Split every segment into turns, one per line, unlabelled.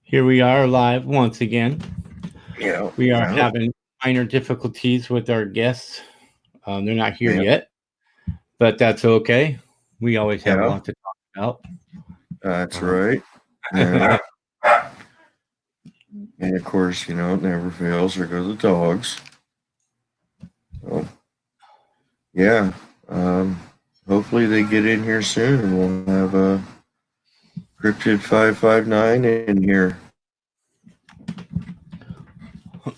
Here we are live once again.
Yeah,
We are
yeah,
having minor difficulties with our guests. They're not here
yeah,
yet, but that's okay. We always have a
yeah.
lot to talk
That's
about.
right. Yeah, and of course, it never fails. There go the dogs. So, yeah. Um, Hopefully they get in here soon, and we'll have a Cryptid 559 in here.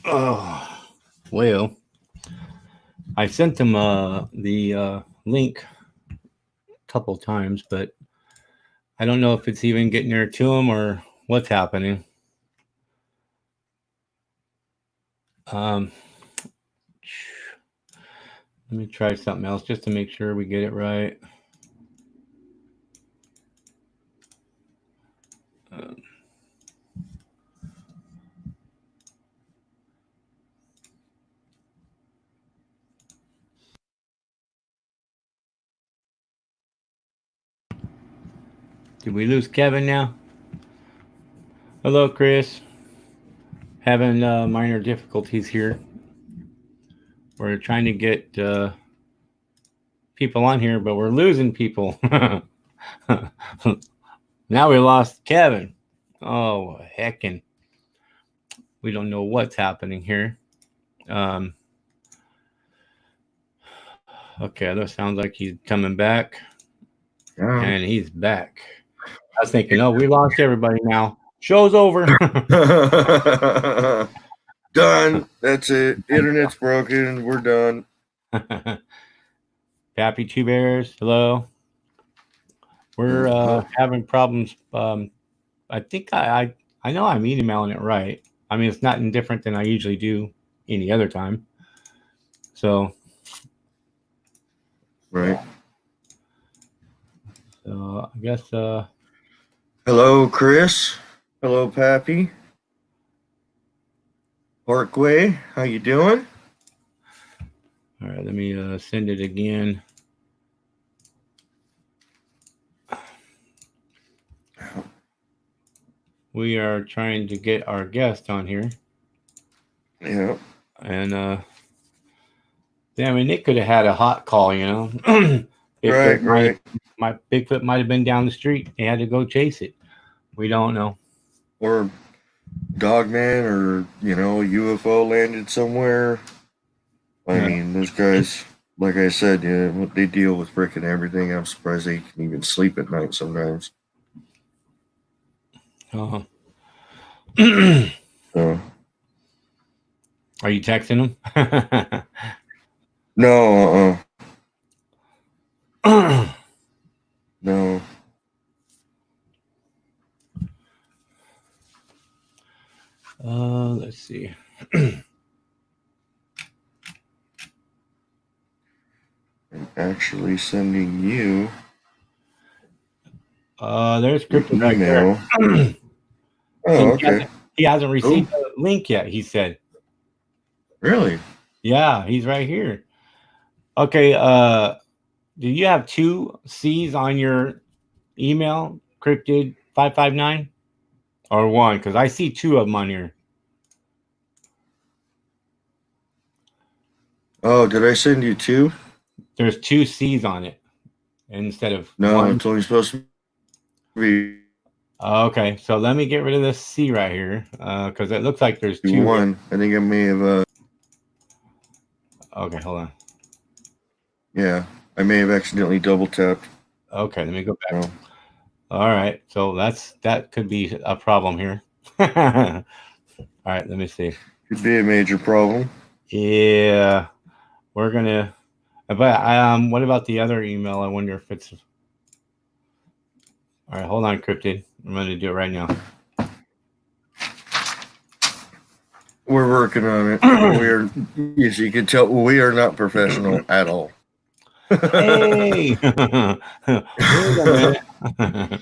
Oh, well, I sent them the link a couple times, but I don't know if it's even getting there to them or what's happening. Um, Let me try something else just to make sure we get it right. Uh, did we lose Kevin now? Hello, Chris. Having minor difficulties here. We're trying to get people on here, but we're losing people. Now we lost Kevin. Oh, heckin'. We don't know what's happening here. Um, okay, that sounds like he's coming back.
Yeah.
And he's back. I was thinking, oh, we lost everybody now. Show's over.
Done. That's it. Internet's broken. We're done.
Pappy Two Bears, hello. We're having problems. I think I know I'm emailing it right. I mean, it's not indifferent than I usually do any other time. So,
Right.
I guess
Hello, Chris. Hello, Pappy. Parkway. How you doing?
all right. Let me send it again. We are trying to get our guest on here,
Yeah.
and I mean, they could have had a hot call, you know.
Right, right.
Bigfoot might have been down the street. They had to go chase it. We don't know.
Or Dogman, or UFO landed somewhere. I
Yeah.
mean, those guys, like I said, yeah, they deal with freaking everything. I'm surprised they can even sleep at night sometimes.
Uh-huh.
So
Are you texting them?
no, no.
Let's see.
I'm actually sending you
There's
an
Cryptid right there.
email.
See,
Oh, okay.
he hasn't
Oh,
received the link yet. He said,
really?
"Yeah, he's right here." Okay. Do you have two C's on your email, Cryptid 559, or one? Because I see two of them on here.
Oh, did I send you two?
There's two C's on it instead of
No,
one.
it's only supposed to be
Okay, so let me get rid of this C right here because it looks like there's two here.
one. I think I may have.
Okay, hold on.
Yeah, I may have accidentally double tapped.
Okay, let me go back.
Oh,
All right, so that could be a problem here. All right, let me see.
could be a major problem.
Yeah, we're gonna. But what about the other email? I wonder if it's. All right, hold on, Cryptid. I'm gonna do it right now.
We're working on it. We're, as you can tell, we are not professional at all.
Hey, wait a minute.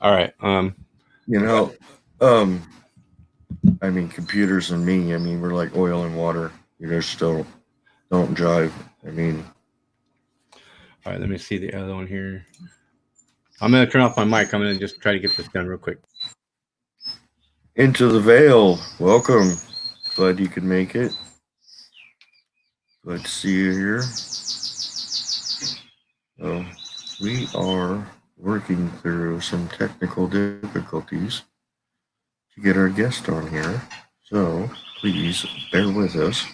All right.
you know, um, I mean, computers and me. I mean, we're like oil and water. You just don't jive. I mean,
All right. Let me see the other one here. I'm gonna turn off my mic. I'm gonna just try to get this done real quick.
Into the Veil. Welcome. Glad you could make it. Glad to see you here. So, we are working through some technical difficulties to get our guest on here. So, please bear with us.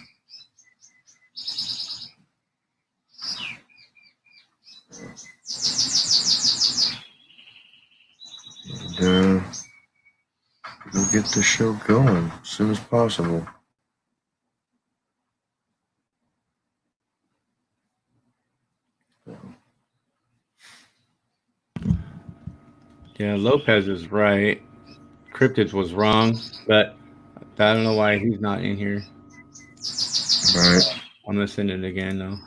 And we'll get the show going as soon as possible.
Yeah, Lopez is right. Cryptid was wrong, but I don't know why he's not in here.
All right.
I'm gonna send it again though.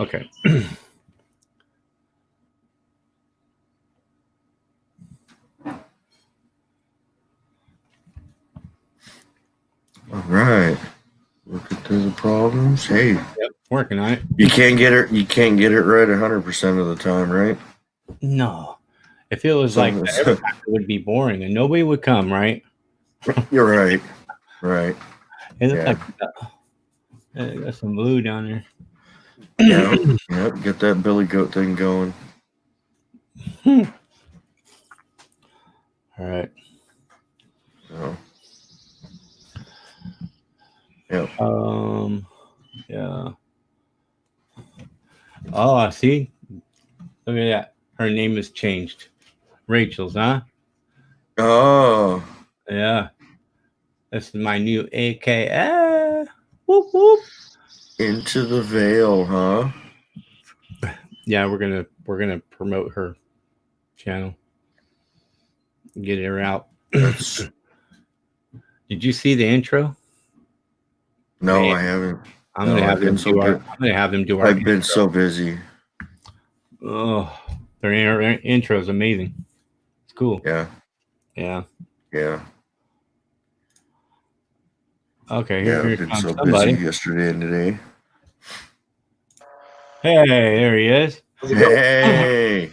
Okay.
All right. Working through the problems. Hey.
Yep, working on it.
You can't get it. You can't get it right 100% of the time, right?
No, if it was like that, every time it would be boring and nobody would come, right?
You're right. Right.
It looks like got some blue down there.
Yeah. Yep. Get that billy goat thing going.
All right.
Oh. Yep.
Yeah. Oh, I see. Look at that. Her name is changed. Rachel's, huh?
Oh.
Yeah. This is my new AKA. Whoop whoop.
Into the Veil, huh?
Yeah, we're gonna promote her channel. Get her out.
That's
Did you see the intro?
no,
Man,
I haven't.
I'm
No,
gonna have
I've been
them
so
do our.
bu-
I'm gonna have them do our.
I've been
intro.
so busy.
Oh, their intro is amazing. It's cool.
Yeah.
Yeah.
Yeah.
Okay,
Yeah.
here
I've been
comes
so
somebody.
busy yesterday and today.
Hey, there he is.
Hey.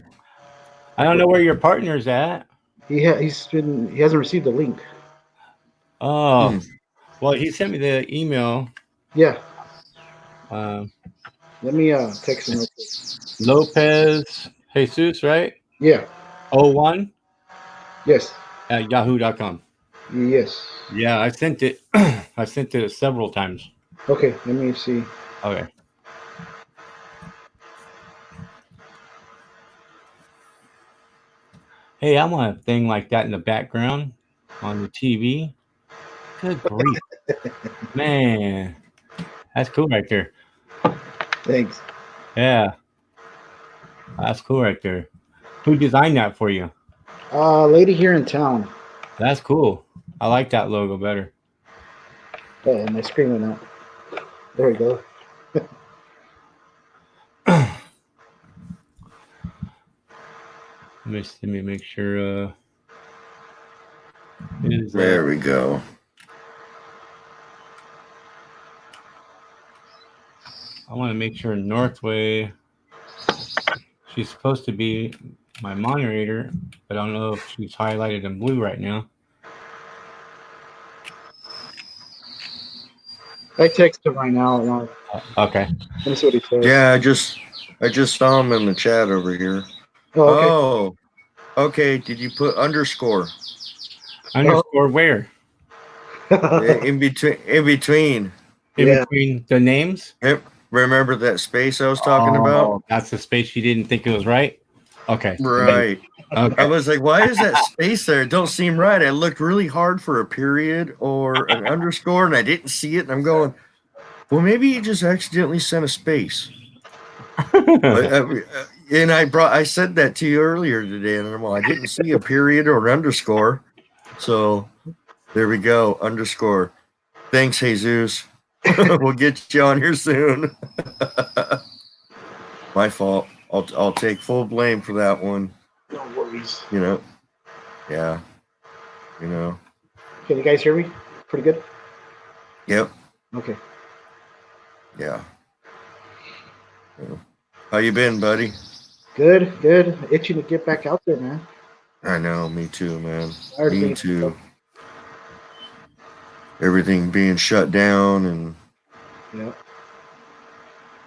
I don't know where your partner's at.
He hasn't received the link.
Oh, well, he sent me the email.
Yeah.
Um,
Let me text him real quick.
Lopez Jesus, right?
Yeah.
01
Yes.
at yahoo.com.
Yes.
Yeah, I sent it. I sent it several times.
Okay. Let me see.
Okay. Hey, I want a thing like that in the background on the TV. Good grief. Man, that's cool right there.
Thanks.
Yeah, that's cool right there. Who designed that for you?
Lady here in town.
That's cool. I like that logo better.
Oh, my screen went out. There we go.
Let me make sure.
There we go.
I want to make sure Northway. She's supposed to be my moderator, but I don't know if she's highlighted in blue right now.
I text him right now.
Okay.
Let me see what he says.
Yeah, I just saw him in the chat over here.
Oh, okay.
Oh, okay. Did you put underscore
Underscore where?
in between?
In between the names?
Remember that space I was talking about?
That's the space you didn't think it was right? Okay.
Right.
Okay.
I was like, why is that space there? It don't seem right. I looked really hard for a period or an underscore and I didn't see it. And I'm going, well, maybe you just accidentally sent a space. And I said that to you earlier today, and I didn't see a period or an underscore. So there we go, underscore. Thanks, Jesus. We'll get you on here soon. My fault. I'll take full blame for that one.
No worries.
You know. Yeah. You know.
Can you guys hear me? Pretty good?
Yep.
Okay.
Yeah. How you been, buddy?
Good. Itching to get back out there, man.
I know, me too, man.
Tired of
Me
being-
too. Everything being shut down and
Yeah.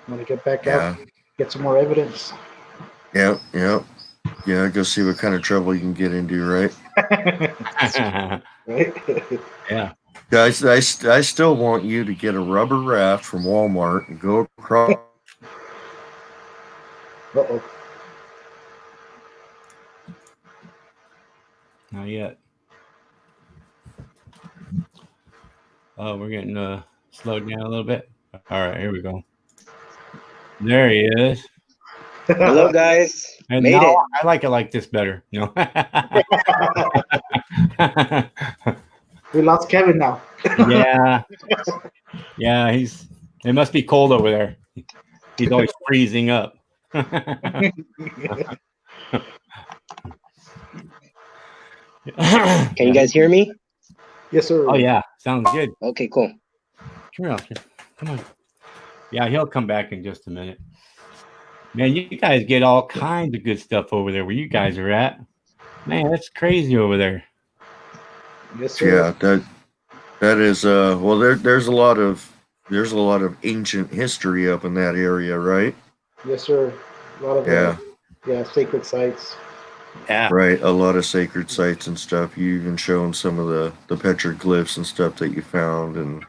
Want to get back
yeah,
out, get some more evidence.
yep. Yeah, go see what kind of trouble you can get into, right?
Right?
Yeah.
Guys, I still want you to get a rubber raft from Walmart and go across.
Uh-oh.
Not yet. Oh, we're getting slowed down a little bit. All right, here we go. There he is.
Hello, guys.
And
Made
now
it.
I like it like this better. You know.
We lost Kevin now.
Yeah. Yeah, it must be cold over there. He's always freezing up.
Can you guys hear me?
Yes, sir.
Oh yeah, sounds good.
Okay, cool.
Come here, Oscar. Come on. Yeah, he'll come back in just a minute. Man, you guys get all kinds of good stuff over there where you guys are at. Man, that's crazy over there.
Yes, sir.
Yeah, that is well there's a lot of ancient history up in that area, right?
Yes, sir. A lot of
Yeah.
sacred sites.
Yeah.
Right, a lot of sacred sites and stuff. You even shown some of the petroglyphs and stuff that you found, and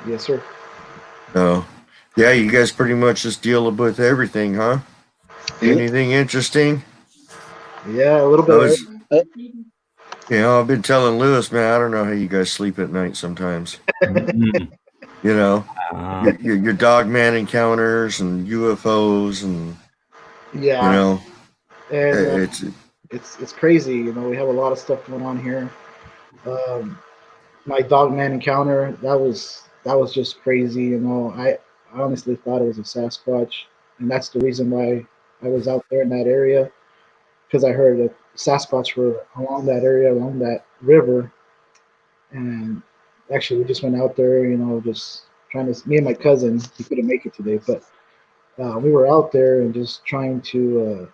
Yes, sir.
yeah, you guys pretty much just deal with everything, huh?
Yeah.
Anything interesting?
Yeah, a little bit.
I was, I've been telling Lewis, man, I don't know how you guys sleep at night sometimes.
Mhm.
You know, your dogman encounters and UFOs, and
Yeah.
you know,
And
it's
crazy. You know, we have a lot of stuff going on here. My dogman encounter, that was just crazy. You know, I honestly thought it was a Sasquatch, and that's the reason why I was out there in that area, because I heard that Sasquatch were along that area, along that river, and actually we just went out there. You know, just trying to. Me and my cousin, he couldn't make it today, but we were out there and just trying to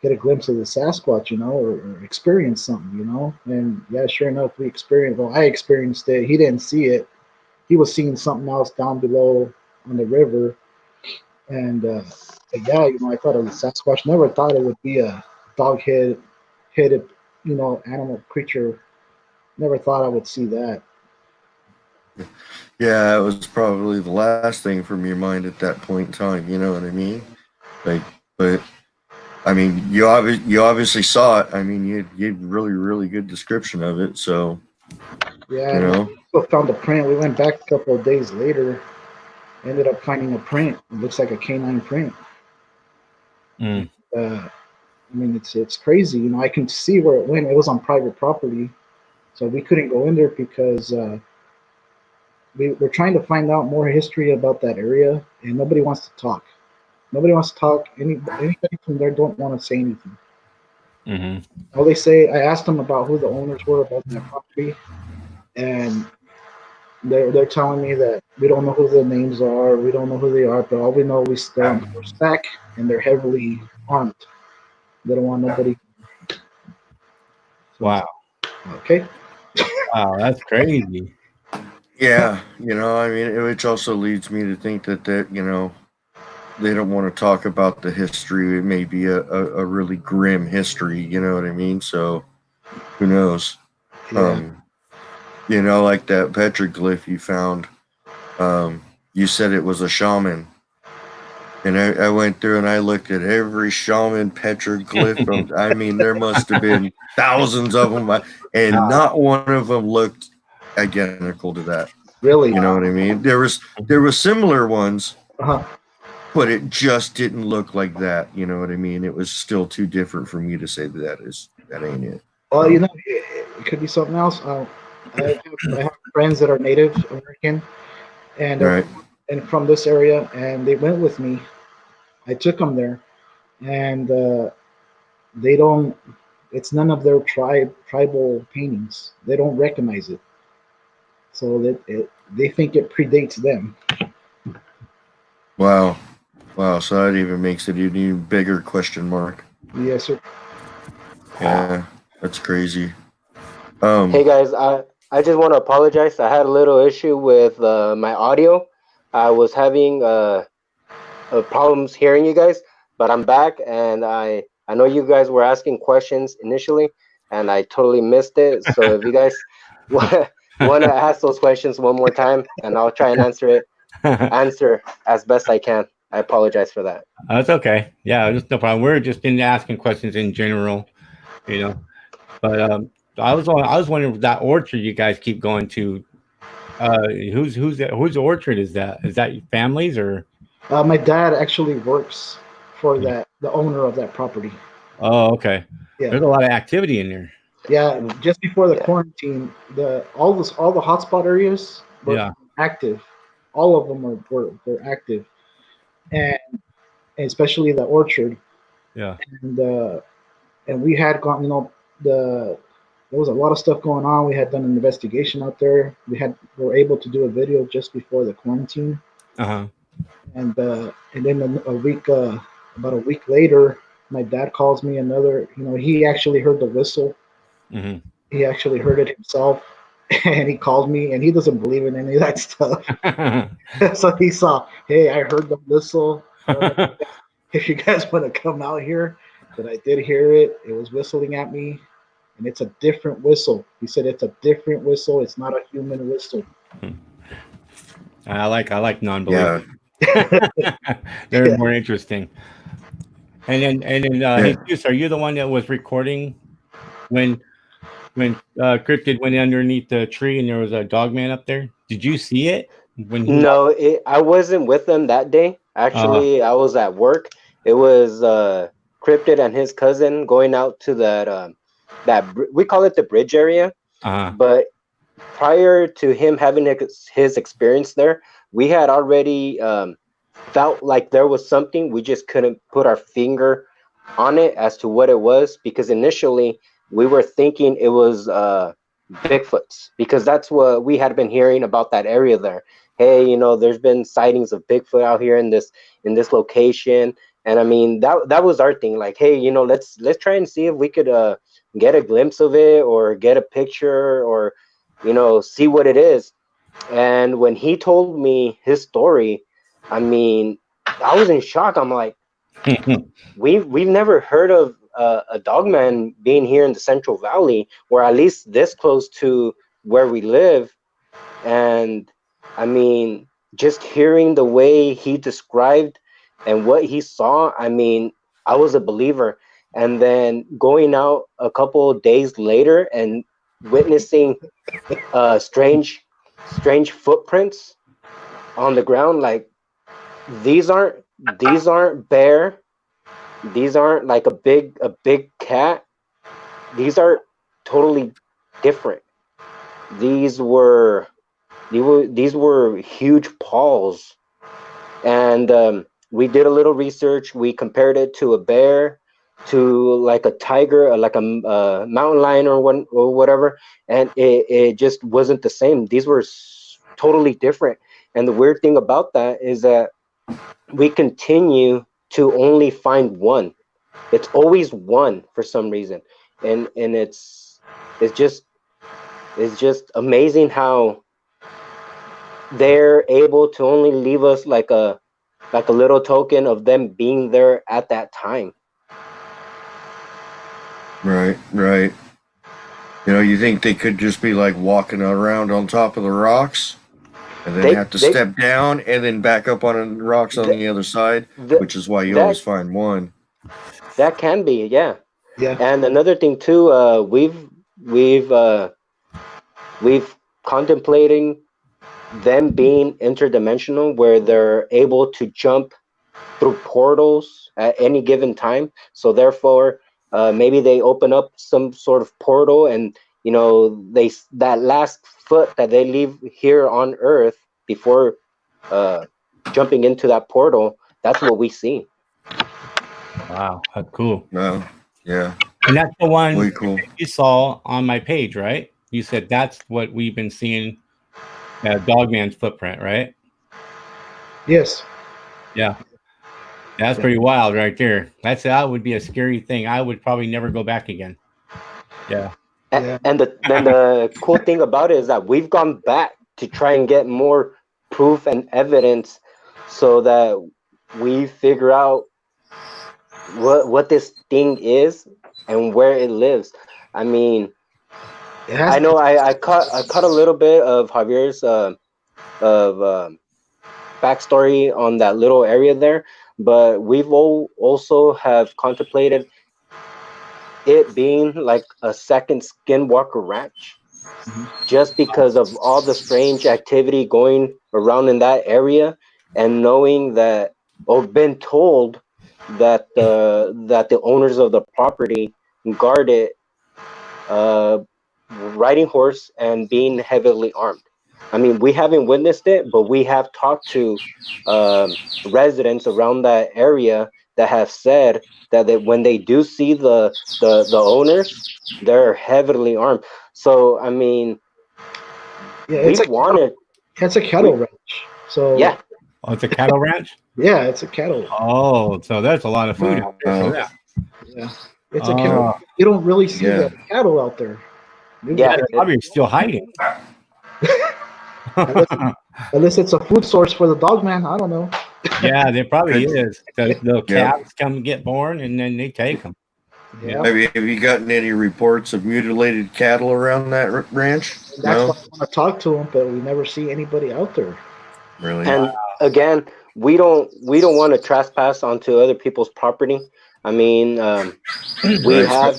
get a glimpse of the Sasquatch, you know, or experience something, you know. And yeah, sure enough, we experienced. Well, I experienced it. He didn't see it. He was seeing something else down below on the river. And but yeah, you know, I thought it was a Sasquatch. Never thought it would be a headed, you know, animal creature. Never thought I would see that.
yeah, it was probably the last thing from your mind at that point in time. You know what I mean? Like, but I mean, you obviously saw it. I mean, you gave really good description of it. So
Yeah,
you
and
know,
we still found the print. We went back a couple of days later. Ended up finding a print. It looks like a canine print.
Mm.
I mean, it's crazy. You know, I can see where it went. It was on private property, so we couldn't go in there because we're trying to find out more history about that area, and nobody wants to talk. Nobody wants to talk. Anybody from there don't want to say anything.
Mm-hmm.
All they say, I asked them about who the owners were about that property, and they're telling me that we don't know who the names are, we don't know who they are, but all we know is they're on horseback and they're heavily armed. They don't want nobody. So,
Wow.
okay.
Wow, that's crazy.
yeah, you know, I mean, which also leads me to think that you know, they don't want to talk about the history. It may be a really grim history. You know what I mean? So who knows?
Yeah.
You know, like that petroglyph you found. You said it was a shaman. And I went through and I looked at every shaman petroglyph. I mean, there must have been thousands of them, and not one of them looked identical to that.
Really?
You know what I mean? There was similar ones,
Uh-huh.
but it just didn't look like that. You know what I mean? It was still too different for me to say that ain't it.
Well, you know, it could be something else. I have friends that are Native American, and they're
Right.
and from this area, and they went with me. I took them there, and they don't. It's none of their tribal paintings. They don't recognize it, so they think it predates them.
Wow. Wow. So that even makes it an even bigger question mark.
Yes, sir.
Yeah, that's crazy.
Hey guys, I just want to apologize. I had a little issue with my audio. I was having problems hearing you guys, but I'm back, and I know you guys were asking questions initially, and I totally missed it. So if you guys want to ask those questions one more time, and I'll try and answer as best I can. I apologize for that.
That's okay. Yeah, just no problem. We're just in asking questions in general, you know. But I was wondering that orchard you guys keep going to. Whose orchard is that? Is that families or?
My dad actually works for the owner of that property.
Oh, okay.
Yeah,
There's a lot of activity in there.
yeah. Just before the
Yeah.
quarantine, all the hotspot areas were
Yeah.
active. All of them were active, and especially the orchard.
Yeah.
And we had gone. There was a lot of stuff going on. We had done an investigation out there. Were able to do a video just before the quarantine,
Uh-huh.
and then about a week later, my dad calls me. He actually heard the whistle.
Mm-hmm.
He actually heard it himself, and he called me, and he doesn't believe in any of that stuff. So he saw, hey, I heard the whistle. I don't know if you guys want to come out here, but I did hear it. It was whistling at me, and it's a different whistle. He said it's a different whistle. It's not a human whistle.
I like
Yeah,
non-believers. They're more interesting. And then
yeah.
Jesus, are you the one that was recording when Cryptid went underneath the tree and there was a dog man up there? Did you see it when he?
No, I wasn't with them that day. Actually, I was at work. It was Cryptid and his cousin going out to we call it the bridge area. But prior to him having his experience there, we had already felt like there was something. We just couldn't put our finger on it as to what it was, because initially we were thinking it was Bigfoots, because that's what we had been hearing about that area there. Hey, there's been sightings of Bigfoot out here in this location. And I mean, that was our thing. Like, hey, let's try and see if we could get a glimpse of it, or get a picture, or see what it is. And when he told me his story, I mean, I was in shock. I'm like, we've never heard of a dogman being here in the Central Valley, or at least this close to where we live. And I mean, just hearing the way he described and what he saw, I mean, I was a believer. And then going out a couple of days later and witnessing strange footprints on the ground, like these aren't bear, these aren't like a big cat. These are totally different. These were huge paws. And we did a little research. We compared it to a bear, to like a tiger, like a mountain lion or whatever, and it just wasn't the same. These were totally different. And the weird thing about that is that we continue to only find one. It's always one for some reason, and it's just amazing how they're able to only leave us like a little token of them being there at that time.
Right. You think they could just be like walking around on top of the rocks, and then have to step down and then back up on the rocks on the other side, which is why you always find one.
That can be, yeah.
Yeah.
And another thing too, we've contemplating them being interdimensional, where they're able to jump through portals at any given time. So therefore, maybe they open up some sort of portal, and that last foot that they leave here on Earth before jumping into that portal, that's what we see.
Wow, that's cool.
Wow. Yeah.
And that's the one
Way cool.
you saw on my page, right? You said that's what we've been seeing, Dogman's footprint, right?
Yes.
Yeah. That's pretty wild right there. That would be a scary thing. I would probably never go back again. Yeah.
And the cool thing about it is that we've gone back to try and get more proof and evidence so that we figure out what this thing is and where it lives. I mean, I know I caught a little bit of Javier's backstory on that little area there, but we've also have contemplated it being like a second Skinwalker Ranch, just because of all the strange activity going around in that area, and knowing that, or been told that the owners of the property guard it, riding horse and being heavily armed. I mean, we haven't witnessed it, but we have talked to residents around that area that have said that when they do see the owners, they're heavily armed. So, I mean,
it's a cattle ranch. So
yeah.
Oh, it's a cattle ranch?
Yeah, it's a cattle.
Oh, so there's a lot of food out there for that.
Yeah, it's a cattle. You don't really see the cattle out there.
Yeah,
they're probably still hiding.
Unless it's a food source for the dog man. I don't know.
Yeah, there probably is. The calves come get born and then they take them.
Yeah.
Have you gotten any reports of mutilated cattle around that ranch?
That's why I want to talk to them, but we never see anybody out there.
Really?
And again, we don't want to trespass onto other people's property. I mean, we have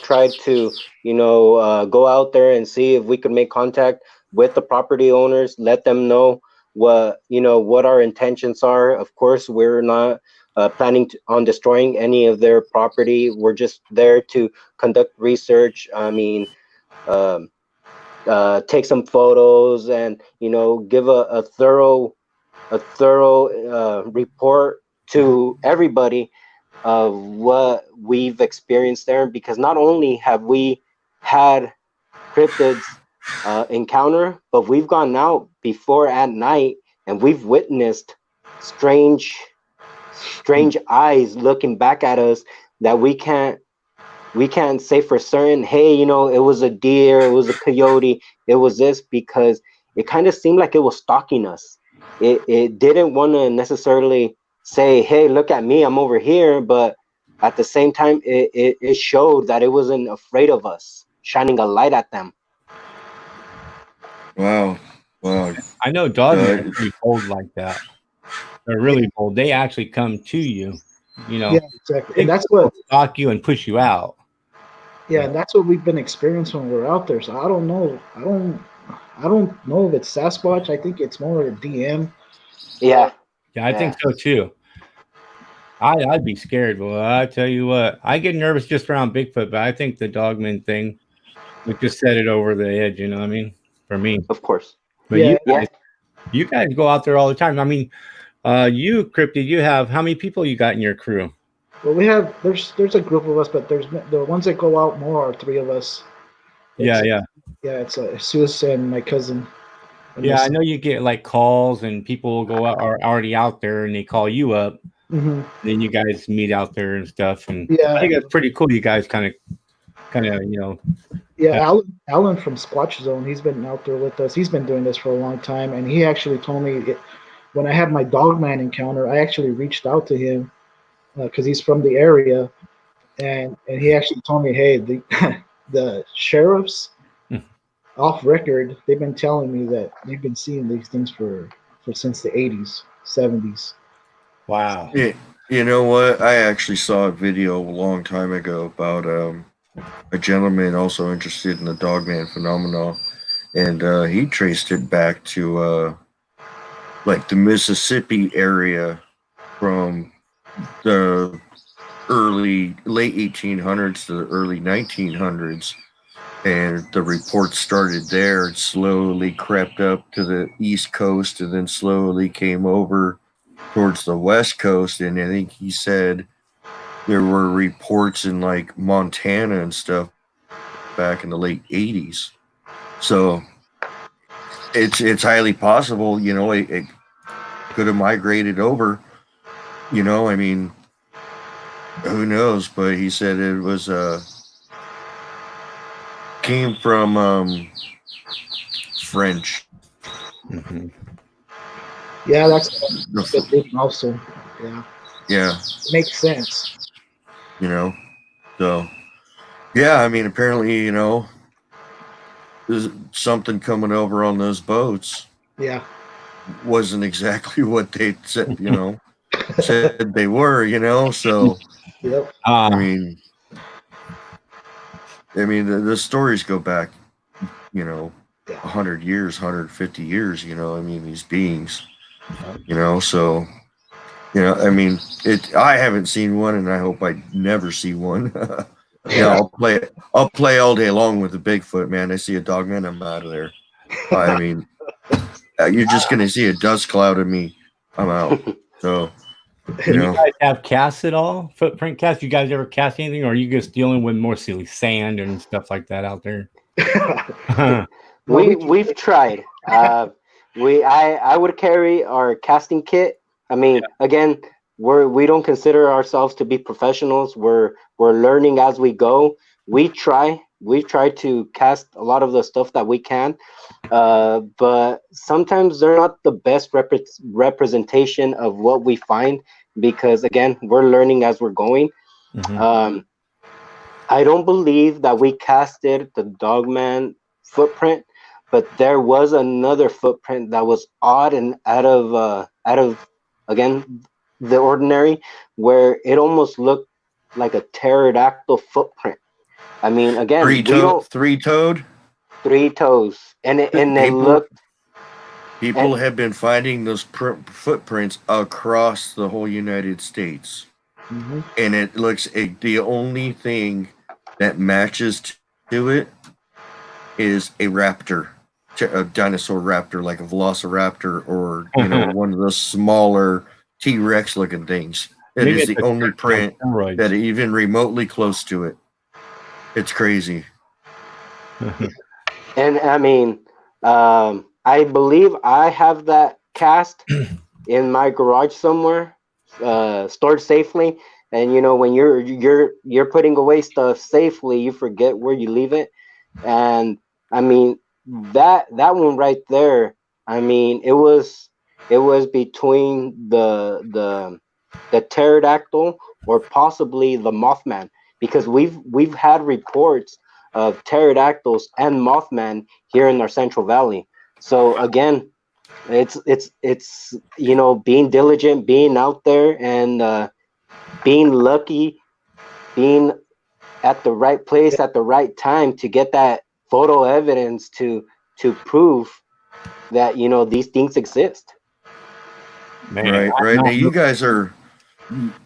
tried to, go out there and see if we could make contact with the property owners, let them know what our intentions are. Of course, we're not planning on destroying any of their property. We're just there to conduct research. I mean, take some photos and give a thorough report to everybody of what we've experienced there, because not only have we had cryptids encounter, but we've gone out before at night and we've witnessed strange eyes looking back at us that we can't say for certain, hey, it was a deer, it was a coyote, it was this, because it kind of seemed like it was stalking us. It didn't want to necessarily say, hey, look at me, I'm over here, but at the same time it showed that it wasn't afraid of us, shining a light at them.
Wow.
I know dogs are pretty bold like that. They're really bold. They actually come to you,
Yeah, exactly. And that's what
stalk you and push you out.
Yeah, and that's what we've been experiencing when we're out there. So I don't know. I don't know if it's Sasquatch. I think it's more of a DM.
Yeah,
I think so too. I'd be scared. Well, I tell you what, I get nervous just around Bigfoot, but I think the dogman thing would just set it over the edge. You know what I mean? For me,
of course.
But you guys go out there all the time. I mean, you, Cryptid, you have how many people you got in your crew?
Well, there's a group of us, but there's the ones that go out more are three of us. It's Sus and my cousin. And
I know you get like calls and people are already out there and they call you up.
Mm-hmm.
Then you guys meet out there and stuff, and I think that's pretty cool. You guys kind of
Alan from Squatch Zone, he's been out there with us. He's been doing this for a long time, and he actually told me when I had my dogman encounter, I actually reached out to him because he's from the area, and he actually told me, hey, the sheriffs off record, they've been telling me that you've been seeing these things for since the 80s, 70s.
Wow.
Yeah, you know what? I actually saw a video a long time ago about a gentleman also interested in the dogman phenomenon, and he traced it back to like the Mississippi area from the late 1800s to the early 1900s, and the reports started there and slowly crept up to the East Coast and then slowly came over towards the West Coast. And I think he said there were reports in like Montana and stuff back in the late 80s. So it's highly possible, it could have migrated over, I mean, who knows? But he said it was came from French.
Mm-hmm.
Yeah, that's good reading also. Yeah.
Yeah.
Makes sense.
You know, so yeah, I mean, apparently, there's something coming over on those boats.
Yeah.
Wasn't exactly what they said, said they were, so
Yep.
I mean, the stories go back, 100 years, 150 years, I mean, these beings, so, I mean, I haven't seen one, and I hope I never see one. I'll play all day long with the Bigfoot, man. I see a dog, man, I'm out of there. I mean, you're just going to see a dust cloud of me. I'm out. So,
Do you guys have casts at all? Footprint casts? You guys ever cast anything, or are you just dealing with more silly sand and stuff like that out there?
We've tried. I would carry our casting kit. I mean, again, we don't consider ourselves to be professionals. We're learning as we go. We try to cast a lot of the stuff that we can, but sometimes they're not the best representation of what we find, because again, we're learning as we're going. Mm-hmm. I don't believe that we casted the Dogman footprint, but there was another footprint that was odd and out of again the ordinary, where it almost looked like a pterodactyl footprint. I mean, again,
three-toed,
and it looked.
People have been finding those footprints across the whole United States, mm-hmm. and it looks the only thing that matches to it is a raptor, a dinosaur raptor, like a velociraptor, or one of those smaller T-Rex looking things. It is the only print that is even remotely close to it. It's crazy.
And I mean, I believe I have that cast in my garage somewhere, stored safely. And when you're putting away stuff safely, you forget where you leave it. And I mean, that one right there, I mean, it was between the pterodactyl or possibly the Mothman, because we've had reports of pterodactyls and Mothman here in our Central Valley. So again, it's being diligent, being out there, and being lucky, being at the right place at the right time to get that photo evidence to prove that these things exist.
Man, right. Now you guys are.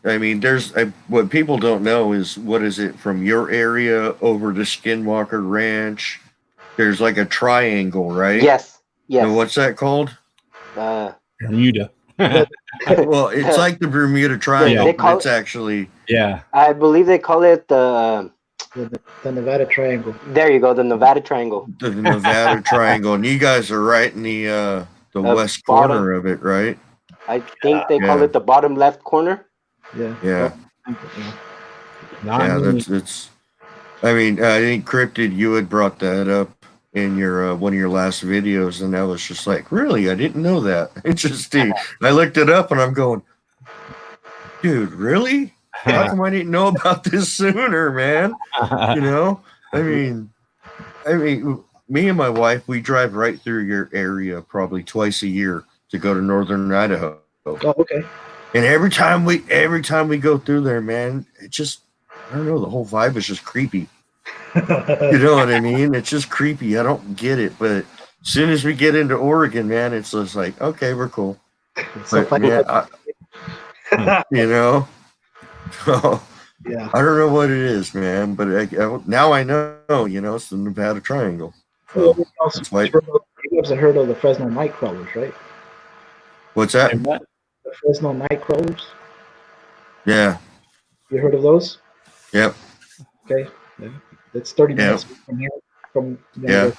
I mean, there's what people don't know is, what is it, from your area over to Skinwalker Ranch? There's like a triangle, right?
Yes.
And what's that called?
Bermuda.
Well, it's like the Bermuda Triangle, but it's actually.
Yeah.
I believe they call it the
Nevada Triangle.
There you go, the Nevada Triangle.
The Nevada Triangle, and you guys are right in the west corner of it, right?
I think they call it the bottom left corner.
Yeah. Yeah, that's. I mean, I think Cryptid, you had brought that up in your one of your last videos, and I was just like, really? I didn't know that. Interesting. I looked it up, and I'm going, dude, really? How come I didn't know about this sooner, man? I mean, me and my wife, we drive right through your area probably twice a year to go to northern Idaho.
Oh, okay.
And every time we go through there, man, it just, I don't know, the whole vibe is just creepy. You know what I mean? It's just creepy. I don't get it, but as soon as we get into Oregon, man, it's just like, okay, we're cool. But man, so, yeah. I don't know what it is, man, but now I know, it's the Nevada Triangle. So that's why.
You guys have heard of the Fresno night crawlers, right?
What's that?
The Fresno night crawlers.
Yeah.
You heard of those?
Yep.
Okay. It's 30 minutes from here.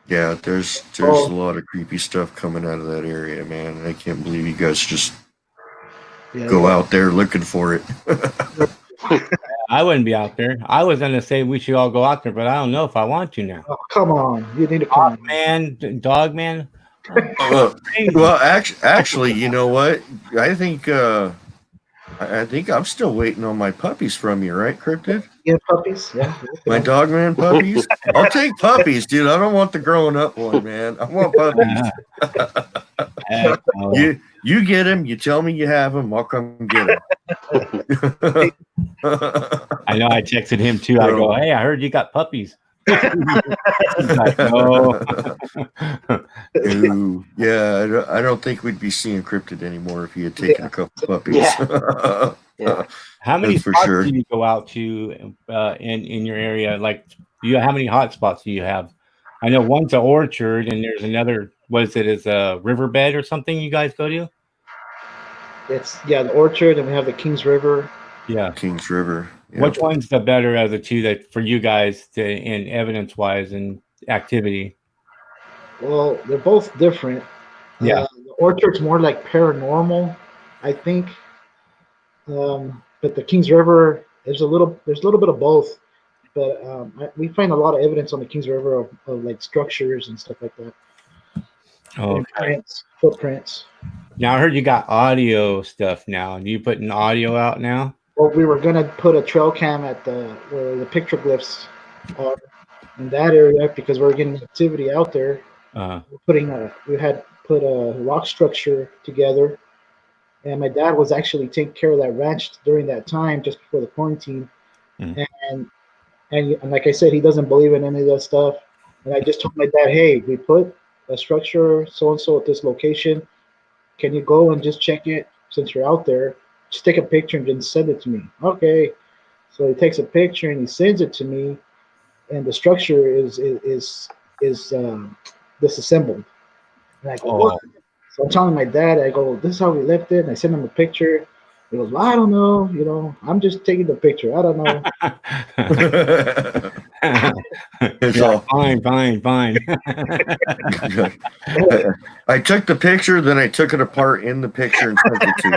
Yeah, there's a lot of creepy stuff coming out of that area, man. I can't believe you guys just go out there looking for it.
I wouldn't be out there. I was gonna say we should all go out there, but I don't know if I want to now.
Oh, come on, you need to come on.
Man, dog man.
Well, actually, you know what? I think I'm still waiting on my puppies from you, right, Cryptid?
Yeah, puppies. Yeah.
My dog man puppies. I'll take puppies, dude. I don't want the growing up one, man. I want puppies. You get them. You tell me you have them. I'll come get them.
I know. I texted him too. I go, hey, I heard you got puppies. He's like, no.
Ooh, yeah, I don't think we'd be seeing Cryptid anymore if he had taken a couple puppies.
Yeah. Yeah.
How many
That's for
spots
sure.
do you go out to in your area? Like, how many hot spots do you have? I know one's an orchard, and there's another. What is it? Is a riverbed or something you guys go to?
It's the orchard, and we have the Kings River.
Yeah,
Kings River. Yep.
Which one's the better of the two that for you guys in evidence wise and activity?
Well, they're both different.
Yeah,
the orchard's more like paranormal, I think. But the Kings River, there's a little bit of both. But we find a lot of evidence on the Kings River of like structures and stuff like that.
okay.
Footprints.
Now I heard you got audio stuff now. Are you putting audio out now?
Well, we were gonna put a trail cam at where the petroglyphs are in that area because we're getting activity out there. We had put a rock structure together, and my dad was actually taking care of that ranch during that time, just before the quarantine. And like I said, he doesn't believe in any of that stuff. And I just told my dad, hey, we put a structure so and so at this location. Can you go and just check it since you're out there? Just take a picture and then send it to me. Okay. So he takes a picture and he sends it to me, and the structure is disassembled. And I go, what? So I'm telling my dad, I go, this is how we left it. And I send him a picture. He goes, well, I don't know. I'm just taking the picture. I don't know.
It's all
fine.
I took the picture, then I took it apart in the picture and sent it to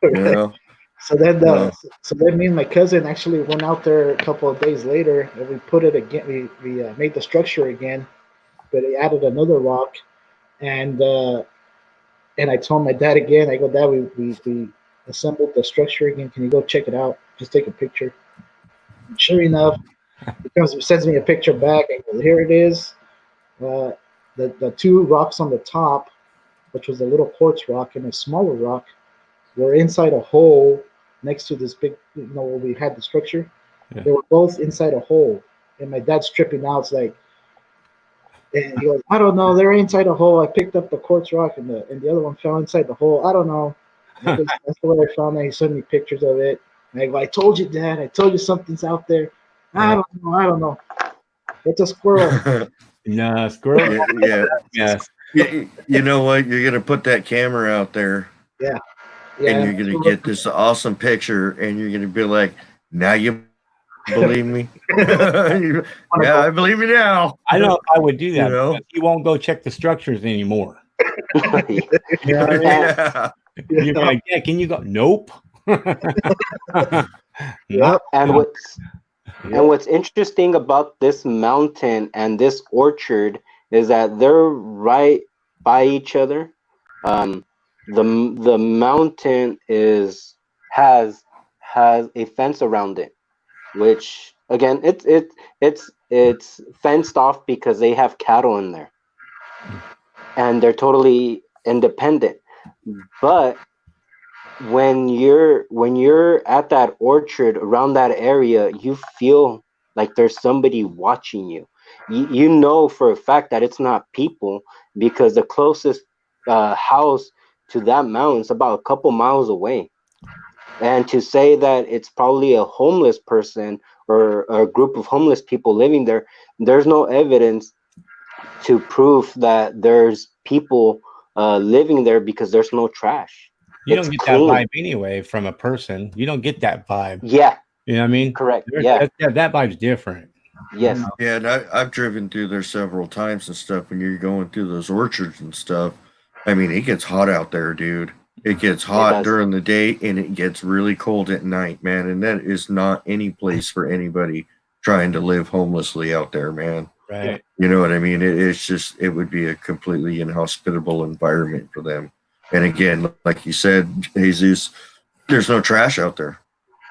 you. You know?
So then me and my cousin actually went out there a couple of days later, and we put it again. We made the structure again, but he added another rock, and I told my dad again. I go, Dad, we assembled the structure again. Can you go check it out? Just take a picture. And sure enough, he sends me a picture back. I go, here it is. The two rocks on the top, which was a little quartz rock and a smaller rock, were inside a hole next to this big, where we had the structure. Yeah. They were both inside a hole. And my dad's tripping out. It's like, and he goes, I don't know. They're inside a hole. I picked up the quartz rock, and the other one fell inside the hole. I don't know. That's the way I found that. He sent me pictures of it. And I go, I told you, Dad. I told you something's out there. I don't know. It's a squirrel.
No, squirrel.
Yeah. Yes. You know what? You're gonna put that camera out there.
Yeah.
And you're gonna get this awesome picture, and you're gonna be like, now you believe me? Yeah, I believe you now.
I know if I would do that. Because he won't go check the structures anymore.
Yeah.
You're like, yeah, can you go? Nope.
Yep.
And what's interesting about this mountain and this orchard is that they're right by each other. The mountain has a fence around it, which again it's fenced off because they have cattle in there, and they're totally independent. But when you're at that orchard around that area, you feel like there's somebody watching you. You know for a fact that it's not people, because the closest house to that mountain is about a couple miles away. And to say that it's probably a homeless person or a group of homeless people living there, there's no evidence to prove that there's people living there, because there's no trash.
You don't get that vibe anyway from a person. You don't get that vibe.
Yeah.
You know what I mean?
Correct.
That vibe's different.
Yes.
Yeah, and I've driven through there several times and stuff. When you're going through those orchards and stuff, I mean, it gets hot out there, dude. It gets hot during the day and it gets really cold at night, man. And that is not any place for anybody trying to live homelessly out there, man.
Right.
You know what I mean? It's just, it would be a completely inhospitable environment for them. And again, like you said, Jesus, there's no trash out there.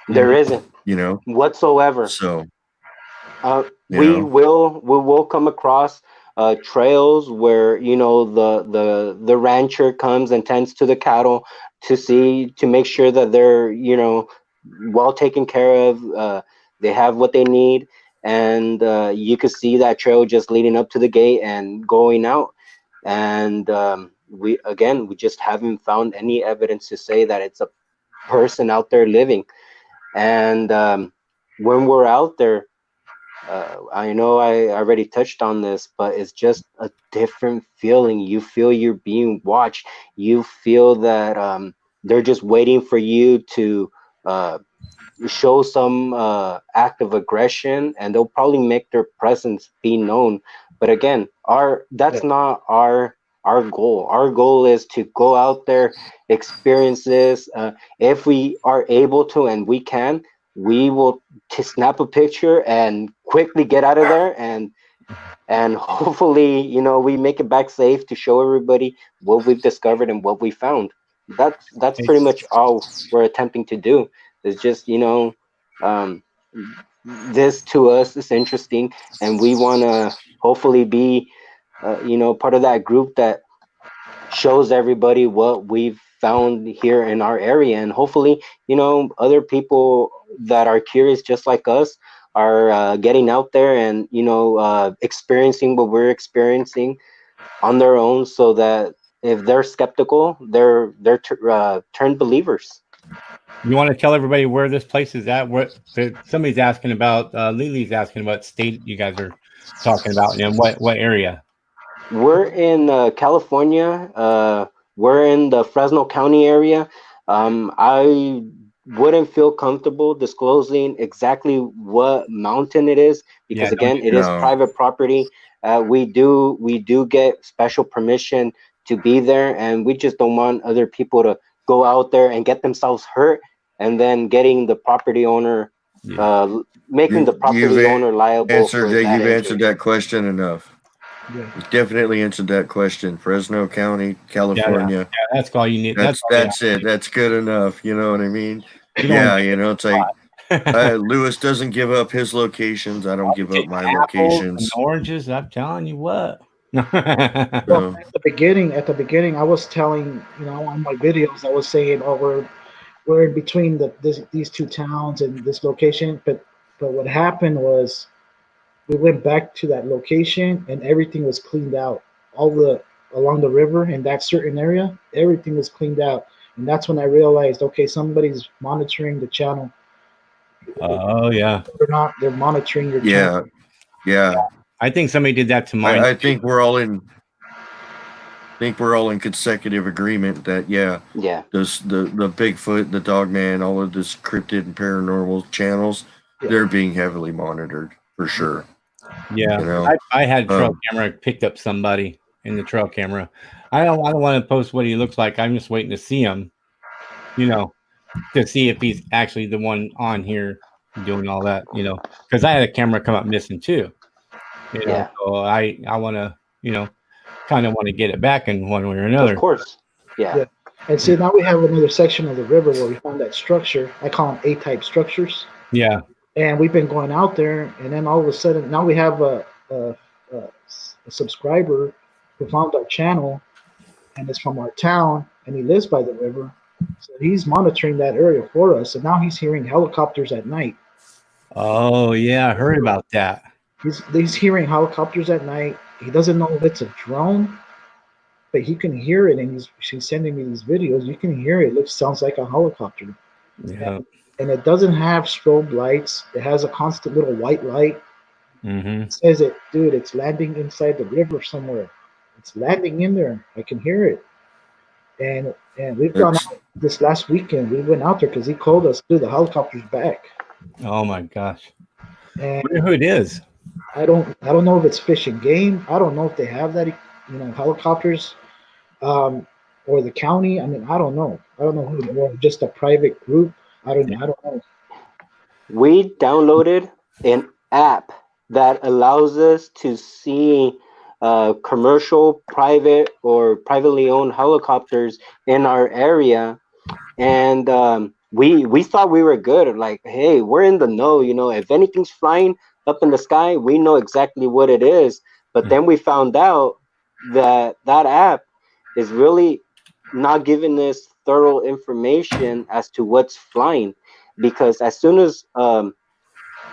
There isn't,
you know,
whatsoever.
So
we will come across trails where, you know, the rancher comes and tends to the cattle to make sure that they're, you know, well taken care of. They have what they need, and you could see that trail just leading up to the gate and going out. And we just haven't found any evidence to say that it's a person out there living. And when we're out there, I know I already touched on this, but it's just a different feeling. You feel you're being watched. You feel that they're just waiting for you to show some act of aggression, and they'll probably make their presence be known. But again, that's not our goal. Our goal is to go out there, experience this. If we are able to, and we can, we will snap a picture and quickly get out of there, and hopefully, you know, we make it back safe to show everybody what we've discovered and what we found. That's pretty much all we're attempting to do. Is just, you know, this to us is interesting, and we want to hopefully be, you know, part of that group that shows everybody what we've found here in our area. And hopefully, you know, other people that are curious just like us are getting out there and, you know, experiencing what we're experiencing on their own, so that if they're skeptical, they're turned believers.
You want to tell everybody where this place is at? What somebody's asking about? Lily's asking what state you guys are talking about, and what area?
We're in California. We're in the Fresno County area. I wouldn't feel comfortable disclosing exactly what mountain it is, because it is private property. We do get special permission to be there, and we just don't want other people to go out there and get themselves hurt, and then getting the property owner, making the property owner liable.
You've answered that question enough. Yeah. You've definitely answered that question. Fresno County, California.
Yeah, that's all you need.
That's it. That's good enough. You know what I mean? Yeah, you know, it's like Lewis doesn't give up his locations. I don't give up my locations.
And oranges, I'm telling you what.
Well, at the beginning, I was telling, you know, on my videos, I was saying, oh, we're in between these two towns and this location. But what happened was, we went back to that location and everything was cleaned out. Along the river in that certain area, everything was cleaned out. And that's when I realized, okay, somebody's monitoring the channel.
Oh yeah.
They're monitoring your channel.
Yeah.
I think somebody did that to mine.
I think we're all in consecutive agreement that the Bigfoot, the Dogman, all of this cryptid and paranormal channels, they're being heavily monitored for sure.
Yeah, you know? I had a trail camera picked up somebody in the trail camera. I don't want to post what he looks like. I'm just waiting to see him, you know, to see if he's actually the one on here doing all that, you know, because I had a camera come up missing too. You know, so I want to, you know, kind of want to get it back in one way or another.
Of course. Yeah.
And see, now we have another section of the river where we found that structure. I call them A-type structures.
Yeah.
And we've been going out there, and then all of a sudden, now we have a subscriber who found our channel, and is from our town, and he lives by the river. So he's monitoring that area for us, and now he's hearing helicopters at night.
Oh yeah, I heard about that.
He's hearing helicopters at night. He doesn't know if it's a drone, but he can hear it, and she's sending me these videos. You can hear it. It sounds like a helicopter.
Yeah.
And it doesn't have strobe lights. It has a constant little white light.
Mm-hmm.
It says it's landing inside the river somewhere. It's landing in there. I can hear it. And we've gone out this last weekend. We went out there because he called us, dude, the helicopter's back.
Oh my gosh.
And
I wonder who it is.
I don't know if it's Fish and Game. I don't know if they have that, you know, helicopters. or the county. I mean, I don't know. I don't know who, or just a private group. I don't know.
We downloaded an app that allows us to see commercial, private, or privately owned helicopters in our area, and we thought we were good. Like, hey, we're in the know. If anything's flying up in the sky, we know exactly what it is. But then we found out that that app is really not giving us thorough information as to what's flying, because as soon as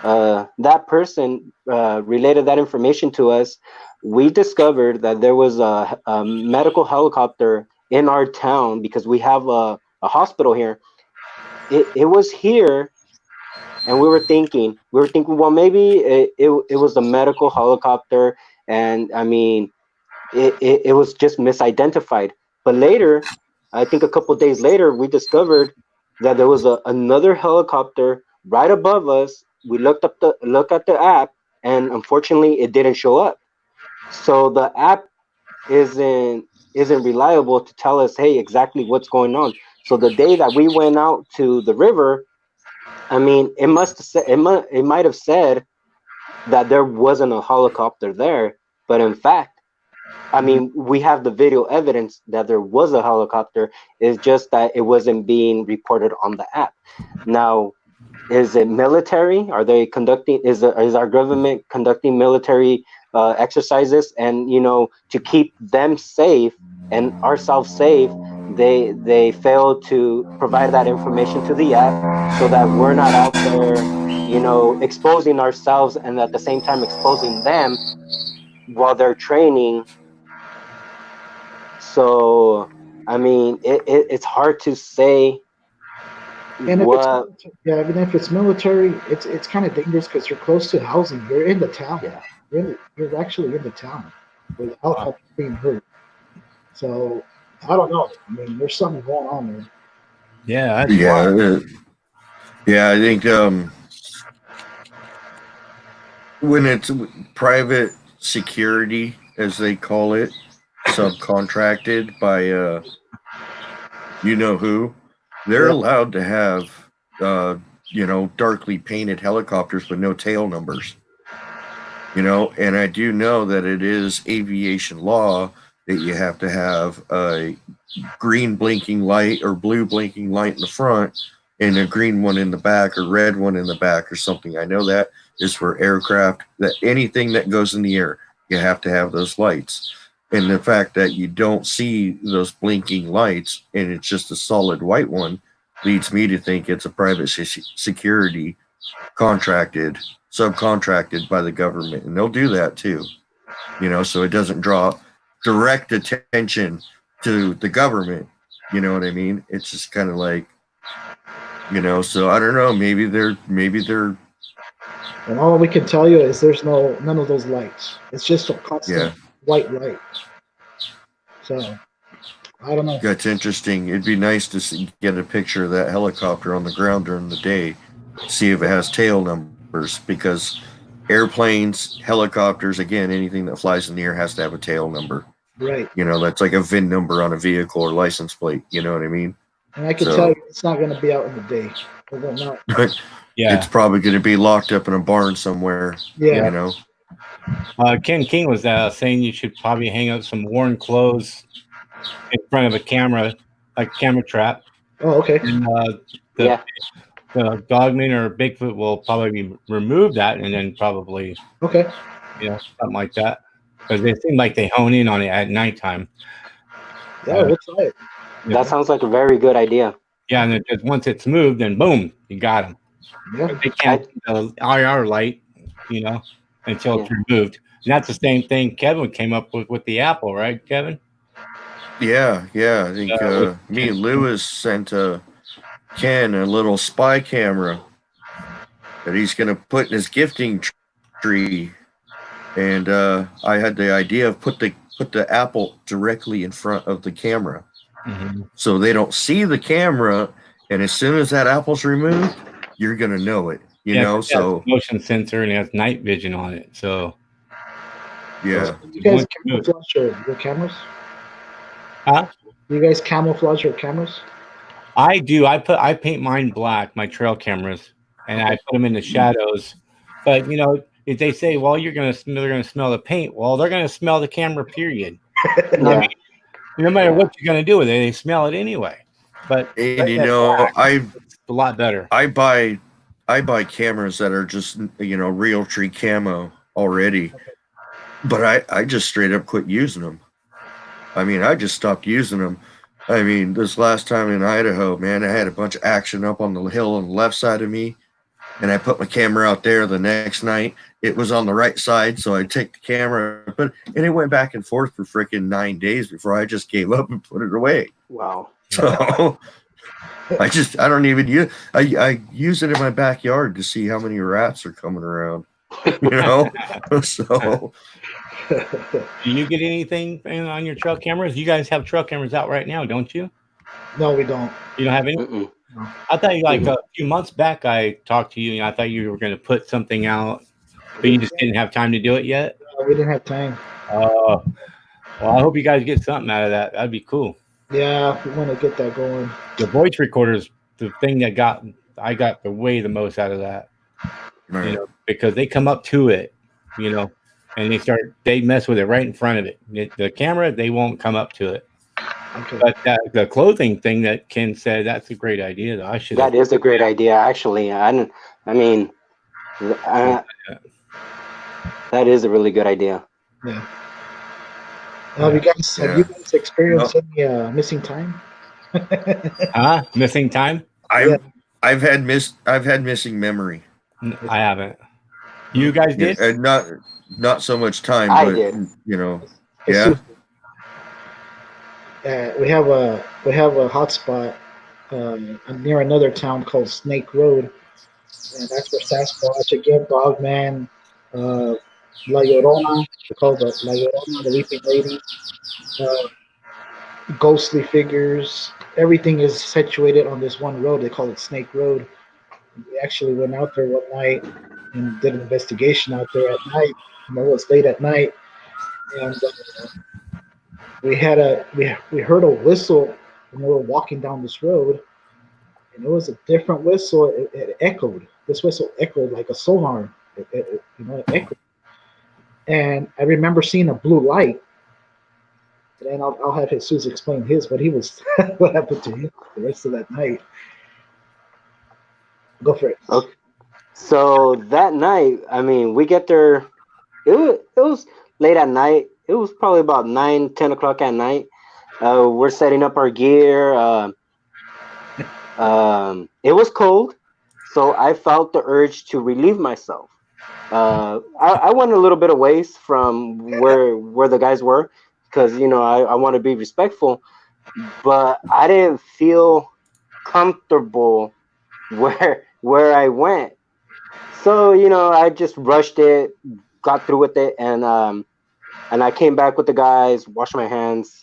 that person related that information to us, we discovered that there was a medical helicopter in our town, because we have a hospital here. It was here, and we were thinking, well, maybe it was a medical helicopter, and I mean, it was just misidentified. But later, I think a couple of days later, we discovered that there was another helicopter right above us. We looked at the app, and unfortunately, it didn't show up. So the app isn't reliable to tell us, hey, exactly what's going on. So the day that we went out to the river, I mean, it might have said that there wasn't a helicopter there, but in fact, I mean, we have the video evidence that there was a helicopter. It's just that it wasn't being reported on the app. Now, is it military? Are they conducting? Is our government conducting military exercises? And to keep them safe and ourselves safe, they fail to provide that information to the app, so that we're not out there, exposing ourselves, and at the same time exposing them while they're training. So, I mean, it's hard to say
And if it's
what.
yeah, even if it's military, it's kind of dangerous because you're close to housing. You're in the town.
Yeah.
You're actually in the town where the helicopter's being heard. So I don't know. I mean, there's something going on there.
Yeah.
Yeah. I think when it's private security, as they call it, subcontracted by you know who, they're allowed to have darkly painted helicopters with no tail numbers. And I do know that it is aviation law that you have to have a green blinking light or blue blinking light in the front and a green one in the back or red one in the back or something. I know that is for aircraft, that anything that goes in the air, you have to have those lights. And the fact that you don't see those blinking lights and it's just a solid white one leads me to think it's a private security subcontracted by the government. And they'll do that too, so it doesn't draw direct attention to the government. You know what I mean? It's just kind of like, so I don't know. Maybe they're.
And all we can tell you is there's none of those lights. It's just a constant white light. So I don't know.
That's interesting. It'd be nice to get a picture of that helicopter on the ground during the day, see if it has tail numbers, because airplanes, helicopters, again, anything that flies in the air has to have a tail number.
Right.
That's like a VIN number on a vehicle or license plate. You know what I mean?
And I can tell you it's not going to be out in the day. It will not.
Yeah.
It's probably going to be locked up in a barn somewhere.
Yeah.
Ken King was saying you should probably hang up some worn clothes in front of a camera, like a camera trap.
Oh, okay.
And the Dogman or Bigfoot will probably remove that and then probably something like that, because they seem like they hone in on it at nighttime.
Yeah, we'll try it.
That sounds like a very good idea.
Yeah, and once it's moved, then boom, you got them.
Yeah.
They can't the IR light, until it's removed. And that's the same thing Kevin came up with the Apple, right, Kevin?
Yeah. I think me and Lewis sent Ken a little spy camera that he's going to put in his gifting tree, and I had the idea of put the Apple directly in front of the camera, so they don't see the camera, and as soon as that apple's removed, you're going to know it. So
motion sensor, and it has night vision on it. So
yeah.
You guys camouflage your cameras?
Huh?
Do you guys camouflage your cameras?
I do. I paint mine black, my trail cameras, and I put them in the shadows. But you know, if they say, "Well, they're gonna smell the paint," well, they're gonna smell the camera. Period. You know what I
Yeah.
mean? No matter what you're gonna do with it, they smell it anyway. But
And
letting
you
it
know,
black, it's a lot better.
I buy cameras that are just real tree camo already, but I just straight up quit using them. I mean, I just stopped using them. I mean, this last time in Idaho, man, I had a bunch of action up on the hill on the left side of me, and I put my camera out there. The next night, it was on the right side, so I take the camera, and it went back and forth for freaking 9 days before I just gave up and put it away.
Wow.
So I don't even use. I use it in my backyard to see how many rats are coming around. So.
Do you get anything on your trail cameras? You guys have trail cameras out right now, don't you?
No, we don't.
You don't have any?
Mm-mm.
I thought you a few months back I talked to you and I thought you were going to put something out, but you just didn't have time to do it yet.
We didn't have time.
Well, I hope you guys get something out of that. That'd be cool.
Yeah, we want to get that going.
The voice recorder's the thing that I got the most out of that.
Right.
Because they come up to it, and they mess with it right in front of it. The camera, they won't come up to it.
Okay.
But the clothing thing that Ken said, that's a great idea. Though
That is a great idea, actually. That is a really good idea.
Yeah. Have you guys experienced any missing time?
Missing time?
I've had missing memory.
I haven't. You guys did?
Not so much time,
I
but
did.
Yeah.
We have a hot spot near another town called Snake Road, and that's where Sasquatch again, Dogman, La Llorona, they call it La Llorona, the Weeping Lady, ghostly figures. Everything is situated on this one road. They call it Snake Road. We actually went out there one night and did an investigation out there at night. It was late at night, and we heard a whistle when we were walking down this road, and it was a different whistle. It echoed. This whistle echoed like a sonar. It echoed. And I remember seeing a blue light. And I'll have Jesus explain his, but he was what happened to him the rest of that night. Go for it.
Okay. So that night, we get there. It was late at night. It was probably about 9, 10 o'clock at night. We're setting up our gear. It was cold, so I felt the urge to relieve myself. I went a little bit away from where the guys were because I want to be respectful, but I didn't feel comfortable where I went. So I just rushed it, got through with it, and I came back with the guys, washed my hands,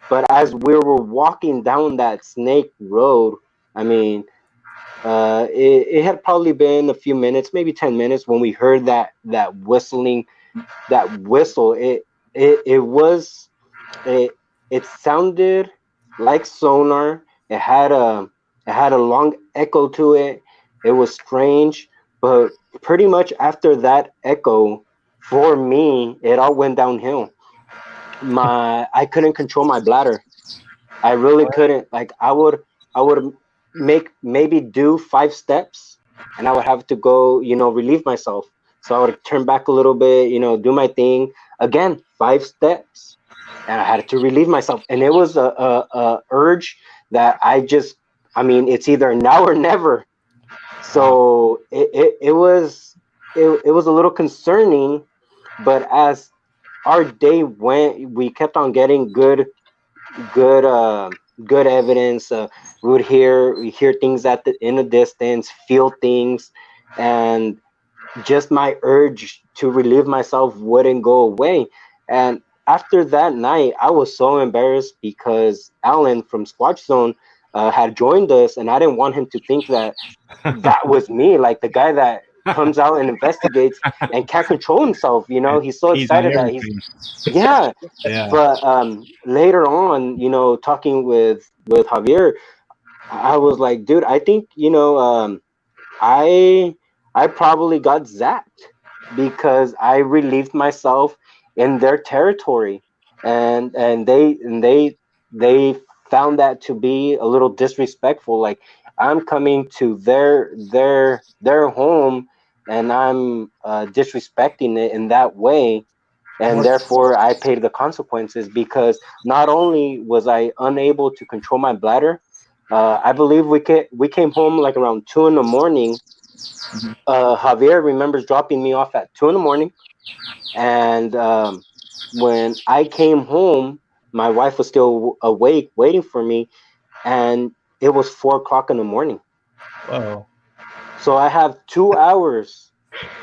But as we were walking down that Snake Road, it had probably been a few minutes, maybe 10 minutes, when we heard that whistling, that whistle. It sounded like sonar. It had a long echo to it. It was strange, but pretty much after that echo, for me, it all went downhill. I couldn't control my bladder. I really couldn't. Like I would maybe do 5 steps, and I would have to go, relieve myself. So I would turn back a little bit, do my thing again. 5 steps, and I had to relieve myself. And it was a urge that it's either now or never. So it was a little concerning, but as our day went, we kept on getting good evidence. We would hear things in the distance, feel things, and just my urge to relieve myself wouldn't go away. And after that night, I was so embarrassed because Alan from Squatch Zone had joined us, and I didn't want him to think that was me, like the guy comes out and investigates and can't control himself. You know, he's so
He's on
excited that
everything.
yeah.
Yeah.
But later on, you know, talking with Javier, I was like, dude, I think, you know, I probably got zapped because I relieved myself in their territory, and they found that to be a little disrespectful. Like, I'm coming to their home, and I'm disrespecting it in that way, and therefore I paid the consequences because not only was I unable to control my bladder, I believe we came home like around 2 in the morning. Javier remembers dropping me off at 2 in the morning, and when I came home, my wife was still awake waiting for me, and it was 4 o'clock in the morning.
Whoa.
So I have 2 hours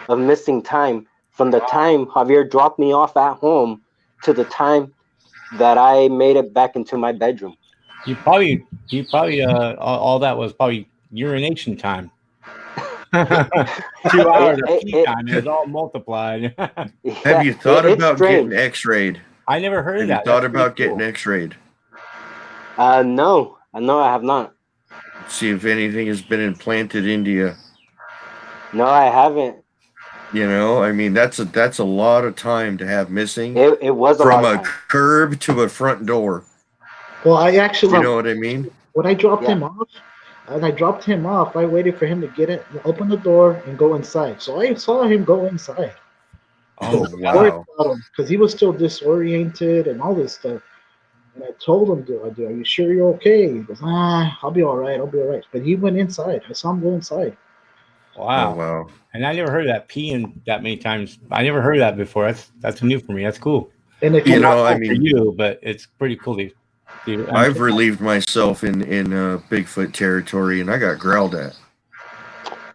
of missing time from the time Javier dropped me off at home to the time that I made it back into my bedroom.
You probably all that was probably urination time. 2 hours of pee time. It was all multiplied.
Have you thought
it's
about
strange.
getting X-rayed?
I never heard
Have
that.
you thought
That's
about
pretty cool.
getting X-rayed?
No, I have not.
See if anything has been implanted into you.
No, I haven't.
You know, I mean, that's a lot of time to have missing.
It was a
from
lot
a
of time.
curb to a front door.
Well, I actually,
You know what I mean?
when I dropped him off, I waited for him to get it, open the door, and go inside. So I saw him go inside.
Oh, wow.
Because he was still disoriented and all this stuff. And I told him, dude, are you sure you're okay? He goes, I'll be all right. But he went inside. I saw him go inside.
Wow.
Oh, wow.
And I never heard that peeing that many times. I never heard that before. That's new for me. That's cool.
And if
You know,
Not
I
cool for
mean,
you, but it's pretty cool.
I've relieved myself in Bigfoot territory, and I got growled at.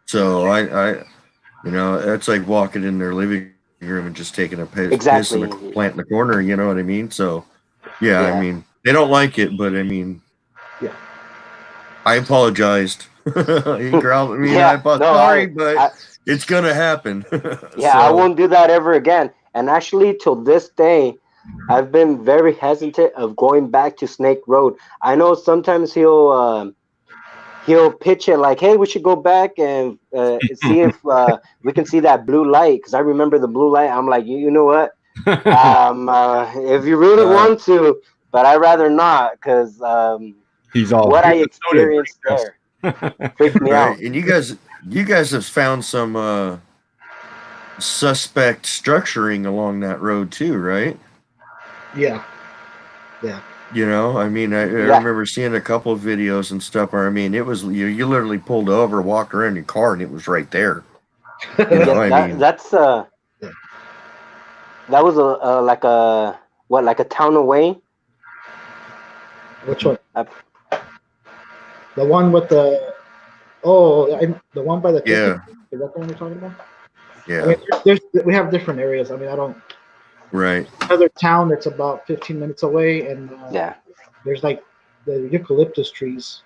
So I you know, that's like walking in their living room and just taking a piss in the plant in the corner. You know what I mean? So yeah, I mean, they don't like it, but I mean,
yeah,
I apologized. He growled at me, and I thought, sorry, but it's gonna happen.
Yeah, so, I won't do that ever again. And actually, till this day, I've been very hesitant of going back to Snake Road. I know sometimes he'll pitch it like, "Hey, we should go back and see if we can see that blue light." Because I remember the blue light. I'm like, you know what? If you really want to, but I'd rather not because
he's all
what I experienced there freaked me out.
And you guys have found some suspect structuring along that road too, right?
Yeah.
You know, I mean, I remember seeing a couple of videos and stuff. Where, I mean, it was you literally pulled over, walked around your car, and it was right there. You know, I mean,
that was like a town away.
Which one? The one with the the one by the
yeah.
Is that the one you're talking about?
Yeah.
I mean, we have different areas. I mean, I don't.
Right.
Another town that's about 15 minutes away, and there's like the eucalyptus trees,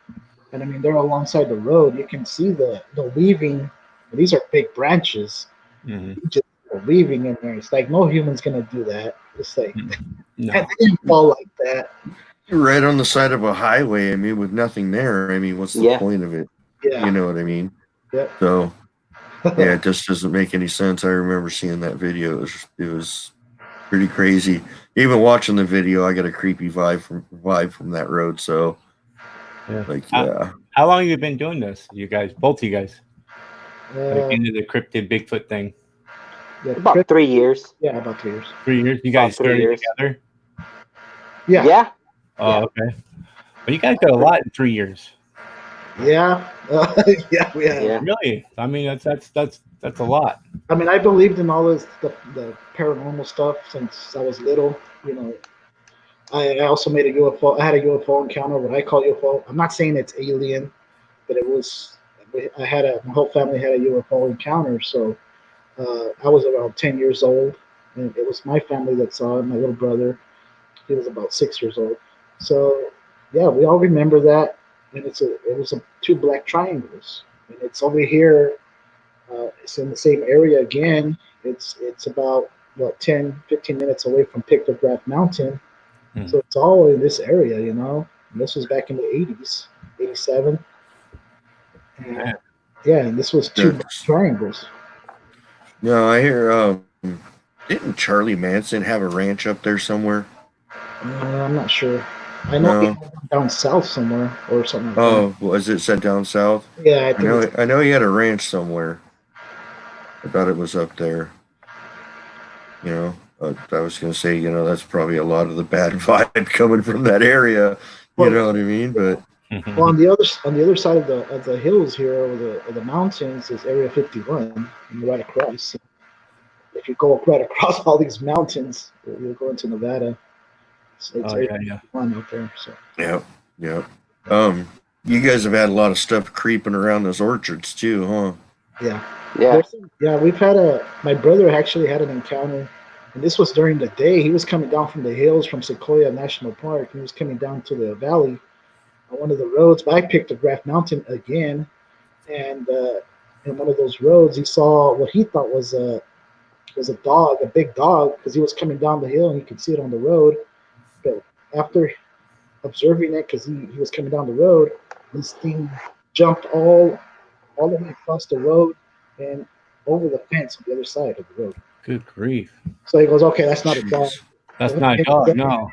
and I mean they're alongside the road. You can see the weaving. These are big branches.
Mm-hmm.
Just weaving in there. It's like no human's gonna do that. It's like
no.
They didn't fall like that.
Right on the side of a highway. I mean, with nothing there. I mean, what's the point of it?
Yeah.
You know what I mean?
Yep.
So yeah, it just doesn't make any sense. I remember seeing that video. It was pretty crazy. Even watching the video, I got a creepy vibe from that road. So,
how long have you been doing this? You guys, both of you guys, into the cryptid Bigfoot thing?
About 3 years.
Yeah, about 3 years.
3 years. You guys started together?
Yeah.
Yeah.
Oh, okay. But you guys got a lot in 3 years.
Yeah. Yeah, we have.
Yeah. Really? I mean, that's a lot.
I mean, I believed in all this the paranormal stuff since I was little. You know, I also made a UFO. I had a UFO encounter. What I call UFO. I'm not saying it's alien, but it was. My whole family had a UFO encounter. So I was around 10 years old, and it was my family that saw it. My little brother, he was about 6 years old. So yeah, we all remember that. And it was two black triangles, and it's over here It's in the same area again. It's about 10-15 minutes away from Pictograph Mountain. So it's all in this area, you know. And this was back in the 80s, 87. And yeah, and this was two triangles.
No, I hear. Didn't Charlie Manson have a ranch up there somewhere?
I'm not sure. I know he had one down south somewhere or something.
Like was it set down south?
Yeah,
I know he had a ranch somewhere. I thought it was up there. You know, I was going to say, you know, that's probably a lot of the bad vibe coming from that area. You know what I mean? But
well, on the other side of the hills here, or the mountains, is Area 51, and right across. If you go right across all these mountains, you'll go into Nevada. So it's Area 51 out there. So
yep. You guys have had a lot of stuff creeping around those orchards too, huh?
Yeah. We've had my brother actually had an encounter, and this was during the day. He was coming down from the hills from Sequoia National Park. He was coming down to the valley on one of the roads. But I picked a Graph Mountain again, and in one of those roads, he saw what he thought was a dog, a big dog, because he was coming down the hill and he could see it on the road. But after observing it, because he was coming down the road, this thing jumped all the way across the road and over the fence on the other side of the road.
Good grief.
So he goes, okay, that's not a dog.
That's not a dog, no.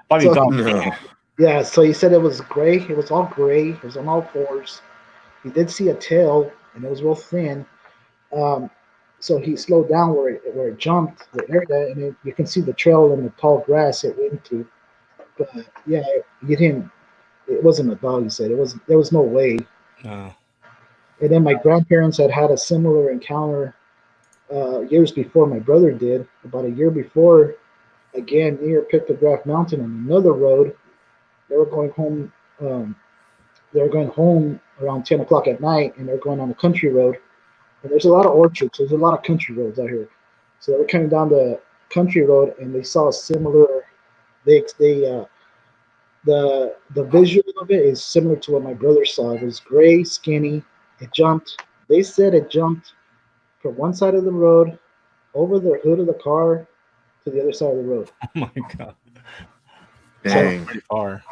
Probably
So
dog.
No.
Yeah, so he said it was gray. It was all gray. It was on all fours. He did see a tail, and it was real thin. So he slowed down where it jumped the area, and you can see the trail in the tall grass it went through. But yeah, you didn't. It wasn't a dog. He said there was no way.
No.
And then my grandparents had a similar encounter years before my brother did. About a year before, again near Pictograph Mountain on another road. They were going home. They were going home around 10 o'clock at night, and they're going on a country road. And there's a lot of orchards. There's a lot of country roads out here. So they were coming down the country road, and they saw a similar. The visual of it is similar to what my brother saw. It was gray, skinny. It jumped. They said it jumped from one side of the road over the hood of the car to the other side of the road.
Oh my God!
Dang.
So pretty far.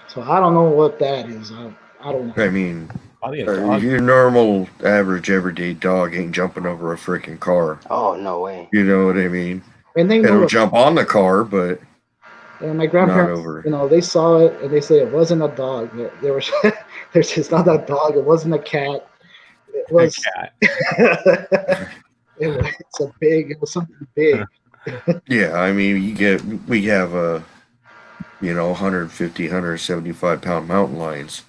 So I don't know what that is. I don't know.
I mean,
Probably a dog.
your normal, average, everyday dog ain't jumping over a freaking car.
Oh, no way.
You know what I mean?
And they
It'll jump on the car, but
and my grandparents,
not over.
you know, they saw it and they say it wasn't a dog. There was, there's just not a dog. It wasn't a cat. It was
a cat.
It was something big.
Yeah, I mean, we have 150, 175 pound mountain lions,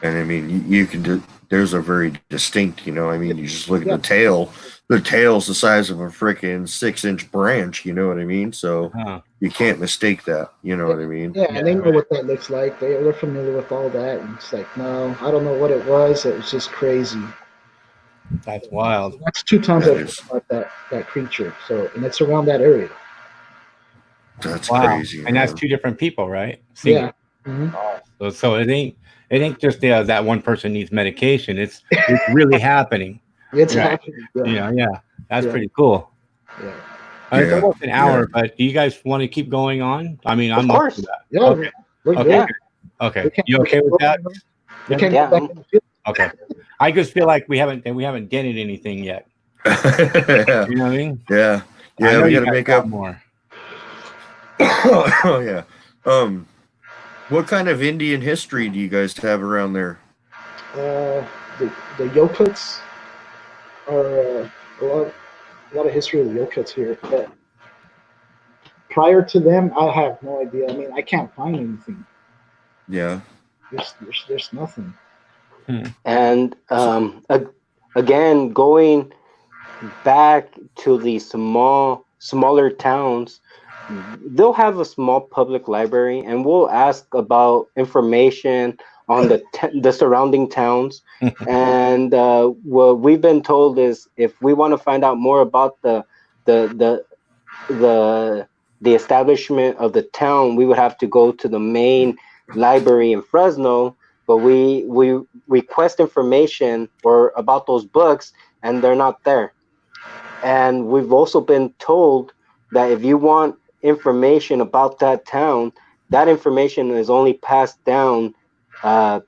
and I mean, you can there's a very distinct, you know, I mean, you just look at the tail. The tail's the size of a freaking 6-inch branch. You know what I mean? So you can't mistake that. You know what I mean?
Yeah, and they know what that looks like. They're familiar with all that. And it's like, no, I don't know what it was. It was just crazy.
That's wild.
That's 2 times I've heard about that creature. So, and it's around that area.
That's crazy.
And that's 2 different people, right?
Yeah.
Mm-hmm. So it ain't just that one person needs medication. It's really happening.
It's happening.
Yeah. That's pretty cool.
Yeah.
It's almost an hour, but do you guys want to keep going on? I mean, I'm
of course.
That.
Yeah.
Okay. Okay. You okay with that? Okay. I just feel like we haven't dented anything yet. You know what I mean?
Yeah. Yeah. We got to make up
more.
Oh yeah. What kind of Indian history do you guys have around there?
The Yokuts are a lot of history of the Yokuts here. But prior to them, I have no idea. I mean, I can't find anything.
Yeah.
There's nothing.
And again, going back to the smaller towns, they'll have a small public library, and we'll ask about information on the surrounding towns. And what we've been told is, if we want to find out more about the establishment of the town, we would have to go to the main library in Fresno. but we request information or about those books, and they're not there. And we've also been told that if you want information about that town, that information is only passed down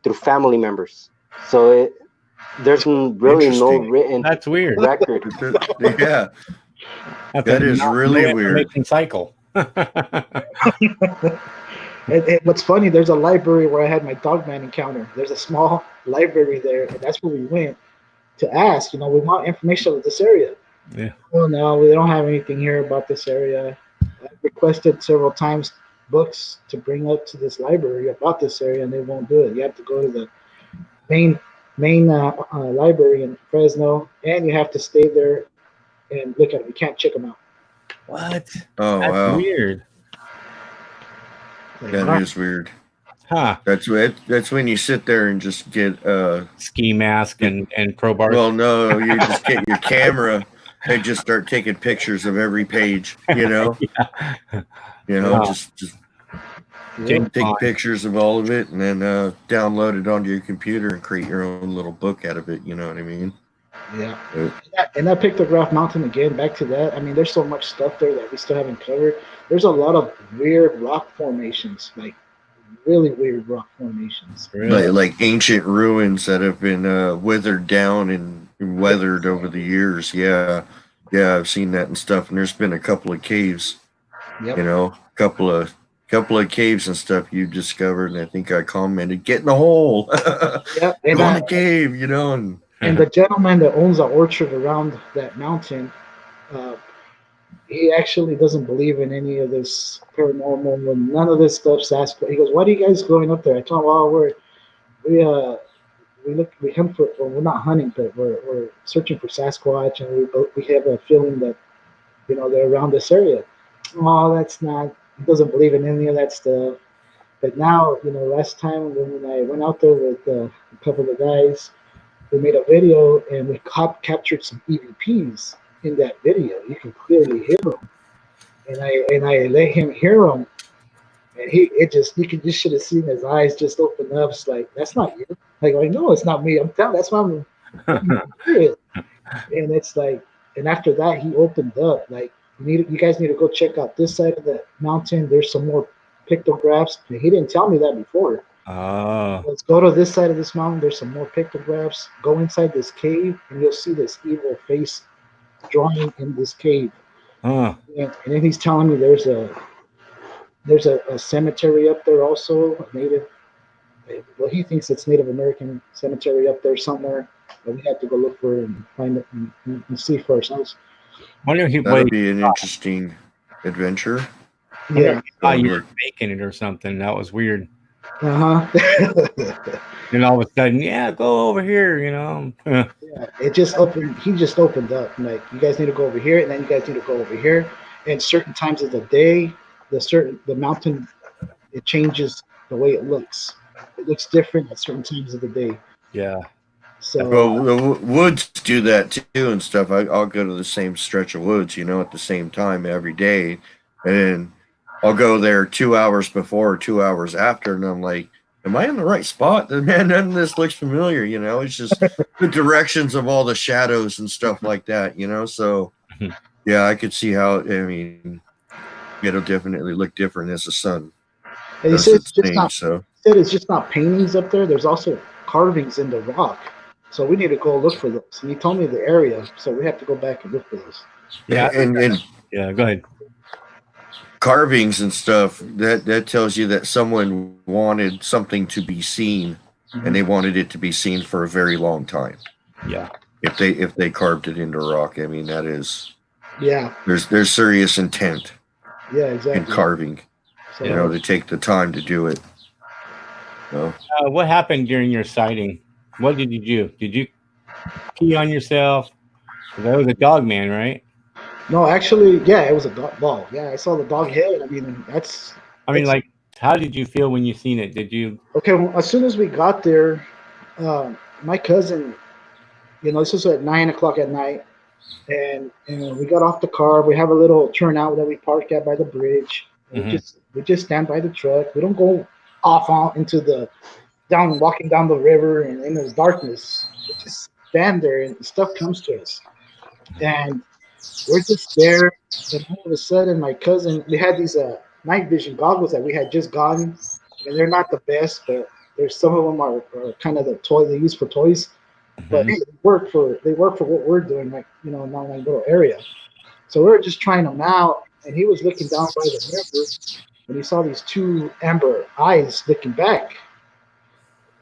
through family members. So there's really no
Interesting.
written
That's weird.
record.
Yeah,
That's
that
a
is really
no
weird.
information cycle.
What's funny, there's a library where I had my dogman encounter. There's a small library there, and that's where we went to ask. We want information about this area.
Yeah.
Oh no, we don't have anything here about this area. I requested several times books to bring up to this library about this area, and they won't do it. You have to go to the main library in Fresno, and you have to stay there and look at them. You can't check them out.
What?
Oh,
That's
wow.
weird.
Like,
That is weird.
Huh.
That's when you sit there and just get
Ski mask and crowbars.
well, no, you just get your camera and just start taking pictures of every page,
Yeah. Wow.
just
James
take
Bond.
pictures of all of it and then download it onto your computer and create your own little book out of it. You know what I mean?
Yeah. And that pictograph mountain again, back to that. I mean, there's so much stuff there that we still haven't covered. There's a lot of weird rock formations, like really weird rock formations.
Really?
Like ancient ruins that have been withered down and weathered over the years. Yeah, I've seen that and stuff. And there's been a couple of caves.
Yep.
Couple of caves and stuff you discovered. And I think I commented, "Get in the hole."
Yeah. And
Go in the cave,
And the gentleman that owns the orchard around that mountain, he actually doesn't believe in any of this paranormal and none of this stuff. Sasquatch. He goes, "Why are you guys going up there?" I told him, "Well, we hunt for. Well, we're not hunting, but we're searching for Sasquatch, and we have a feeling that they're around this area." Oh, that's not. He doesn't believe in any of that stuff. But now, last time when I went out there with a couple of guys, we made a video and we captured some EVPs in that video. You can clearly hear them, and I let him hear them, and you should have seen his eyes just open up. It's like, "That's not you." Like, "No, it's not me. I'm telling. That's why I'm here." And it's like, and after that, he opened up. Like, you guys need to go check out this side of the mountain. There's some more pictographs. And he didn't tell me that before.
Oh.
Let's go to this side of this mountain. There's some more pictographs. Go inside this cave, and you'll see this evil face drawing in this cave.
Huh.
And then he's telling me there's a cemetery up there also, well, he thinks it's Native American cemetery up there somewhere, but we have to go look for it and find it and see for ourselves.
That'll be an interesting adventure.
Yeah.
You were making it or something. That was weird.
Uh-huh.
And all of a sudden, go over here,
Yeah, it just opened. He just opened up. Like, you guys need to go over here, and then you guys need to go over here. And certain times of the day, the mountain, it changes the way it looks. It looks different at certain times of the day.
Yeah.
So
the woods do that too and stuff. I'll go to the same stretch of woods, at the same time every day, and I'll go there 2 hours before or 2 hours after, and I'm like, "Am I in the right spot? Man, none of this looks familiar." It's just the directions of all the shadows and stuff like that. So yeah, I could see how. I mean, it'll definitely look different as the sun.
he said it's just not paintings up there. There's also carvings in the rock. So we need to go look for those. And he told me the area, so we have to go back and look for those.
Yeah,
and
go ahead.
Carvings and stuff, that tells you that someone wanted something to be seen, and they wanted it to be seen for a very long time.
Yeah.
If they carved it into rock, I mean, that is.
Yeah.
There's serious intent.
Yeah, exactly.
In carving,
so,
to take the time to do it.
What happened during your sighting? What did you do? Did you pee on yourself? That was a dog man, right?
No, actually, it was a dog. Yeah, I saw the dog head. I mean,
how did you feel when you seen it? Did you?
Okay, well, as soon as we got there, my cousin, this was at 9:00 at night, and we got off the car. We have a little turnout that we park at by the bridge. We just stand by the truck. We don't go off into the walking down the river, and in the darkness, we just stand there, and stuff comes to us, and we're just there. And all of a sudden, my cousin, we had these night vision goggles that we had just gotten. I mean, they're not the best, but there's some of them are kind of the toy they use for toys. But hey, they work for what we're doing, like in my little area. So we were just trying them out, and he was looking down by the river, and he saw these two amber eyes looking back.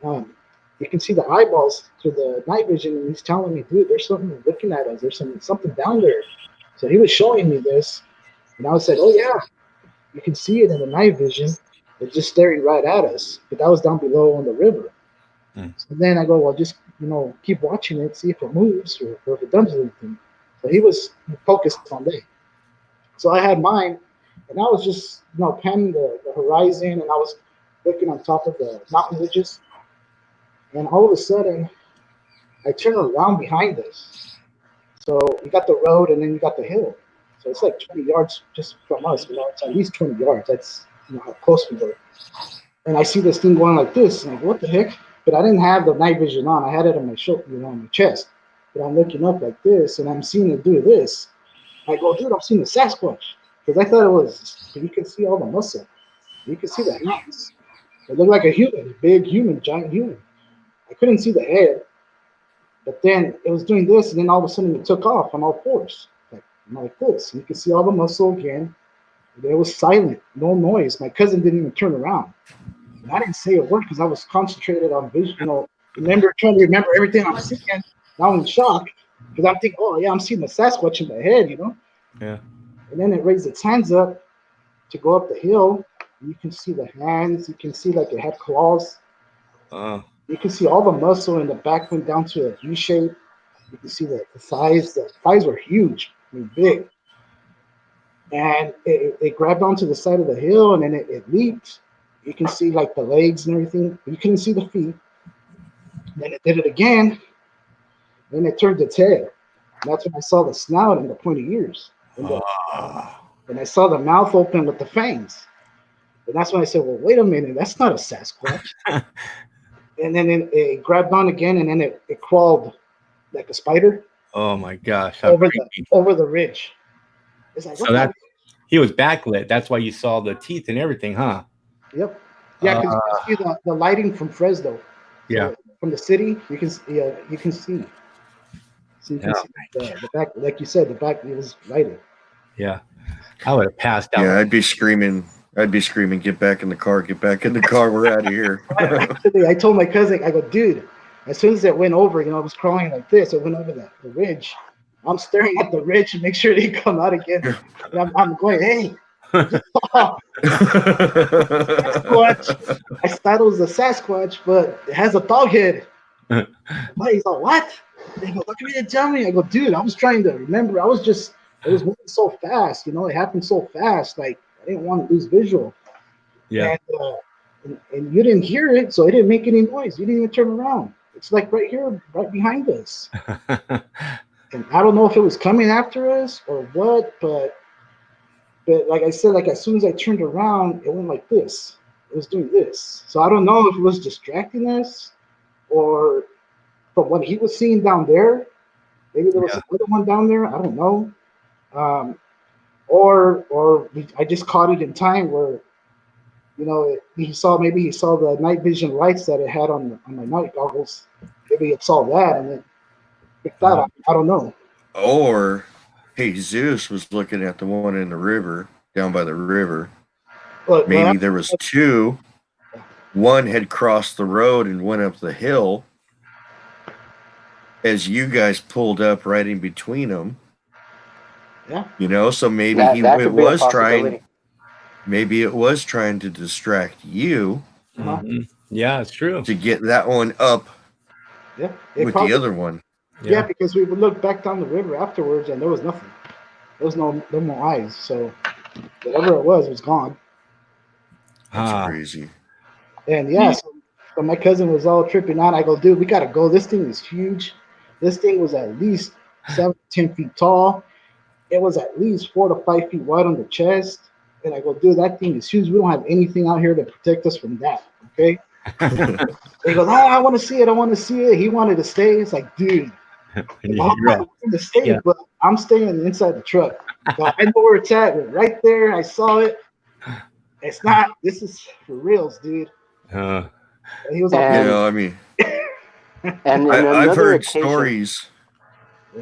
Um, you can see the eyeballs through the night vision, and he's telling me, dude, there's something looking at us. There's something down there. So he was showing me this, and I said, oh yeah, you can see it in the night vision. It's just staring right at us. But that was down below on the river. So then I go, well, just keep watching it, see if it moves or if it does anything. So he was focused on that. So I had mine, and I was just panning the horizon, and I was looking on top of the mountain ridges. And all of a sudden, I turn around behind us. So you got the road, and then you got the hill. So it's like 20 yards just from us. It's at least 20 yards. That's how close we were. And I see this thing going like this. I'm like, what the heck? But I didn't have the night vision on. I had it on my shoulder, on my chest. But I'm looking up like this, and I'm seeing it do this. I go, dude, I'm seeing the Sasquatch. Because I thought it was, you can see all the muscle. You can see the hands. It looked like a human, a big human, giant human. I couldn't see the head. But then it was doing this, and then all of a sudden it took off on all fours. Like this. You can see all the muscle again. It was silent, no noise. My cousin didn't even turn around. And I didn't say a word because I was concentrated on vision. Trying to remember everything I'm seeing. Now I'm in shock because I'm thinking, oh yeah, I'm seeing the Sasquatch in my head,
Yeah.
And then it raised its hands up to go up the hill. You can see the hands. You can see like it had claws. You can see all the muscle in the back went down to a U shape. You can see the thighs. The thighs were huge, big. And it grabbed onto the side of the hill, and then it leaped. You can see like the legs and everything. You couldn't see the feet. Then it did it again. Then it turned its head. And that's when I saw the snout and the pointy ears. And I saw the mouth open with the fangs. And that's when I said, well, wait a minute. That's not a Sasquatch. And then it grabbed on again, and then it crawled like a spider.
Oh, my gosh.
Over the ridge. It's like,
so he was backlit. That's why you saw the teeth and everything, huh?
Yep. Yeah, because you can see the lighting from Fresno. So
yeah.
From the city, you can see. So you can see the back, like you said, the back was lighted.
Yeah. I would have passed out.
Yeah, I'd be screaming, get back in the car, we're out of here.
I told my cousin, I go, dude, as soon as it went over, I was crawling like this, it went over the ridge. I'm staring at the ridge to make sure they come out again. And I'm going, hey. Sasquatch. I thought it was a Sasquatch, but it has a dog head. But he's like, what? They go, look at me and tell me. I go, dude, I was trying to remember. It was moving so fast, it happened so fast. Like, I didn't want to lose visual.
Yeah.
And you didn't hear it, so it didn't make any noise. You didn't even turn around. It's like right here, right behind us. And I don't know if it was coming after us or what, but like I said, like as soon as I turned around, it went like this. It was doing this. So I don't know if it was distracting us or from what he was seeing down there. Maybe there was another one down there. I don't know. Or I just caught it in time where, he saw the night vision lights that it had on my night goggles. Maybe it saw that and then picked that up. I don't know.
Or Jesus was looking at the one in the river, down by the river. Maybe there was two. One had crossed the road and went up the hill as you guys pulled up right in between them.
Yeah.
So maybe maybe it was trying to distract you.
Mm-hmm. Yeah, it's true.
To get that one up with the other one.
Yeah, because we would look back down the river afterwards and there was nothing. There was no more eyes. So whatever it was gone.
That's crazy.
And so my cousin was all tripping out. I go, dude, we got to go. This thing is huge. This thing was at least 7 to 10 feet tall. It was at least 4 to 5 feet wide on the chest. And I go, dude, that thing is huge. We don't have anything out here to protect us from that. Okay. He goes, "Oh, I want to see it. I want to see it." He wanted to stay. It's like, dude,
And
I'm
you're
not going to stay,
yeah.
but I'm staying inside the truck. So I know where it's at. We're right there. I saw it. It's not. This is for reals, dude.
Uh,
And he was
You
like,
And
know, I mean,
and in
I've
another
heard
occasion,
stories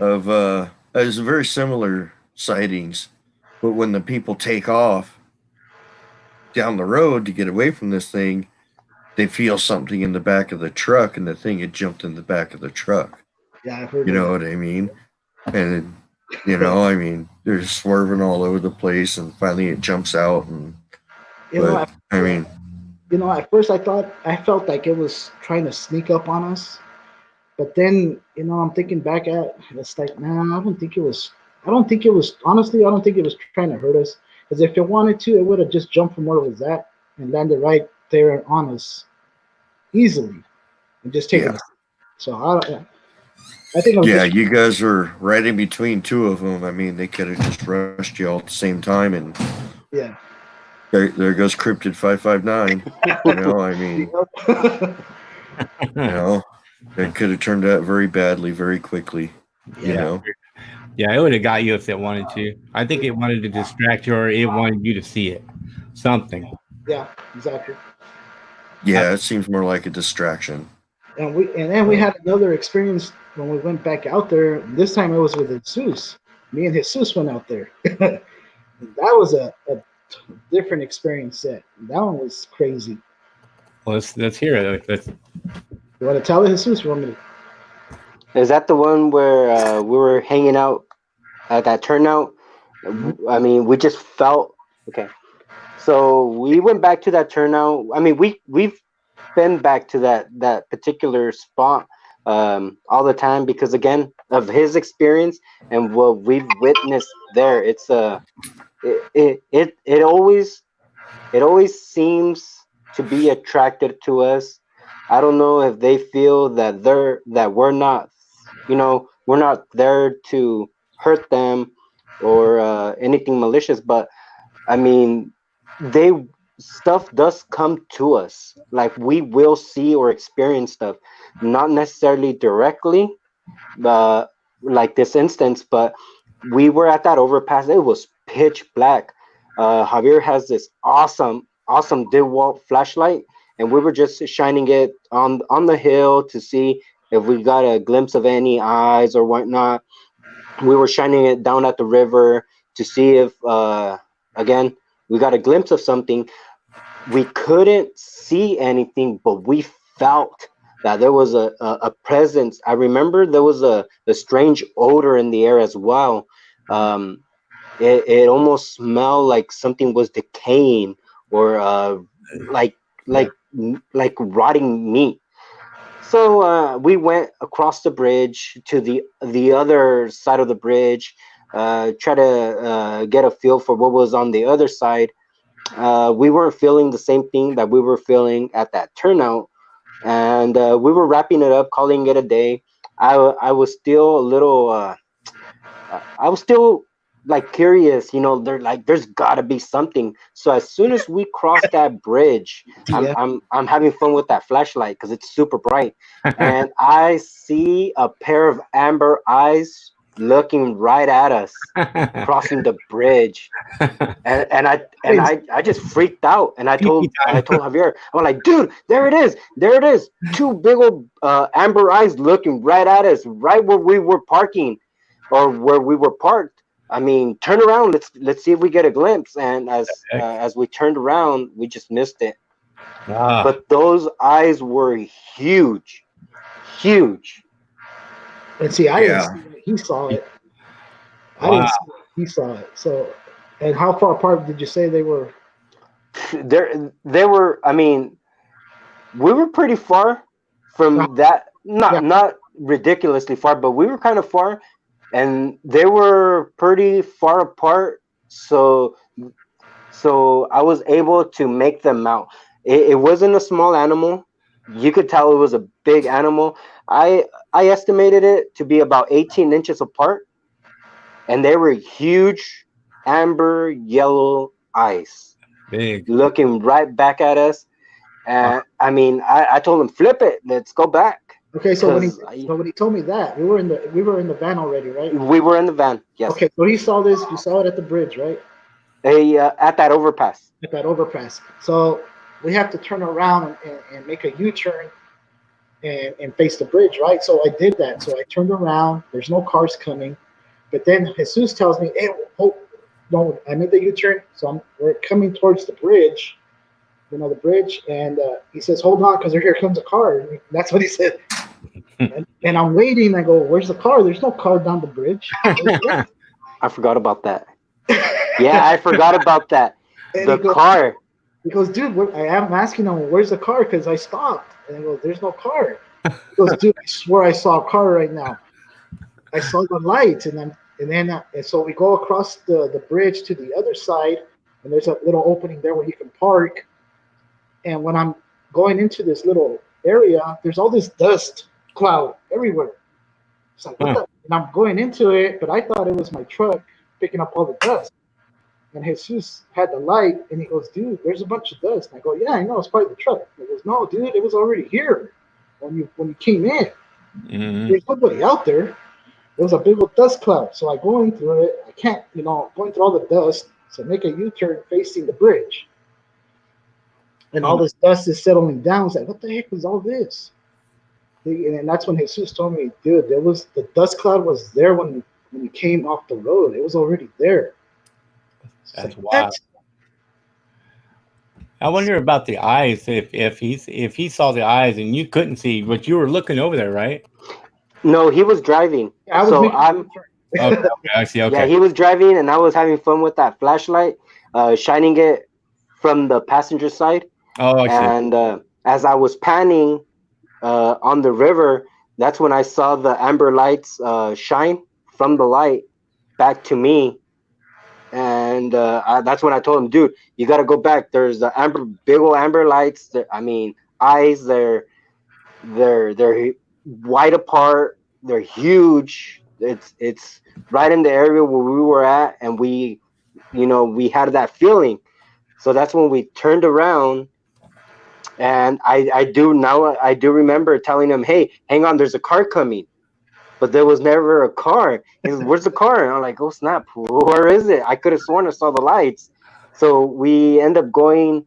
of as very similar sightings, but when the people take off down the road to get away from this thing, they feel something in the back of the truck, and the thing had jumped in the back of the truck.
yeah, I've heard
You
of
know
that.
what I mean? And you know, I mean, they're swerving all over the place, and finally it jumps out. And
You know,
but I mean,
at first I felt like it was trying to sneak up on us. But then, I'm thinking back at it's like, nah, I don't think it was. I don't think it was. Honestly, I don't think it was trying to hurt us. Because if it wanted to, it would have just jumped from where it was at and landed right there on us easily and just taken
yeah,
us. So I think it was
yeah,
just.
you guys were right in between two of them. I mean, they could have just rushed you all at the same time, and
Yeah.
there goes Cryptid 559. You know, I mean, you know, it could have turned out very badly, very quickly. You
yeah.
know,
Yeah, it would have got you if it wanted to. I think it wanted to distract you, or it wanted you to see it. Something.
Yeah, exactly.
yeah, it seems more like a distraction.
And then we had another experience when we went back out there. This time it was with Jesus. Me and Jesus went out there. That was a different experience. That one was crazy.
Let's hear it.
You want to tell it, Jesus? You want me to?
is that the one where we were hanging out at that turnout? I mean, we just felt okay. So we went back to that turnout. I mean, we've been back to that particular spot all the time because again of his experience and what we've witnessed there. It's it always seems to be attracted to us. I don't know if they feel that we're not, we're not there to hurt them or anything malicious, but I mean, they stuff does come to us. Like we will see or experience stuff, not necessarily directly, like this instance, but we were at that overpass. It was pitch black. Javier has this awesome DeWalt flashlight, and we were just shining it on the hill to see if we got a glimpse of any eyes or whatnot. We were shining it down at the river to see if again we got a glimpse of something. We couldn't see anything, but we felt that there was a presence. I remember there was a strange odor in the air as well. It almost smelled like something was decaying or like like like rotting meat. So we went across the bridge to the other side of the bridge, try to get a feel for what was on the other side. We weren't feeling the same thing that we were feeling at that turnout, and we were wrapping it up, calling it a day. I was still a little, I was still like curious, they're like, there's gotta be something. So as soon as we crossed that bridge,
Yeah.
I'm having fun with that flashlight because it's super bright, and I see a pair of amber eyes looking right at us crossing the bridge, and I just freaked out, and I told Javier, I'm like, dude, there it is, two big old amber eyes looking right at us, right where we were parking, or where we were parked. I mean, turn around, let's see if we get a glimpse. And as we turned around, we just missed it. But those eyes were huge.
And see, I didn't
Yeah.
see it. He saw it. I
Wow.
didn't see it. He saw it. So, and how far apart did you say they were?
They were. I mean, we were pretty far from that. Not ridiculously far, but we were kind of far, and they were pretty far apart. So I was able to make them out. It wasn't a small animal. You could tell it was a big animal. I estimated it to be about 18 inches apart, and they were huge, amber yellow eyes,
Big.
looking right back at us. And I mean, I told him, flip it, let's go back.
Okay, so when he told me that, we were in the van already, right?
We were in the van. Yes.
Okay, so he saw this. You saw it at the bridge, right?
At that overpass.
At that overpass. So we have to turn around and make a U-turn and face the bridge, right? So I did that. So I turned around. There's no cars coming, but then Jesus tells me, "Hey, no, I made the U-turn. So we're coming towards the bridge." The bridge, and he says, "Hold on, because here comes a car." And that's what he said. and I'm waiting. I go, "Where's the car? There's no car down the bridge."
I forgot about that. Yeah, I forgot about that. The car.
He goes, "Dude, I am asking him, where's the car? Because I stopped." And I go, "There's no car." He goes, "Dude, I swear I saw a car right now. I saw the lights." And so we go across the bridge to the other side, and there's a little opening there where you can park. And when I'm going into this little area, there's all this dust cloud everywhere. It's like, what the? And I'm going into it, but I thought it was my truck picking up all the dust. And Jesus had the light, and he goes, "Dude, there's a bunch of dust." And I go, "Yeah, I know, it's probably the truck." He goes, "No, dude, it was already here when you came in.
Mm-hmm.
There's nobody out there. There was a big old dust cloud." So I go in through it. I can't, going through all the dust. So make a U-turn facing the bridge. And all this dust is settling down. I was like, what the heck was all this? And that's when Jesus told me, "Dude, the dust cloud was there when you came off the road. It was already there."
That's wild. I wonder about the eyes. If he saw the eyes and you couldn't see, but you were looking over there, right?
No, he was driving.
Yeah,
Okay, I see. Okay.
Yeah, he was driving, and I was having fun with that flashlight, shining it from the passenger side.
Oh, I see.
And as I was panning on the river, that's when I saw the amber lights shine from the light back to me. And that's when I told him, "Dude, you got to go back. There's the big old amber lights. Eyes. They're wide apart. They're huge. It's right in the area where we were at, and we had that feeling." So that's when we turned around, and I do remember telling him, "Hey, hang on, there's a car coming." But there was never a car. He says, "Where's the car?" And I'm like, "Oh snap, where is it?" I could have sworn I saw the lights. So we end up going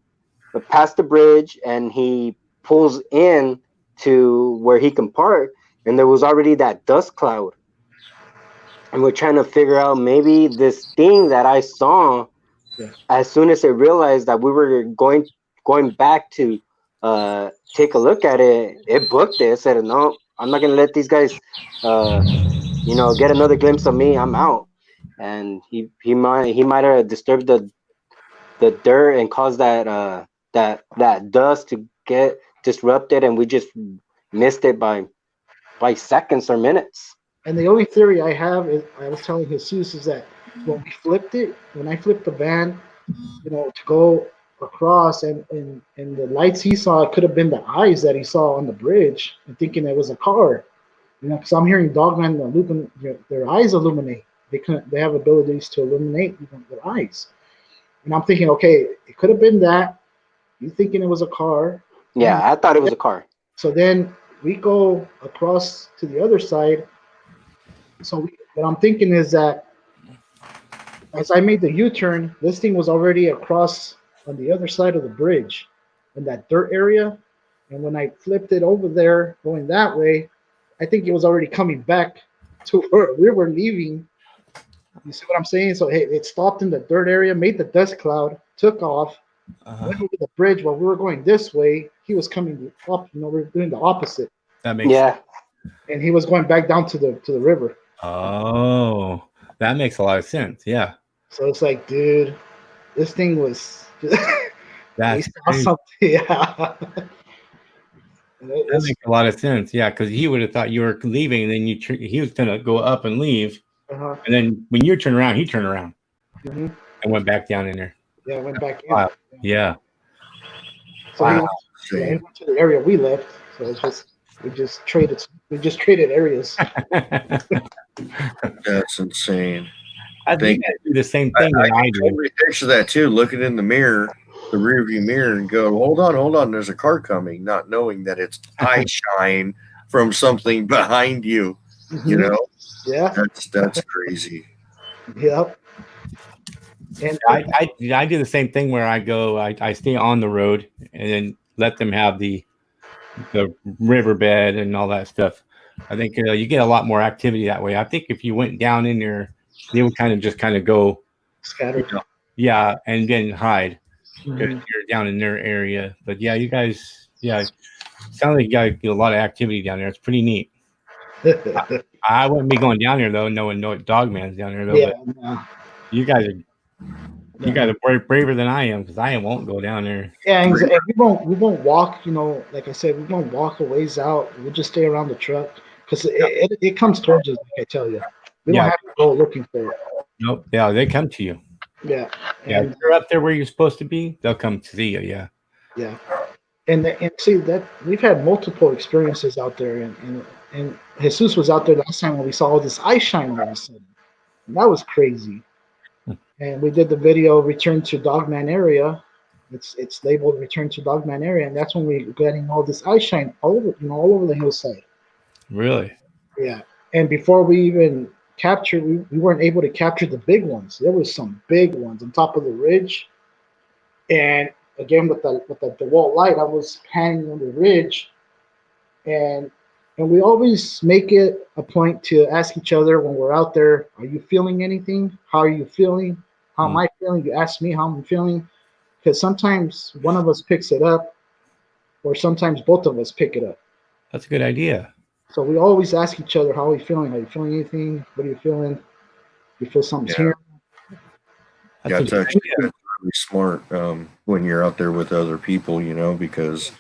past the bridge, and he pulls in to where he can park, and there was already that dust cloud. And we're trying to figure out, maybe this thing that I saw, as soon as it realized that we were going back to take a look at it, it booked it. It said, "No, I'm not gonna let these guys get another glimpse of me. I'm out." And he might have disturbed the dirt and caused that dust to get disrupted, and we just missed it by seconds or minutes.
And the only theory I have is, I was telling Jesus, is that when I flipped the van, to go across, and the lights he saw, it could have been the eyes that he saw on the bridge, and thinking it was a car. Because I'm hearing Dogman their eyes illuminate. They have abilities to illuminate their eyes. And I'm thinking, okay, it could have been that. You thinking it was a car.
Yeah, I thought it was a car.
So then we go across to the other side. So what I'm thinking is that as I made the U-turn, this thing was already across on the other side of the bridge in that dirt area. And when I flipped it over there, going that way, I think it was already coming back to where we were leaving. You see what I'm saying? So it stopped in the dirt area, made the dust cloud, took off, went over the bridge while we were going this way. He was coming up, we were doing the opposite.
That makes sense.
And he was going back down to the river.
Oh, that makes a lot of sense. Yeah.
So it's like, dude, this thing was
that's
something. Yeah.
That makes a lot of sense. Yeah, because he would have thought you were leaving, and then he was gonna go up and leave, and then when you turn around, he turned around and went back down in there.
Yeah, I went back in.
Wow. Yeah.
So he went to the area we left. So it's just we just traded areas.
That's insane.
I think I do the same thing that I do.
Every picture of that too, looking in the mirror, the rearview mirror and go, hold on, there's a car coming, not knowing that it's eye shine from something behind you. You know,
Yeah.
That's crazy.
Yep. And
I do the same thing where I stay on the road and then let them have the riverbed and all that stuff. I think you get a lot more activity that way. I think if you went down in there, they would kind of go
scattered.
Yeah, and then hide if
Mhm.
you're down in their area. But yeah, you guys, sounds like you got a lot of activity down there. It's pretty neat. I wouldn't be going down there though, knowing no Dogman's down there though.
Yeah,
But
no.
you guys are braver than I am because I won't go down there.
Yeah, and we won't walk. You know, like I said, we won't walk a ways out. We'll just stay around the truck because it comes towards us. Like I tell you, we don't have to go looking for it.
Nope. Yeah, they come to you.
Yeah.
Yeah, if you're up there where you're supposed to be, they'll come to see you. Yeah.
Yeah. And see that we've had multiple experiences out there, and Jesus was out there last time when we saw all this ice shine all of a sudden. And that was crazy. And we did the video "Return to Dogman Area." It's labeled "Return to Dogman Area," and that's when we were getting all this ice shine all over the hillside.
Really?
Yeah. And before we even captured, we weren't able to capture the big ones. There was some big ones on top of the ridge, and again with the DeWalt light, I was panning on the ridge, and we always make it a point to ask each other when we're out there, "Are you feeling anything? How are you feeling? How am I feeling?" You ask me how I'm feeling, because sometimes one of us picks it up, or sometimes both of us pick it up.
That's a good idea.
So we always ask each other, "How are you feeling? Are you feeling anything? What are you feeling? You feel something's here?"
It's actually really smart when you're out there with other people, you know, because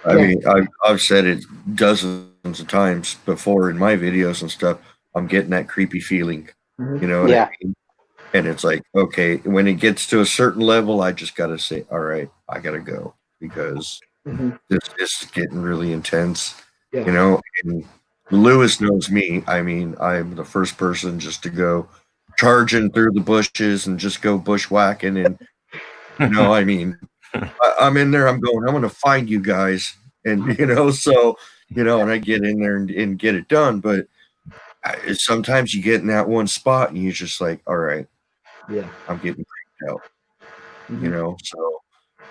I mean, I've said it dozens of times before in my videos and stuff. I'm getting that creepy feeling, you know what I mean? And it's like, okay, when it gets to a certain level, I just got to say, all right, I got to go because this is getting really intense, you know? And Lewis knows me. I mean, I'm the first person just to go charging through the bushes and just go bushwhacking. And, you know, I mean, I'm in there, I'm going to find you guys. And, you know, so, you know, and I get in there and get it done. But sometimes you get in that one spot and you're just like, all right, I'm getting freaked out, you know, so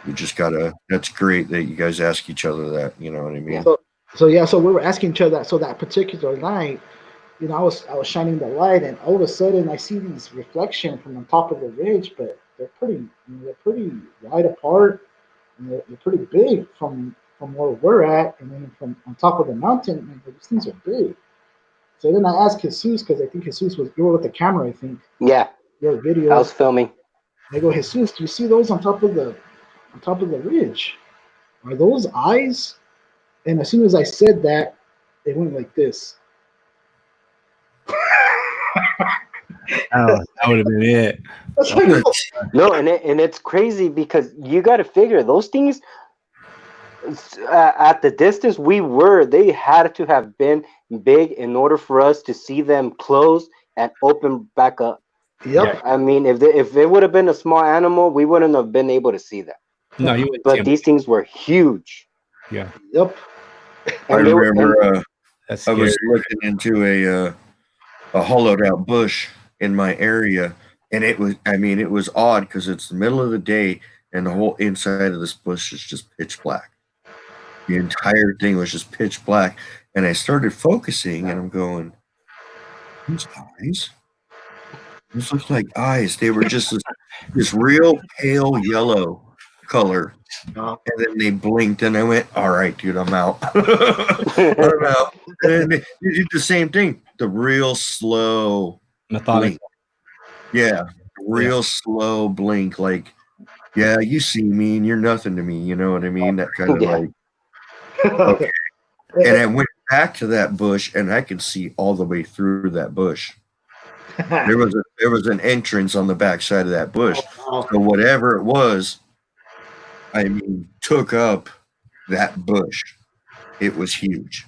you just gotta, that's great that you guys ask each other that, you know what I mean?
So we were asking each other that. So that particular night, you know, I was shining the light, and all of a sudden I see these reflections from the top of the ridge, but they're pretty wide apart, and they're pretty big from where we're at, and then from on top of the mountain, and these things are big. So then I asked Jesus, because I think Jesus you were with the camera, I think.
Yeah.
Your video.
I was filming.
I go, Jesus, do you see those on top of the ridge? Are those eyes? And as soon as I said that, it went like this.
Oh, that would have been it.
No, and it's crazy because you got to figure those things at the distance they had to have been big in order for us to see them close and open back up.
Yep.
I mean, if it would have been a small animal, we wouldn't have been able to see that.
No, you wouldn't.
But these things were huge.
Yeah.
Yep.
I remember I was looking into a hollowed out bush in my area, and it was odd because it's the middle of the day and the whole inside of this bush is just pitch black. The entire thing was just pitch black, and I started focusing, and I'm going, "These eyes? These look like eyes." They were just this real pale yellow color, and then they blinked, and I went, "All right, dude, I'm out." I'm out. And they did the same thing. The real slow blink. Yeah, real slow blink. Like, yeah, you see me, and you're nothing to me. You know what I mean? That kind of like. Okay. And I went back to that bush, and I could see all the way through that bush. There was an entrance on the back side of that bush. So whatever it was, I mean, took up that bush. It was huge.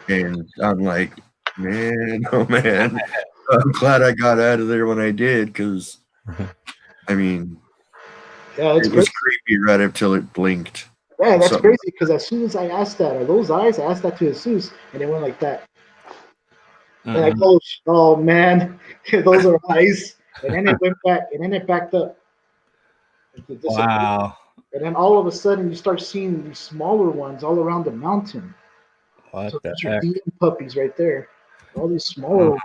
And I'm like, man, oh man, I'm glad I got out of there when I did, because I mean,
Yeah, it's
It was
crazy.
creepy right until it blinked.
Yeah, that's
Something.
crazy because as soon as I asked that, are those eyes? I asked that to Jesus, and it went like that. And I go, oh man, those are eyes. And then it went back, and then it backed up. It disappeared.
Wow.
And then all of a sudden, you start seeing these smaller ones all around the mountain.
What
So
the
those are
heck?
demon puppies right there. All these smaller ones.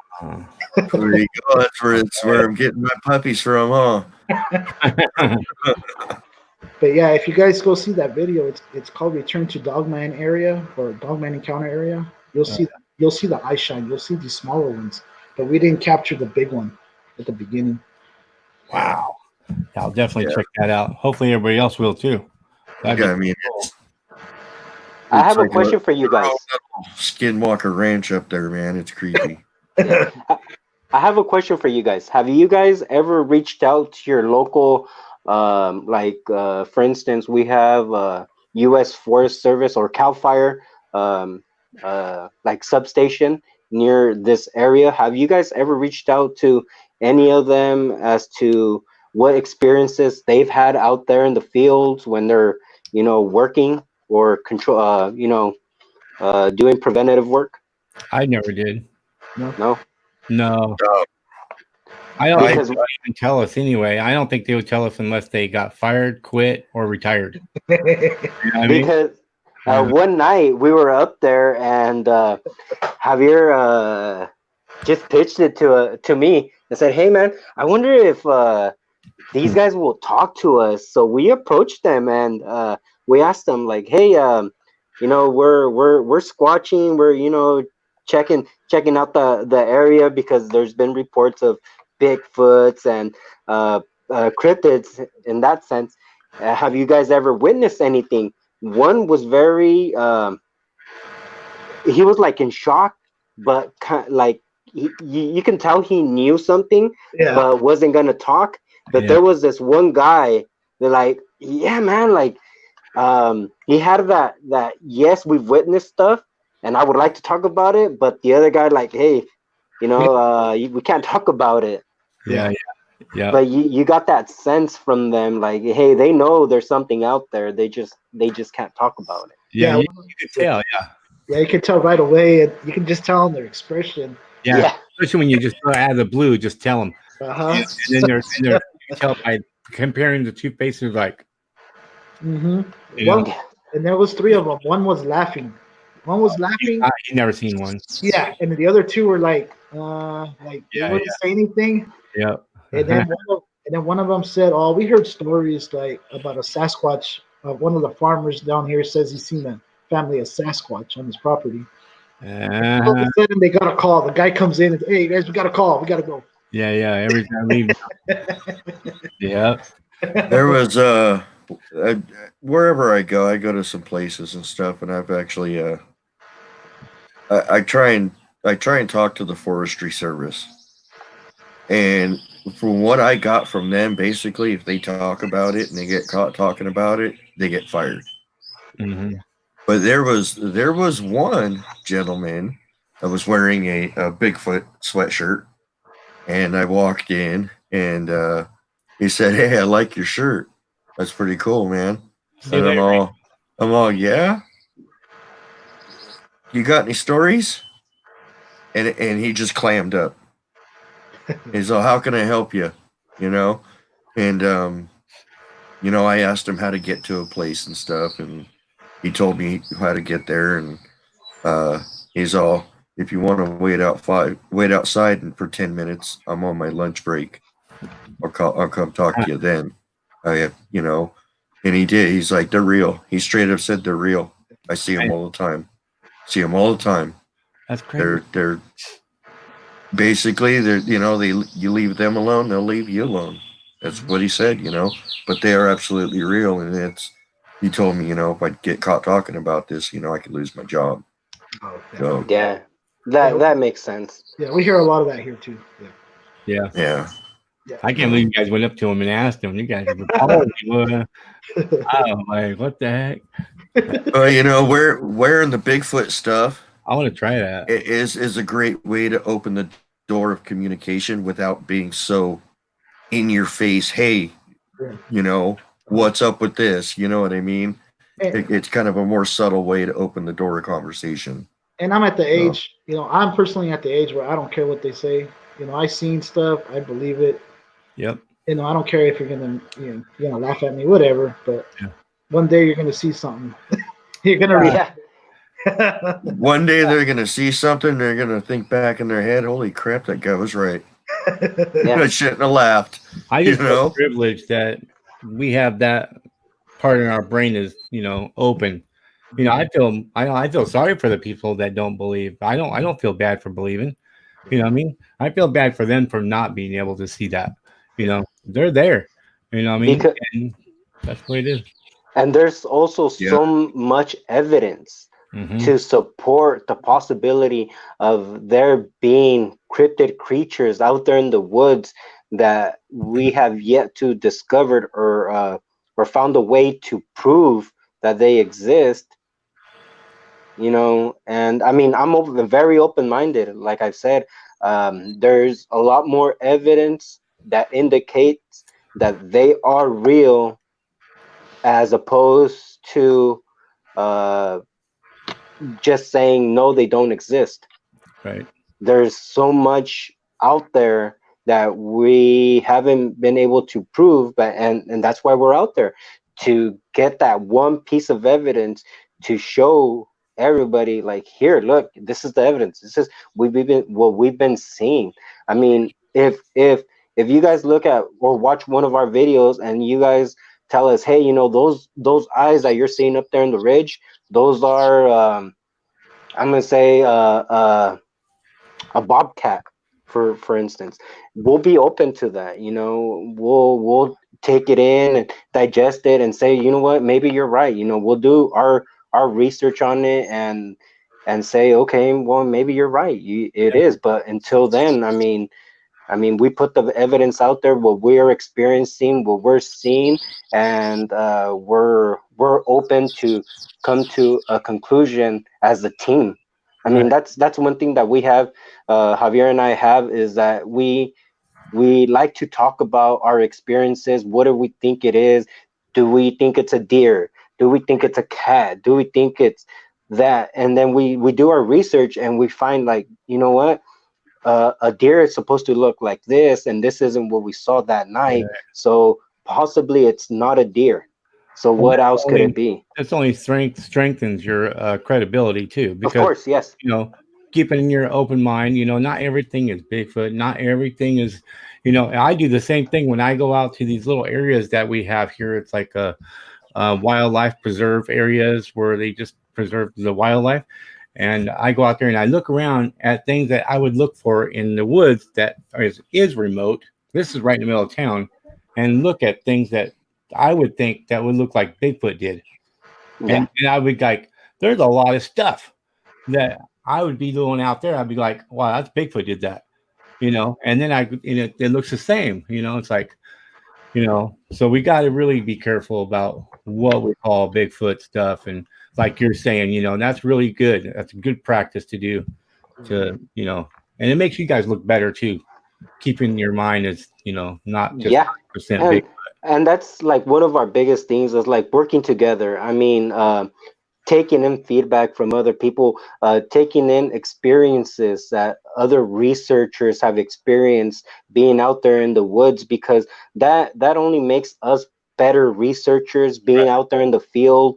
There you go. That's where I'm getting my puppies from, huh?
But yeah, if you guys go see that video, it's called Return to Dogman Area or Dogman Encounter Area. You'll see the eye shine. You'll see these smaller ones, but we didn't capture the big one at the beginning.
Wow. Yeah, I'll definitely check that out. Hopefully everybody else will too.
Yeah, I mean,
I have a
like
question for you guys.
Skinwalker Ranch up there, man. It's creepy.
I have a question for you guys. Have you guys ever reached out to your local, for instance, we have U.S. Forest Service or Cal Fire, substation near this area? Have you guys ever reached out to any of them as to what experiences they've had out there in the fields when they're, working or control, doing preventative work?
I never did.
No.
I don't
Because-
think they'll even tell us anyway. I don't think they would tell us unless they got fired, quit, or retired. You know what I mean?
Because one night we were up there and Javier just pitched it to me and said, "Hey man, I wonder if these guys will talk to us." So we approached them and we asked them like, "Hey, we're squatching, we're checking out the area because there's been reports of Bigfoots and cryptids in that sense. Have you guys ever witnessed anything?" One was very he was like in shock, but like you can tell he knew something, but wasn't gonna talk. But there was this one guy that like, yeah man, like he had that yes, we've witnessed stuff and I would like to talk about it, but the other guy like, hey, we can't talk about it.
Yeah.
But you got that sense from them, like, hey, they know there's something out there. They just can't talk about it.
Yeah, you can tell.
Yeah, you can tell right away, and you can just tell in their expression.
Yeah. Especially when you just go out of the blue, just tell them. And then they're you tell by comparing the two faces, like.
And there was three of them. One was laughing. One was laughing.
He never seen one.
Yeah, and the other two were like they wouldn't say anything.
Yeah.
And then one of them said, "Oh, we heard stories like about a Sasquatch. One of the farmers down here says he's seen a family of Sasquatch on his property." All of a sudden, they got a call. The guy comes in and, "Hey, guys, we got a call. We got to go."
Yeah. Every time I leave. Yeah.
There was wherever I go to some places and stuff, and I've actually I try and talk to the Forestry Service, and from what I got from them, basically, if they talk about it and they get caught talking about it, they get fired.
Mm-hmm.
But there was one gentleman that was wearing a Bigfoot sweatshirt, and I walked in, and he said, "Hey, I like your shirt. That's pretty cool, man." And I'm all, yeah. You got any stories? And he just clammed up. He's all, "How can I help you?" And I asked him how to get to a place and stuff, and he told me how to get there. And he's all, "If you want to wait outside and for 10 minutes, I'm on my lunch break. I'll come talk to you then." And he did. He's like, "They're real." He straight up said they're real. I see them all the time.
That's crazy.
They're basically you leave them alone, they'll leave you alone. That's what he said, But they are absolutely real, and he told me, if I get caught talking about this, I could lose my job.
Yeah, that makes sense.
Yeah, we hear a lot of that here too.
Yeah.
I can't believe you guys went up to him and asked him. You guys were calling. I'm like, what the heck?
Well, wearing the Bigfoot stuff,
I want to try that.
It is a great way to open the door of communication without being so in your face. Hey, what's up with this? You know what I mean?
And,
It's kind of a more subtle way to open the door of conversation.
and I'm at the age, I'm personally at the age where I don't care what they say. I seen stuff, I believe it.
Yep.
I don't care if you're gonna, you're gonna laugh at me, whatever. But
Yeah.
one day you're gonna see something. You're gonna read.
Yeah.
One day they're going to see something. They're going to think back in their head, holy crap, that guy was right.
Yeah.
I shouldn't have laughed.
I just feel privileged that we have that part in our brain is, open. I feel sorry for the people that don't believe. I don't feel bad for believing. You know what I mean? I feel bad for them for not being able to see that. They're there. You know what I mean?
Because,
and that's what it is.
and there's also so much evidence to support the possibility of there being cryptid creatures out there in the woods that we have yet to discovered or found a way to prove that they exist. And I mean, very open-minded. Like I've said, there's a lot more evidence that indicates that they are real, as opposed to just saying no, they don't exist.
Right.
There's so much out there that we haven't been able to prove, and that's why we're out there, to get that one piece of evidence to show everybody, like, here, look, this is the evidence. This is what we've been seeing. I mean, if you guys look at or watch one of our videos and you guys tell us, hey, those eyes that you're seeing up there in the ridge, those are I'm gonna say a bobcat, for instance. We'll be open to that. We'll take it in and digest it and say, you know what, maybe you're right. We'll do our research on it and say, okay, well, maybe you're right. It is. But until then, I mean, we put the evidence out there, what we're experiencing, what we're seeing, and we're open to come to a conclusion as a team. I mean, that's one thing that we have, Javier and I have, is that we like to talk about our experiences. What do we think it is? Do we think it's a deer? Do we think it's a cat? Do we think it's that? And then we do our research and we find, like, you know what? A deer is supposed to look like this, and this isn't what we saw that night. So possibly it's not a deer. So what else could it be?
This only strengthens your credibility too, because,
of course, yes,
keeping your open mind. Not everything is Bigfoot. Not everything is. I do the same thing when I go out to these little areas that we have here. It's like a wildlife preserve areas where they just preserve the wildlife. And I go out there and I look around at things that I would look for in the woods that is remote. This is right in the middle of town, and look at things that I would think that would look like Bigfoot did.
yeah.
And I would like, there's a lot of stuff that I would be doing out there. I'd be like, wow, that's Bigfoot did that, and then it looks the same, it's like, so we got to really be careful about what we call Bigfoot stuff. And like you're saying, that's really good. That's a good practice to do and it makes you guys look better too. Keeping your mind as, not just 100% Bigfoot.
And that's like one of our biggest things is like working together. I mean, taking in feedback from other people, taking in experiences that other researchers have experienced being out there in the woods, because that only makes us better researchers, being out there in the field,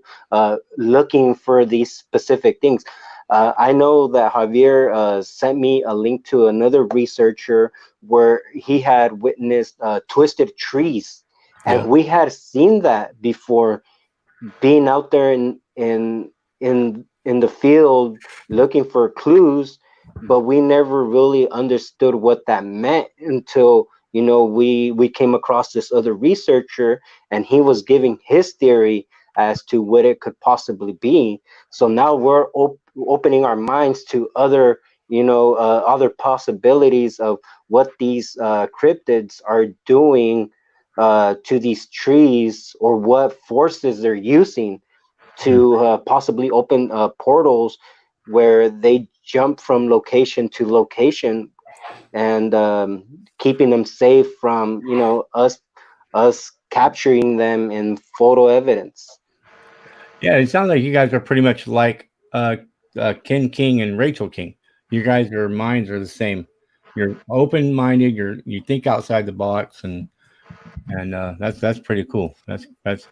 looking for these specific things. I know that Javier sent me a link to another researcher where he had witnessed twisted trees, and we had seen that before, being out there in the field looking for clues, but we never really understood what that meant until we came across this other researcher, and he was giving his theory as to what it could possibly be. So now we're opening our minds to other other possibilities of what these cryptids are doing to these trees, or what forces they're using to possibly open portals where they jump from location to location, and keeping them safe from us capturing them in photo evidence.
Yeah, it sounds like you guys are pretty much like Ken King and Rachel King. You guys, your minds are the same. You're open-minded. You think outside the box, and that's pretty cool. That's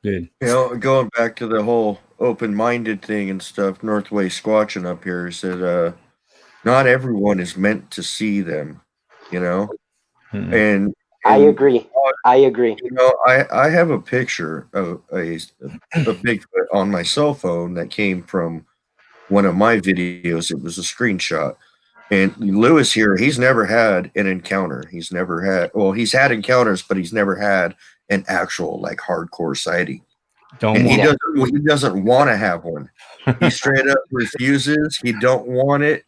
good.
You know, going back to the whole open-minded thing and stuff, Northway Squatching up here said, not everyone is meant to see them, you know?
Mm-mm.
And
I agree.
You know, I have a picture of a Bigfoot on my cell phone that came from one of my videos. It was a screenshot. And Lewis here, he's never had an encounter. He's had encounters, but he's never had an actual like hardcore sighting. He doesn't want to have one. He straight up refuses. He don't want it.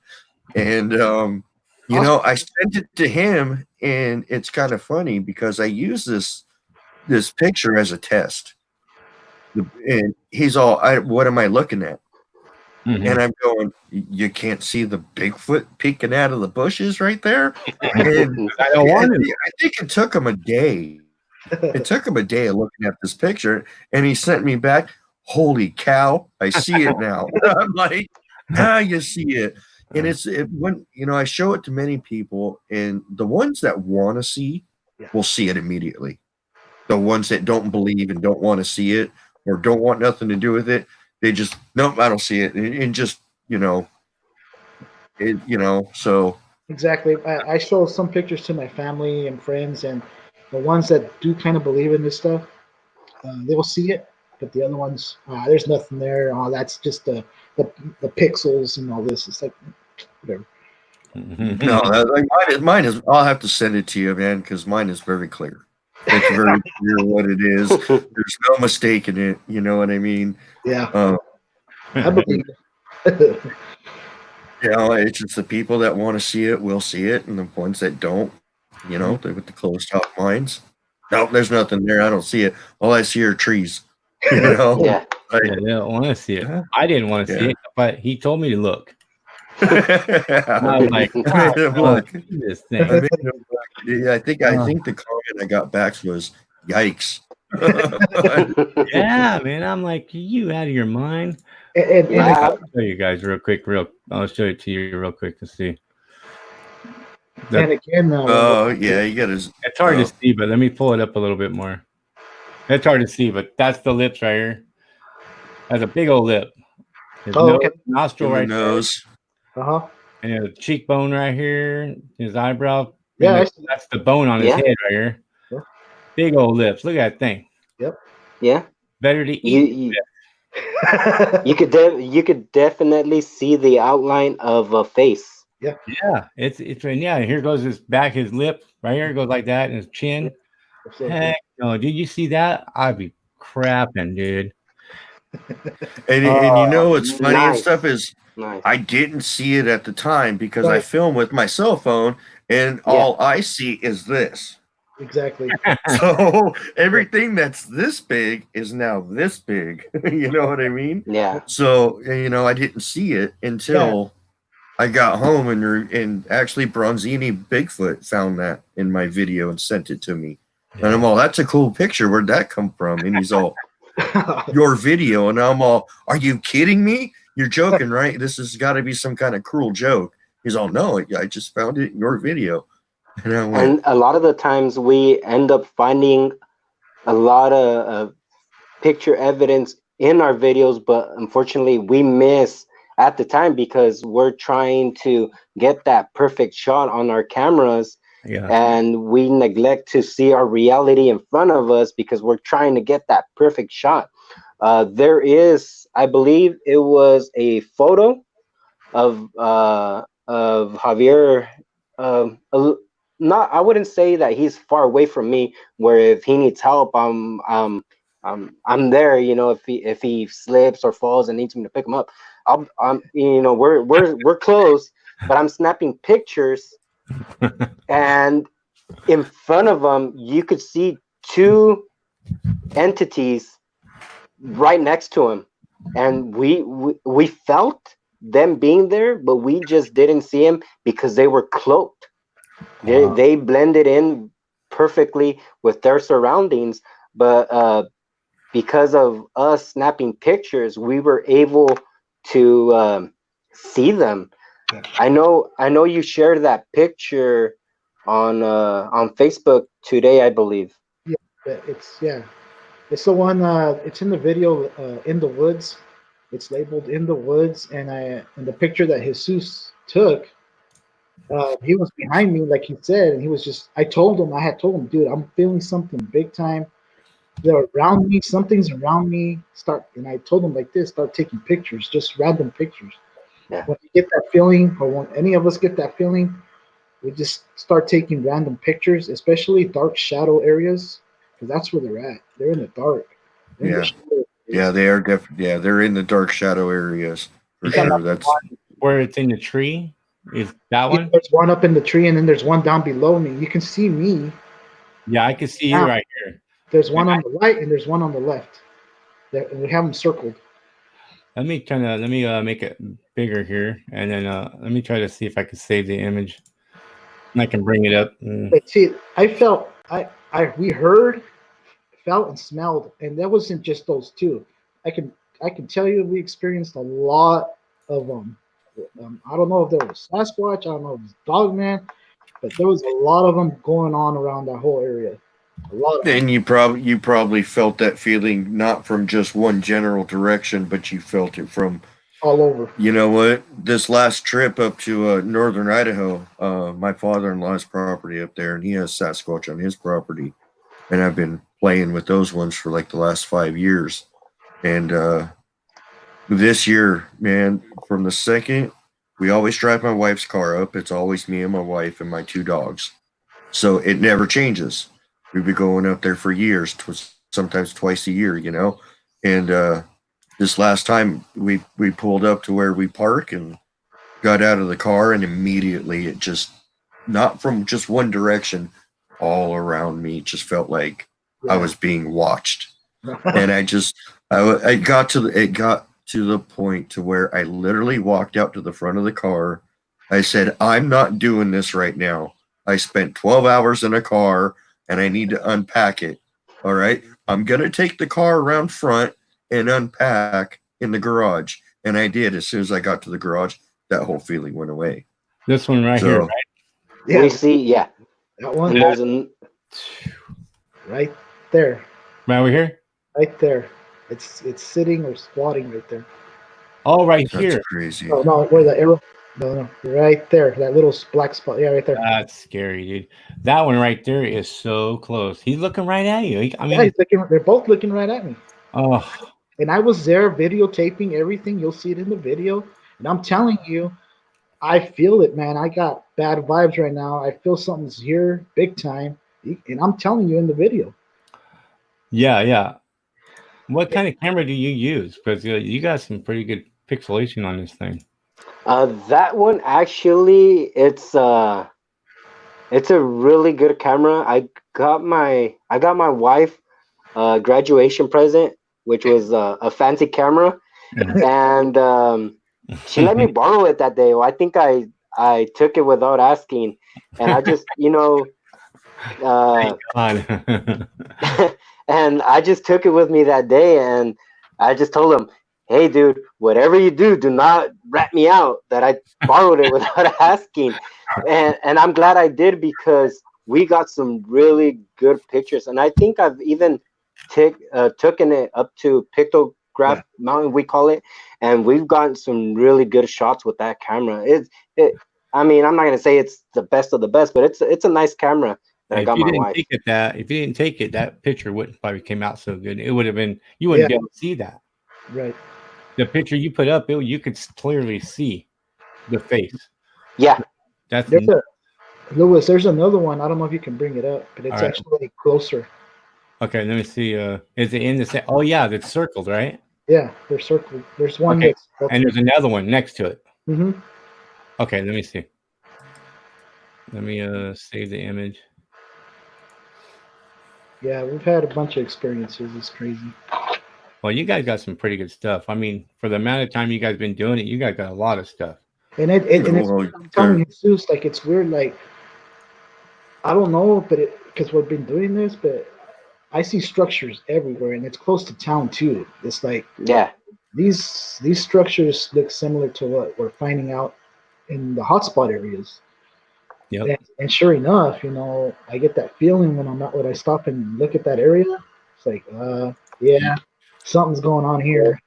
And you know, I sent it to him, and it's kind of funny because I use this picture as a test. And he's all, what am I looking at?
Mm-hmm.
And I'm going, you can't see the Bigfoot peeking out of the bushes right there? And
I don't want it.
I think it took him a day. It took him a day of looking at this picture, and he sent me back, holy cow, I see it now. I'm like, you see it. And when you know, I show it to many people, and the ones that want to see will see it immediately. The ones that don't believe and don't want to see it or don't want nothing to do with it, they just, nope, I don't see it. And just, so.
Exactly. I show some pictures to my family and friends, and the ones that do kind of believe in this stuff, they will see it. But the other ones, there's nothing there. Oh, that's just the pixels and all this. It's like, whatever.
No, mine is. I'll have to send it to you, man, because mine is very clear. It's very clear what it is. There's no mistake in it. You know what I mean?
Yeah. I believe it.
It's just the people that want to see it will see it, and the ones that don't, they with the closed off minds. Nope, there's nothing there. I don't see it. All I see are trees.
Yeah.
They don't want to see it. I didn't want to see it, but he told me to look. I was like,
look,
this thing.
I think the comment I got back was, "Yikes!"
Yeah, man. I'm like, you out of your mind?
I'll
show you guys real quick. I'll show it to you real quick to see.
And again,
you got to.
It's hard to see, but let me pull it up a little bit more. It's hard to see, but that's the lips right here. That's a big old lip. His nostril right
nose.
There.
And a cheekbone right here. His eyebrow.
Yeah,
that's the bone on his head right here. Yeah. Big old lips. Look at that thing.
Yep.
Yeah.
Better to eat.
You could definitely see the outline of a face.
Yeah.
Yeah. It's here goes his lip right here. It goes like that, and his chin. Heck no, did you see that? I'd be crapping, dude.
And what's funny and stuff is I didn't see it at the time because I film with my cell phone, and all I see is this.
Exactly.
So everything that's this big is now this big. You know what I mean?
Yeah.
So I didn't see it until I got home, and actually Bronzini Bigfoot found that in my video and sent it to me. And I'm all, that's a cool picture. Where'd that come from? And he's all, your video. And I'm all, are you kidding me? You're joking, right? This has got to be some kind of cruel joke. He's all, no, I just found it in your video.
And a lot of the times we end up finding a lot of picture evidence in our videos, but unfortunately we miss at the time because we're trying to get that perfect shot on our cameras. Yeah. And we neglect to see our reality in front of us because we're trying to get that perfect shot. There is, I believe it was a photo of Javier. I wouldn't say that he's far away from me, where if he needs help, I'm there. If he slips or falls and needs me to pick him up, we're close, but I'm snapping pictures. And in front of them, you could see two entities right next to him, and we felt them being there, but we just didn't see him because they were cloaked. They blended in perfectly with their surroundings, but because of us snapping pictures, we were able to see them.
Yeah.
I know you shared that picture on Facebook today, I believe.
But it's the one. It's in the video. In the woods. It's labeled in the woods, and the picture that Jesus took. He was behind me, like he said, and he was just. I had told him, dude, I'm feeling something big time. They're around me. Something's around me. And I told him like this: start taking pictures, just random pictures.
Yeah.
When you get that feeling, or when any of us get that feeling, we just start taking random pictures, especially dark shadow areas, because that's where they're at. They're in the dark. They're in the
Yeah.
shadow
Yeah,
areas.
they are definitely. Yeah, they're in the dark shadow areas for
You talking
sure.
about
That's
where it's in the tree? Is that
Yeah,
one?
there's one up in the tree, and then there's one down below me. You can see me.
Yeah, I can see you
Now,
right here.
there's one on the right, and there's one on the left. And we have them circled.
Let me make it bigger here, and then let me try to see if I can save the image. And I can bring it up.
But see, we heard, felt, and smelled, and that wasn't just those two. I can tell you we experienced a lot of them. I don't know if there was Sasquatch, I don't know if it was Dogman, but there was a lot of them going on around that whole area. A lot of them.
and you probably felt that feeling not from just one general direction, but you felt it from.
All over.
You know what? This last trip up to northern Idaho, my father-in-law's property up there, and he has Sasquatch on his property, and I've been playing with those ones for like the last 5 years. And this year, man, from the second we always drive my wife's car up, it's always me and my wife and my two dogs, so it never changes. We've been going up there for years, sometimes twice a year, and this last time we pulled up to where we park and got out of the car, and immediately it just, not from just one direction, all around me, just felt like I was being watched. And it got to the point to where I literally walked out to the front of the car. I said, I'm not doing this right now. I spent 12 hours in a car and I need to unpack it. All right. I'm going to take the car around front and unpack in the garage. And I did. As soon as I got to the garage, that whole feeling went away.
This one right here, right?
Yeah,
We see, yeah.
that one.
And there's an
Right there.
Right over here.
Right there. It's sitting or squatting right there.
Oh, right
That's
here.
crazy.
Oh no, where the arrow? No, right there. That little black spot. Yeah, right there.
That's scary, dude. That one right there is so close. He's looking right at you. I mean,
Yeah, he's looking. They're both looking right at me.
oh,
And I was there videotaping everything. You'll see it in the video. And I'm telling you, I feel it, man. I got bad vibes right now. I feel something's here big time. And I'm telling you in the video.
yeah. What kind of camera do you use? Because you got some pretty good pixelation on this thing.
that one actually, it's a really good camera. I got my wife graduation present, which was a fancy camera, and she let me borrow it that day. Well, I think I took it without asking, and I just and I just took it with me that day, and I just told him, hey dude, whatever you do not rat me out that I borrowed it without asking. And I'm glad I did, because we got some really good pictures, and I think I've even taken it up to Pictograph Mountain, we call it, and we've gotten some really good shots with that camera. I mean, I'm not gonna say it's the best of the best, but it's a nice camera that I got my wife.
If you didn't take it, that picture wouldn't probably came out so good. It would have been, you wouldn't be able to see that.
Right.
The picture you put up, you could clearly see the face.
Yeah.
Lewis, there's another one. I don't know if you can bring it up, but it's actually closer.
Okay, let me see. Is it in the set? Oh yeah, it's circled, right?
Yeah, they're circled. There's one.
Okay, and there's another one next to it.
Mm-hmm.
Okay, let me see. Let me save the image.
Yeah, we've had a bunch of experiences. It's crazy.
Well, you guys got some pretty good stuff. I mean, for the amount of time you guys been doing it, you guys got a lot of stuff.
And I'm telling you, Zeus, like, it's weird. Like, I don't know, but because we've been doing this, but I see structures everywhere, and it's close to town too. It's like
Yeah.
these structures look similar to what we're finding out in the hotspot areas.
Yep.
And sure enough, I get that feeling when I stop and look at that area. It's like, yeah, something's going on here.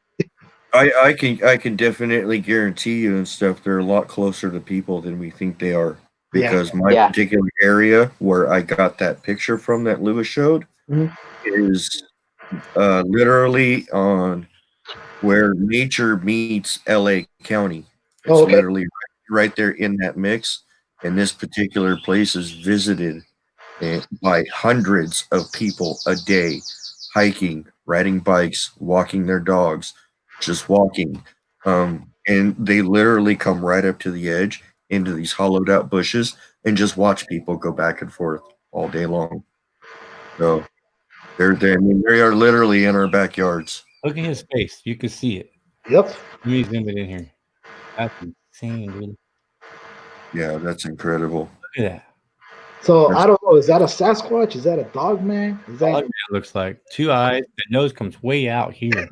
I can definitely guarantee you and stuff they're a lot closer to people than we think they are.
Yeah.
Because my
Yeah.
particular area where I got that picture from that Lewis showed
Mhm.
is literally on where nature meets LA County. It's
Oh, okay.
literally right there in that mix. And this particular place is visited by hundreds of people a day, hiking, riding bikes, walking their dogs, just walking. And they literally come right up to the edge into these hollowed out bushes and just watch people go back and forth all day long. So I mean, they are literally in our backyards.
Look at his face. You can see it.
Yep.
Let me zoom it in here. That's insane, dude.
Yeah, that's incredible.
Look at that.
So
That's-
I don't know. Is that a Sasquatch? Is that a dog man? Is that?
Dog man looks like 2 eyes. The nose comes way out here.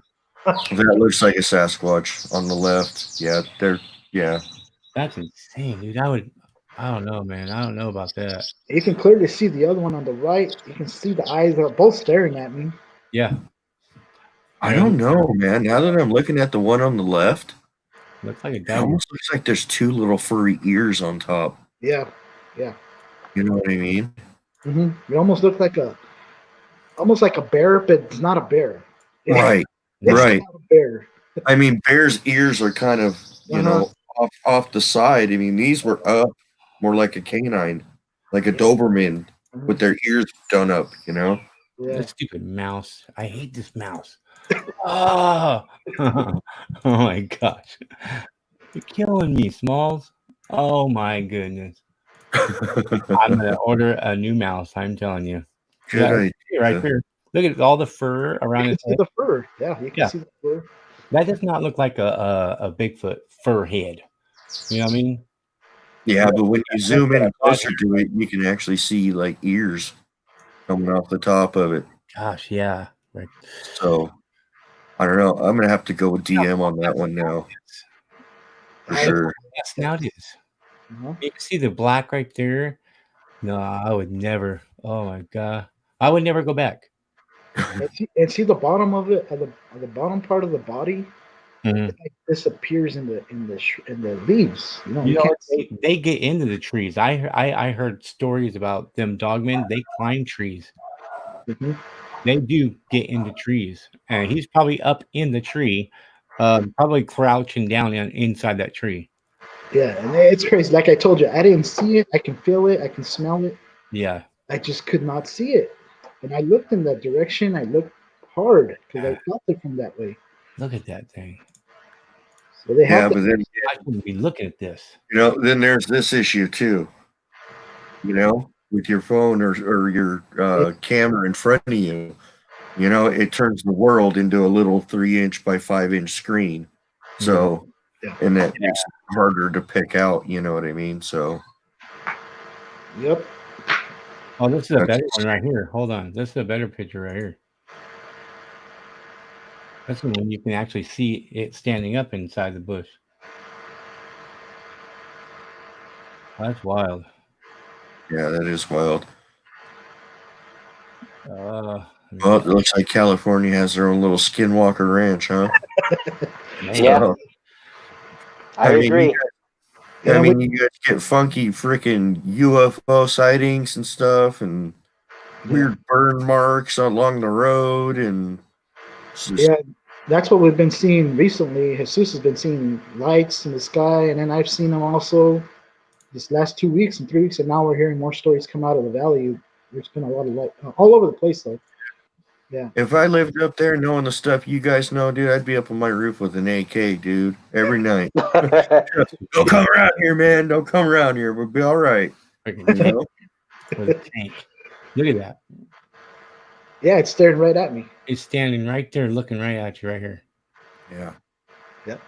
That looks like a Sasquatch on the left. Yeah.
That's insane, dude. I don't know, man. I don't know about that.
You can clearly see the other one on the right. You can see the eyes are both staring at me.
Yeah.
I don't know, man. Now that I'm looking at the one on the left,
Looks like a
it
dog.
almost looks like there's two little furry ears on top.
Yeah.
You know what I mean?
It almost looks almost like a bear, but it's not a bear.
Right.
It's
Right.
not a bear.
I mean, bears' ears are kind of,
Uh-huh.
off the side. I mean, these were up more like a canine, like a Doberman with their ears done up,
Yeah.
This stupid mouse. I hate this mouse. Oh, oh my gosh. You're killing me, Smalls. Oh my goodness. I'm gonna order a new mouse, I'm telling you.
Good
Yeah,
idea.
right there. Look at all the fur around
You
his
can see
head.
the fur. Yeah, you can
Yeah.
see the fur.
That does not look like a Bigfoot fur head. You know what I mean?
Yeah, but when you zoom in
what I
closer to it, you can actually see like ears coming off the top of it.
Gosh, yeah. Right.
So I don't know. I'm gonna have to go with DM on that one now for sure.
That snout is.
Uh-huh.
You can see the black right there. No, I would never. Oh my god, I would never go back.
And see the bottom of it, at the bottom part of the body,
Mhm.
it like disappears in the leaves. You
You know,
can't see.
they get into the trees. I heard stories about them dogmen. They climb trees.
Mhm.
They do get into trees, and he's probably up in the tree, probably crouching down inside that tree.
Yeah, and it's crazy. Like I told you, I didn't see it. I can feel it. I can smell it.
Yeah,
I just could not see it. And I looked in that direction. I looked hard because I felt it from that way.
look at that thing.
So they
Yeah,
have
but then
I shouldn't be looking at this.
then there's this issue too. With your phone or your camera in front of you, it turns the world into a little 3-inch by 5-inch screen. So,
Yeah.
and that makes it harder to pick out. You know what I mean? So,
Yep.
Oh, this is a better one right here. Hold on, this is a better picture right here. That's the one you can actually see it standing up inside the bush. That's wild.
yeah, that is wild.
Uh,
Well, it looks like California has their own little Skinwalker Ranch, huh?
Yeah. I agree.
You guys get funky freaking UFO sightings and stuff, and weird burn marks along the road, and
Yeah, that's what we've been seeing recently. Jesus has been seeing lights in the sky, and then I've seen them also this last 2 weeks and 3 weeks, and now we're hearing more stories come out of the valley. There's been a lot of light all over the place, though. Yeah.
If I lived up there knowing the stuff you guys know, dude, I'd be up on my roof with an AK, dude, every night. Don't come around here, man. Don't come around here. We'll be all right.
Freaking
You know?
with a tank. Look at that.
Yeah, it's staring right at me.
It's standing right there, looking right at you, right here.
Yeah.
Yep.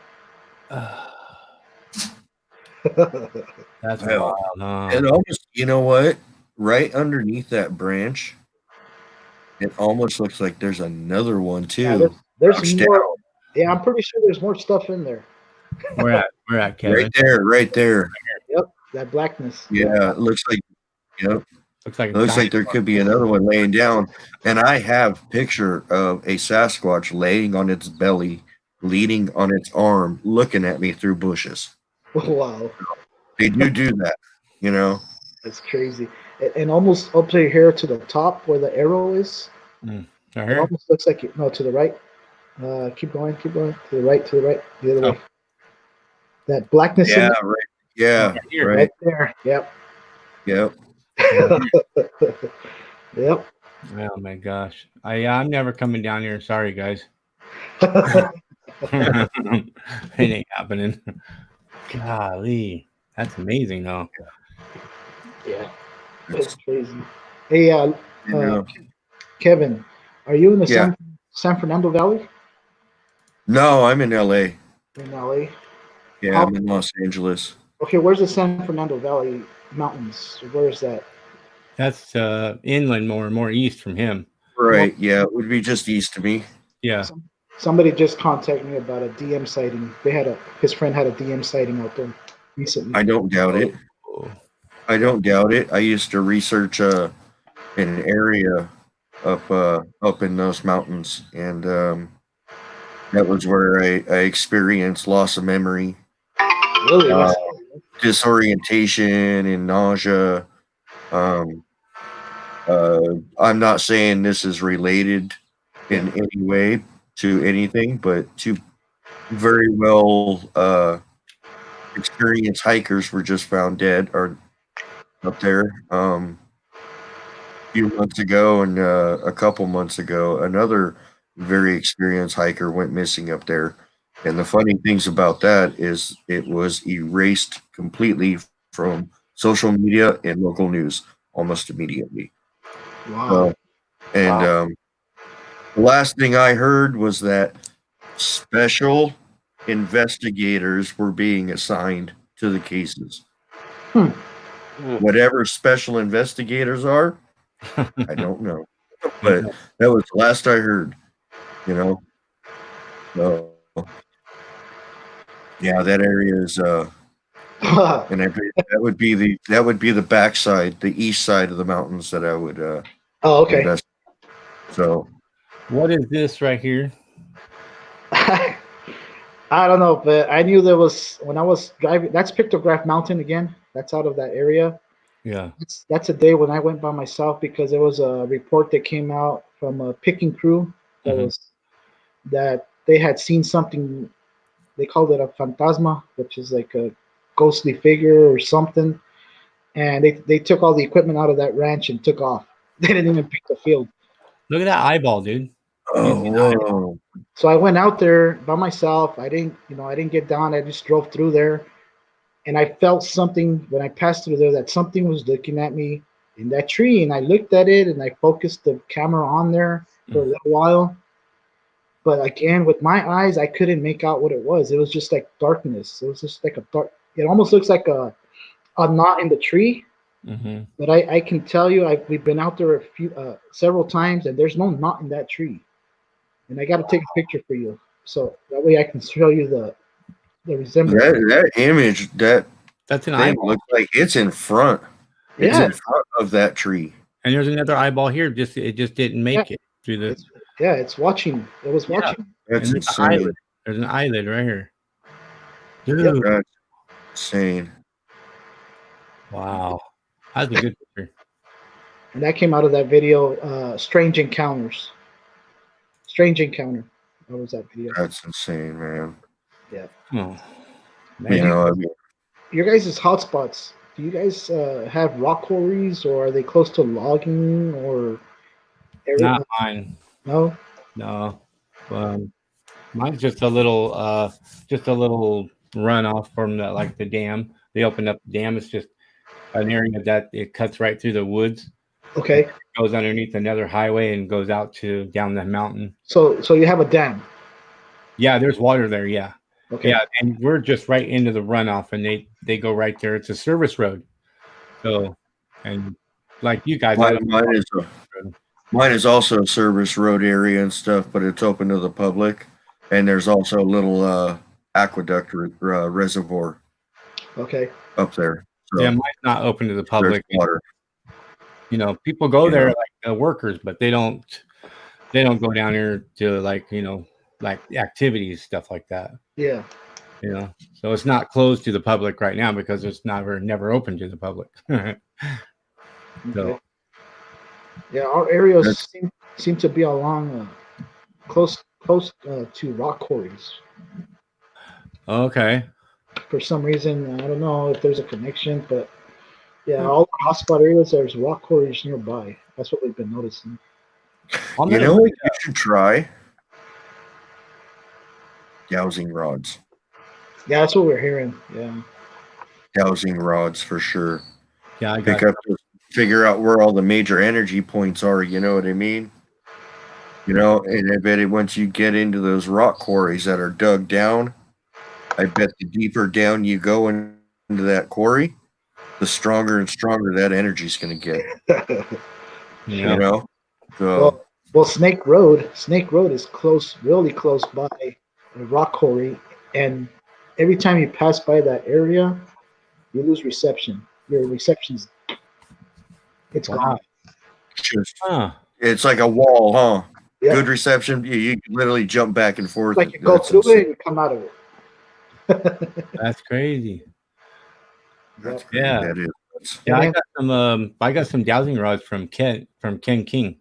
That's
Well,
wild, huh?
and almost, you know what? Right underneath that branch, It almost looks like there's another one
Yeah,
too.
there's
Crouched
more.
down.
Yeah, I'm pretty sure there's more stuff in there.
Where at, Kevin?
Right there.
Yep, that blackness.
Yeah, it looks like. Yep.
Looks like
It looks like there could be another one laying down. And I have picture of a Sasquatch laying on its belly, leaning on its arm, looking at me through bushes.
Wow,
They do that, you know.
that's crazy. And almost up to here to the top where the arrow is.
right
It
here.
almost looks like no, to the right. Keep going. To the right, the other way. That blackness in
Yeah,
it,
right. Yeah,
Here.
right.
right there. Yep.
Yep.
Yep.
Oh my gosh. I'm never coming down here. Sorry, guys. It ain't happening. Golly, that's amazing, though.
Yeah, that's crazy. Hey,
Yeah.
Kevin, are you in the
Yeah.
San Fernando Valley
No, I'm in LA.
in LA?
Yeah, I'm in Los Angeles.
Okay, where's the San Fernando Valley Mountains? Where is that?
That's inland, more east from him.
Right. Yeah, it would be just east of me.
Yeah.
Somebody just contacted me about a DM sighting. His friend had a DM sighting out there recently.
I don't doubt it.
Oh.
I don't doubt it. I used to research an area up in those mountains, and that was where I experienced loss of memory,
Really?
disorientation, and nausea. I'm not saying this is related in any way to anything, but two very well experienced hikers were just found dead or up there. A few months ago and a couple months ago, another very experienced hiker went missing up there. And the funny things about that is it was erased completely from social media and local news almost immediately.
Wow.
The last thing I heard was that special investigators were being assigned to the cases. Whatever special investigators are, I don't know. But that was the last I heard, you know. So, yeah, that area is and that would be the backside, the east side of the mountains that I would
Oh, okay.
invest. So
what is this right here?
I don't know, but I knew there was when I was driving. That's Pictograph Mountain again. That's out of that area.
Yeah.
That's a day when I went by myself because there was a report that came out from a picking crew that they had seen something. They called it a fantasma, which is like a ghostly figure or something. And they took all the equipment out of that ranch and took off. They didn't even pick the field.
Look at that eyeball, dude.
whoa.
So I went out there by myself. I didn't get down. I just drove through there. And I felt something when I passed through there that something was looking at me in that tree. And I looked at it and I focused the camera on there for a little while. But again, with my eyes, I couldn't make out what it was. It was just like darkness. It was just like a dark. It almost looks like a knot in the tree.
Mm-hmm.
But I can tell you, we've been out there several times, and there's no knot in that tree. And I got to take a picture for you, so that way I can show you the resemblance.
That image,
That's an
thing
eyeball.
looks like it's in front. It's
Yeah.
in front of that tree.
And there's another eyeball here. It just didn't make it through the.
It's watching. It was watching.
That's
and
insane.
There's an eyelid right here. Dude.
Yep.
That's insane.
Wow. That's a good picture.
And that came out of that video, Strange Encounters. Strange Encounter. That was that video.
That's insane, man.
Yeah.
Oh,
You know, I mean,
Your guys' hotspots. Do you guys have rock quarries, or are they close to logging, or area?
not mine.
No.
No. Mine's just a little runoff from the dam. They opened up the dam. It's just an area that it cuts right through the woods.
Okay.
It goes underneath another highway and goes out to down the mountain.
So you have a dam.
Yeah, there's water there. Yeah.
Okay.
Yeah, and we're just right into the runoff, and they go right there. It's a service road. So, and like you guys,
mine is Mine is also a service road area and stuff, but it's open to the public. And there's also a little aqueduct reservoir
Okay.
up there. So
Yeah, mine's not open to the
there's
public.
water.
You know, people go
You
there
know.
like workers, but they don't go down there to like, you know, like activities, stuff like that.
Yeah.
You know, so it's not closed to the public right now because it's never open to the public.
Okay. Yeah, our areas seem to be along close to rock quarries.
Okay.
For some reason, I don't know if there's a connection, but yeah, all the hotspot areas there's rock quarries nearby. That's what we've been noticing.
You know what you should try? Dowsing rods.
Yeah, that's what we're hearing. Yeah.
Dowsing rods for sure.
Yeah, I got
figure out where all the major energy points are. You know what I mean? You know, and I bet once you get into those rock quarries that are dug down, I bet the deeper down you go into that quarry, the stronger and stronger that energy is going to get. You know? So,
well, Snake Road is really close by a rock quarry, and every time you pass by that area, you lose reception. Your reception's gone.
It's like a wall, huh?
Yeah.
Good reception. You literally jump back and forth.
Like you go through it and you come out of it.
That's crazy.
That's crazy.
Yeah.
That is.
Yeah, I got some dowsing rods from Ken King.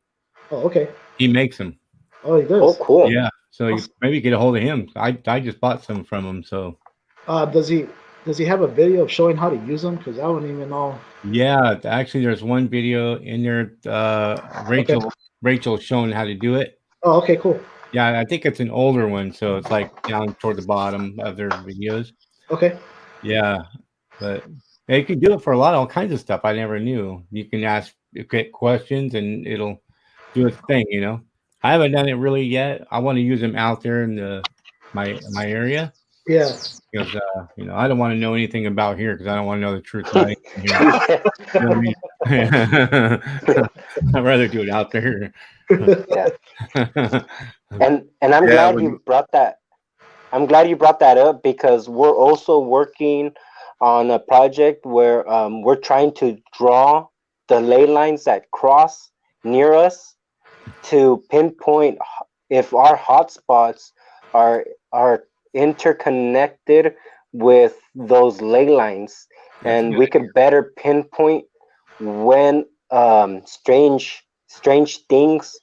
Oh, okay.
He makes them.
Oh, he does.
Oh, cool.
Yeah. So you maybe get a hold of him. I just bought some from him. So.
Does he have a video of showing how to use them? Because I don't even know.
Yeah, actually, there's one video in there. Rachel showing how to do it.
Oh, okay, cool.
Yeah, I think it's an older one, so it's like down toward the bottom of their videos.
Okay.
Yeah, but you can do it for all kinds of stuff I never knew. You can ask questions and it'll do its thing. You know, I haven't done it really yet. I want to use them out there in my area.
Yeah.
Because you know, I don't want to know anything about here because I don't want to know the truth about anything here. You know what I mean? I'd rather do it out there.
Yeah. And I'm glad you brought that. I'm glad you brought that up because we're also working on a project where we're trying to draw the ley lines that cross near us to pinpoint if our hotspots are interconnected with those ley lines, and we could better pinpoint when strange things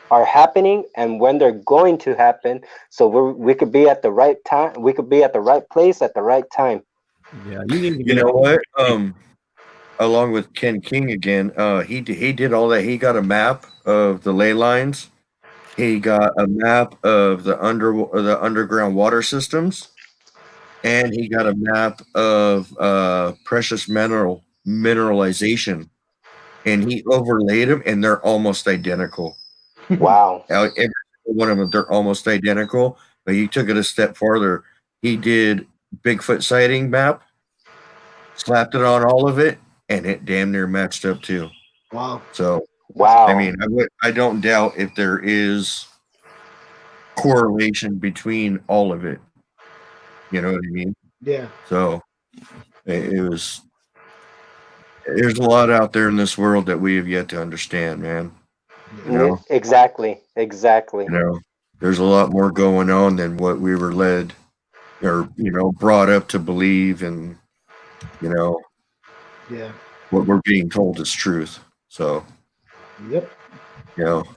are happening and when they're going to happen, so we could be at the right time, we could be at the right place at the right time.
Yeah,
you know what? Along with Ken King again, he did all that. He got a map of the ley lines. He got a map of the underground water systems, and he got a map of precious mineralization, and he overlaid them, and they're almost identical.
Wow!
Every one of them, they're almost identical. But he took it a step farther. He did Bigfoot sighting map, slapped it on all of it, and it damn near matched up too.
Wow!
So.
Wow.
I mean, I don't doubt if there is correlation between all of it. You know what I mean?
Yeah.
So there's a lot out there in this world that we have yet to understand, man. You know?
Exactly.
You know, there's a lot more going on than what we were led or, brought up to believe, and,
yeah,
what we're being told is truth. So.
Yep.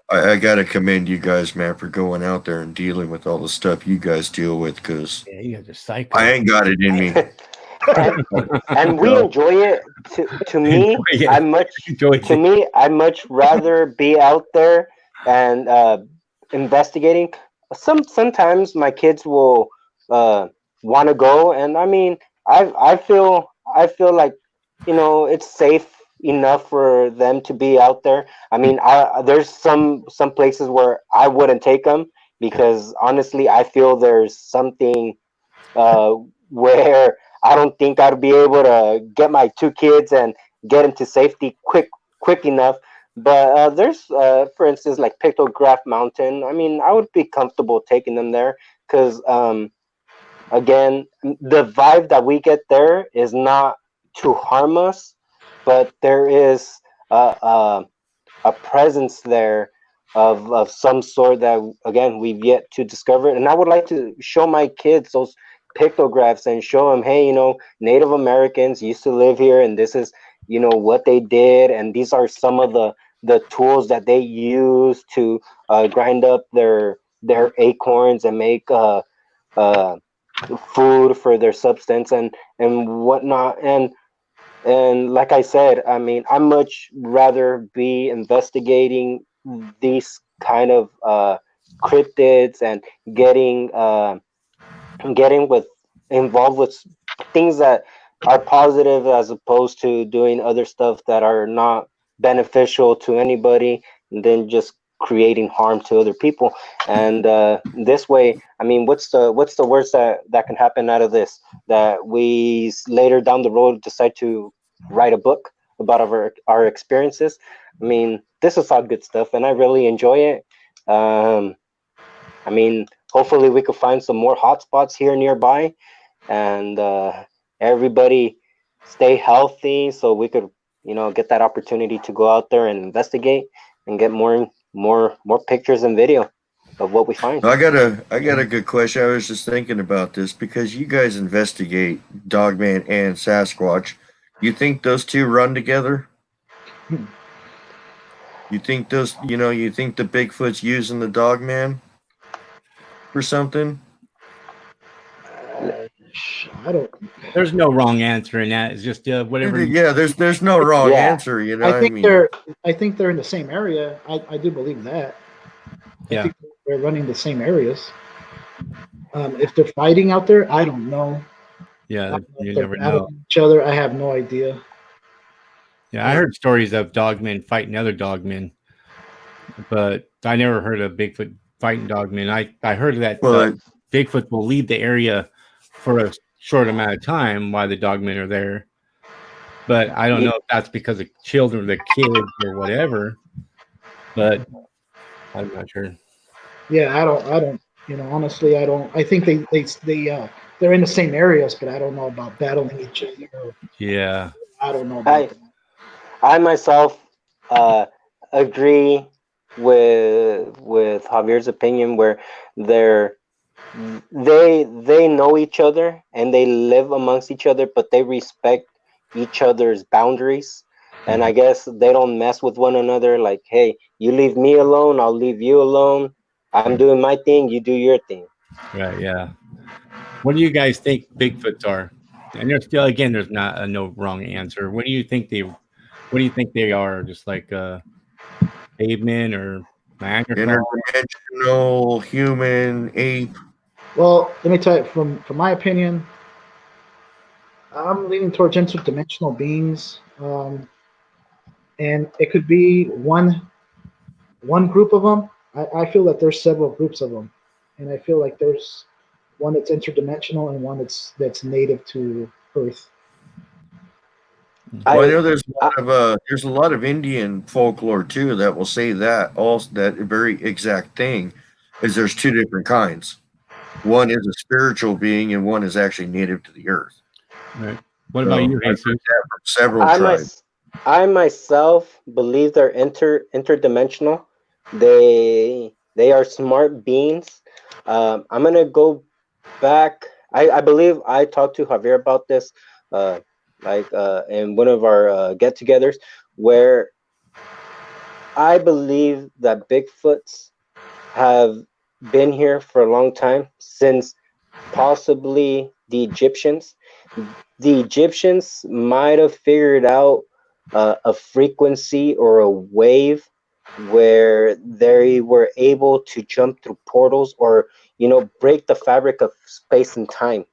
I got to commend you guys, man, for going out there and dealing with all the stuff you guys deal with, because
you guys are psycho.
I ain't got it in me.
and we enjoy it. To me, I much rather be out there and investigating. Sometimes my kids will want to go, and I mean, I feel like it's safe enough for them to be out there. I mean, there's some places where I wouldn't take them because honestly, I feel there's something where I don't think I'd be able to get my two kids and get into safety quick enough. But there's, for instance, like Pictograph Mountain. I mean, I would be comfortable taking them there because, again, the vibe that we get there is not to harm us, but there is a presence there of some sort that, again, we've yet to discover. And I would like to show my kids those pictographs and show them, hey, Native Americans used to live here, and this is, what they did, and these are some of the tools that they use to grind up their acorns and make uh, food for their substance and whatnot. And like I said, I mean, I much rather be investigating these kind of cryptids and getting getting with involved with things that are positive as opposed to doing other stuff that are not beneficial to anybody, and then just creating harm to other people. And this way, I mean, what's the worst that can happen out of this? That we later down the road decide to write a book about our experiences. I mean, this is all good stuff, and I really enjoy it. I mean, hopefully we could find some more hotspots here nearby, and everybody stay healthy so we could, get that opportunity to go out there and investigate and get more pictures and video of what we find.
I got a good question. I was just thinking about this because you guys investigate Dogman and Sasquatch. You think those two run together? You think you think the Bigfoot's using the Dogman for something?
I don't.
There's no wrong answer in that. It's just whatever.
Yeah, there's no wrong
Yeah.
answer.
I think
I mean,
they're in the same area. I do believe that. I
Yeah.
think they're running the same areas. If they're fighting out there, I don't know.
Yeah, you
If they're
never know.
battling each other, I have no idea.
Yeah, I heard stories of dogmen fighting other dogmen, but I never heard of Bigfoot fighting dogmen. I heard that
well,
Bigfoot will leave the area for a short amount of time while the dogmen are there. But I don't know if that's because of children, the kids, or whatever. But I'm not sure.
Yeah, I don't. Honestly, I don't. I think they're in the same areas, but I don't know about battling each other.
Yeah.
I don't know about that.
I myself agree with Javier's opinion, where they're they know each other and they live amongst each other, but they respect each other's boundaries. And I guess they don't mess with one another. Like, hey, you leave me alone, I'll leave you alone. I'm doing my thing, you do your thing.
Right. Yeah. What do you guys think Bigfoots are? And there's still, again, there's not a no wrong answer. What do you think they are? Just like cavemen or Neanderthal?
interdimensional human ape.
Well, let me tell you, from my opinion, I'm leaning towards interdimensional beings, and it could be one group of them. I feel that there's several groups of them, and I feel like there's one that's interdimensional and one that's native to Earth.
Well, I know there's a lot of Indian folklore too that will say that also that very exact thing is there's two different kinds. One is a spiritual being and one is actually native to the earth.
Right. What about you,
I've
Jesus?
heard that from several tribes.
I myself believe they're interdimensional. They are smart beings. I'm gonna go back. I believe I talked to Javier about this, in one of our get-togethers, where I believe that Bigfoots have been here for a long time, since possibly the Egyptians. The Egyptians might have figured out a frequency or a wave where they were able to jump through portals, or break the fabric of space and time.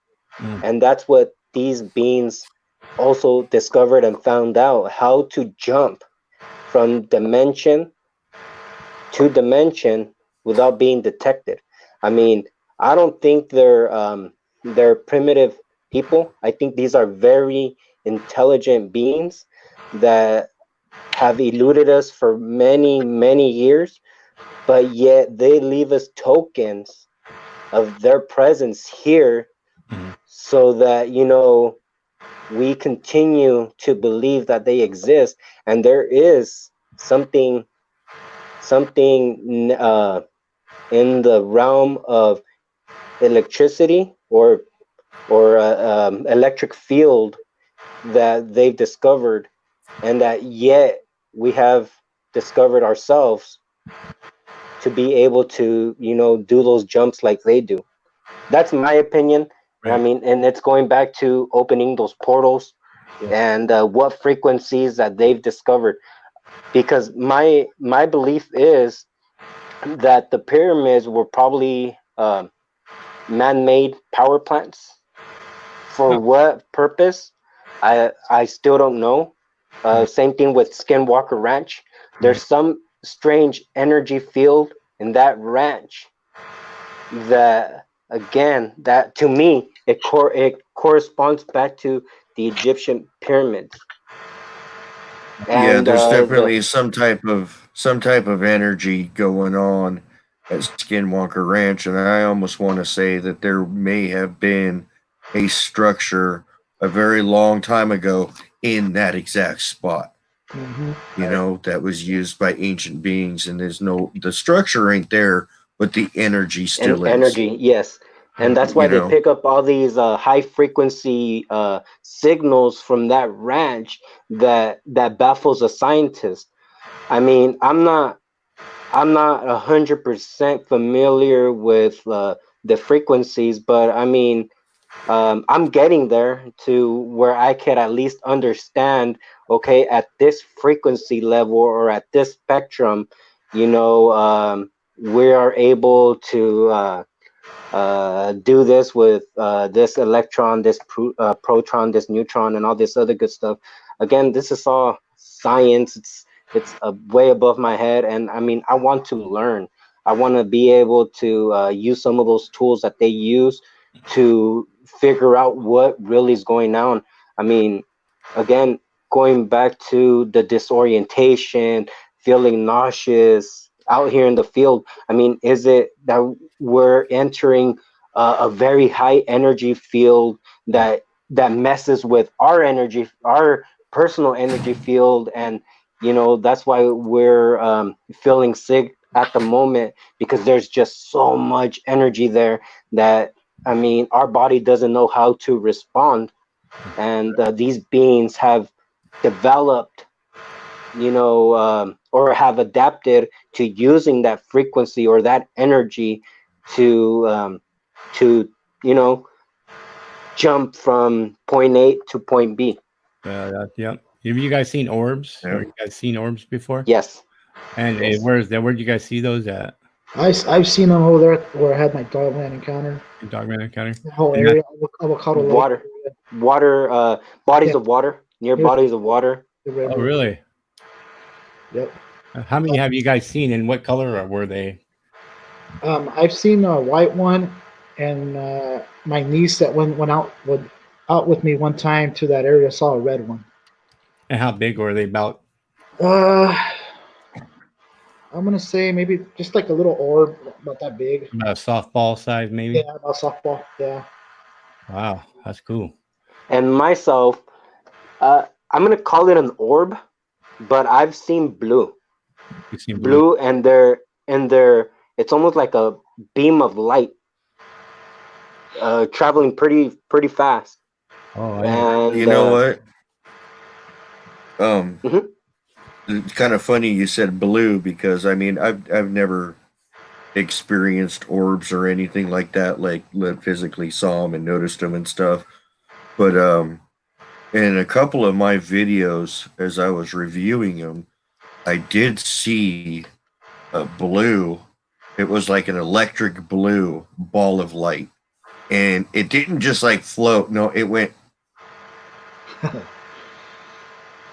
And that's what these beings also discovered and found out, how to jump from dimension to dimension without being detected. I mean, I don't think they're primitive people. I think these are very intelligent beings that have eluded us for many, many years, but yet they leave us tokens of their presence here so that, you know, we continue to believe that they exist, and there is something in the realm of electricity or electric field that they've discovered, and that yet we have discovered ourselves to be able to, you know, do those jumps like they do. That's my opinion. Right. I mean, and it's going back to opening those portals and what frequencies that they've discovered. Because my belief is that the pyramids were probably man-made power plants. For what purpose? I still don't know. Same thing with Skinwalker Ranch. There's some strange energy field in that ranch that, again, that to me it corresponds back to the Egyptian pyramids.
And, there's definitely some type of energy going on at Skinwalker Ranch, and I almost want to say that there may have been a structure a very long time ago in that exact spot. You know, that was used by ancient beings, and the structure ain't there, but the energy still is.
Energy, yes. And that's why they pick up all these high frequency signals from that ranch that baffles a scientist. I mean, I'm not 100% familiar with the frequencies, but I mean, I'm getting there to where I could at least understand, okay, at this frequency level or at this spectrum, you know, we are able to do this with this electron, this proton, this neutron, and all this other good stuff. Again, this is all science. It's way above my head, and I mean, I want to learn. I want to be able to use some of those tools that they use to figure out what really is going on. I mean, again, going back to the disorientation, feeling nauseous out here in the field. I mean, is it that we're entering a very high energy field that messes with our energy, our personal energy field, and you know, that's why we're feeling sick at the moment, because there's just so much energy there that, I mean, our body doesn't know how to respond. And these beings have developed, you know, or have adapted to using that frequency or that energy to you know, jump from point A to point B.
Yeah. Have you guys seen orbs? Have you guys seen orbs before?
Yes.
And yes. Where'd you guys see those at?
I've seen them over there where I had my dogman encounter.
Dogman encounter?
The whole area. Avocado
water. Bodies of water. Near bodies of water.
Oh, really?
Yep.
How many have you guys seen, and what color were they?
I've seen a white one, and my niece that went out with me one time to that area saw a red one.
And how big were they? About?
I'm gonna say maybe just like a little orb, about that big.
About a softball size, maybe.
Yeah, about softball. Yeah.
Wow, that's cool.
And myself, I'm gonna call it an orb, but I've seen blue.
You've seen
blue, and they're it's almost like a beam of light, traveling pretty fast.
Oh, yeah.
And you know what? It's kind of funny you said blue, because I mean, I've never experienced orbs or anything like that, like physically saw them and noticed them and stuff. But in a couple of my videos, as I was reviewing them, I did see a blue. It was like an electric blue ball of light, and it didn't just like float. No, it went,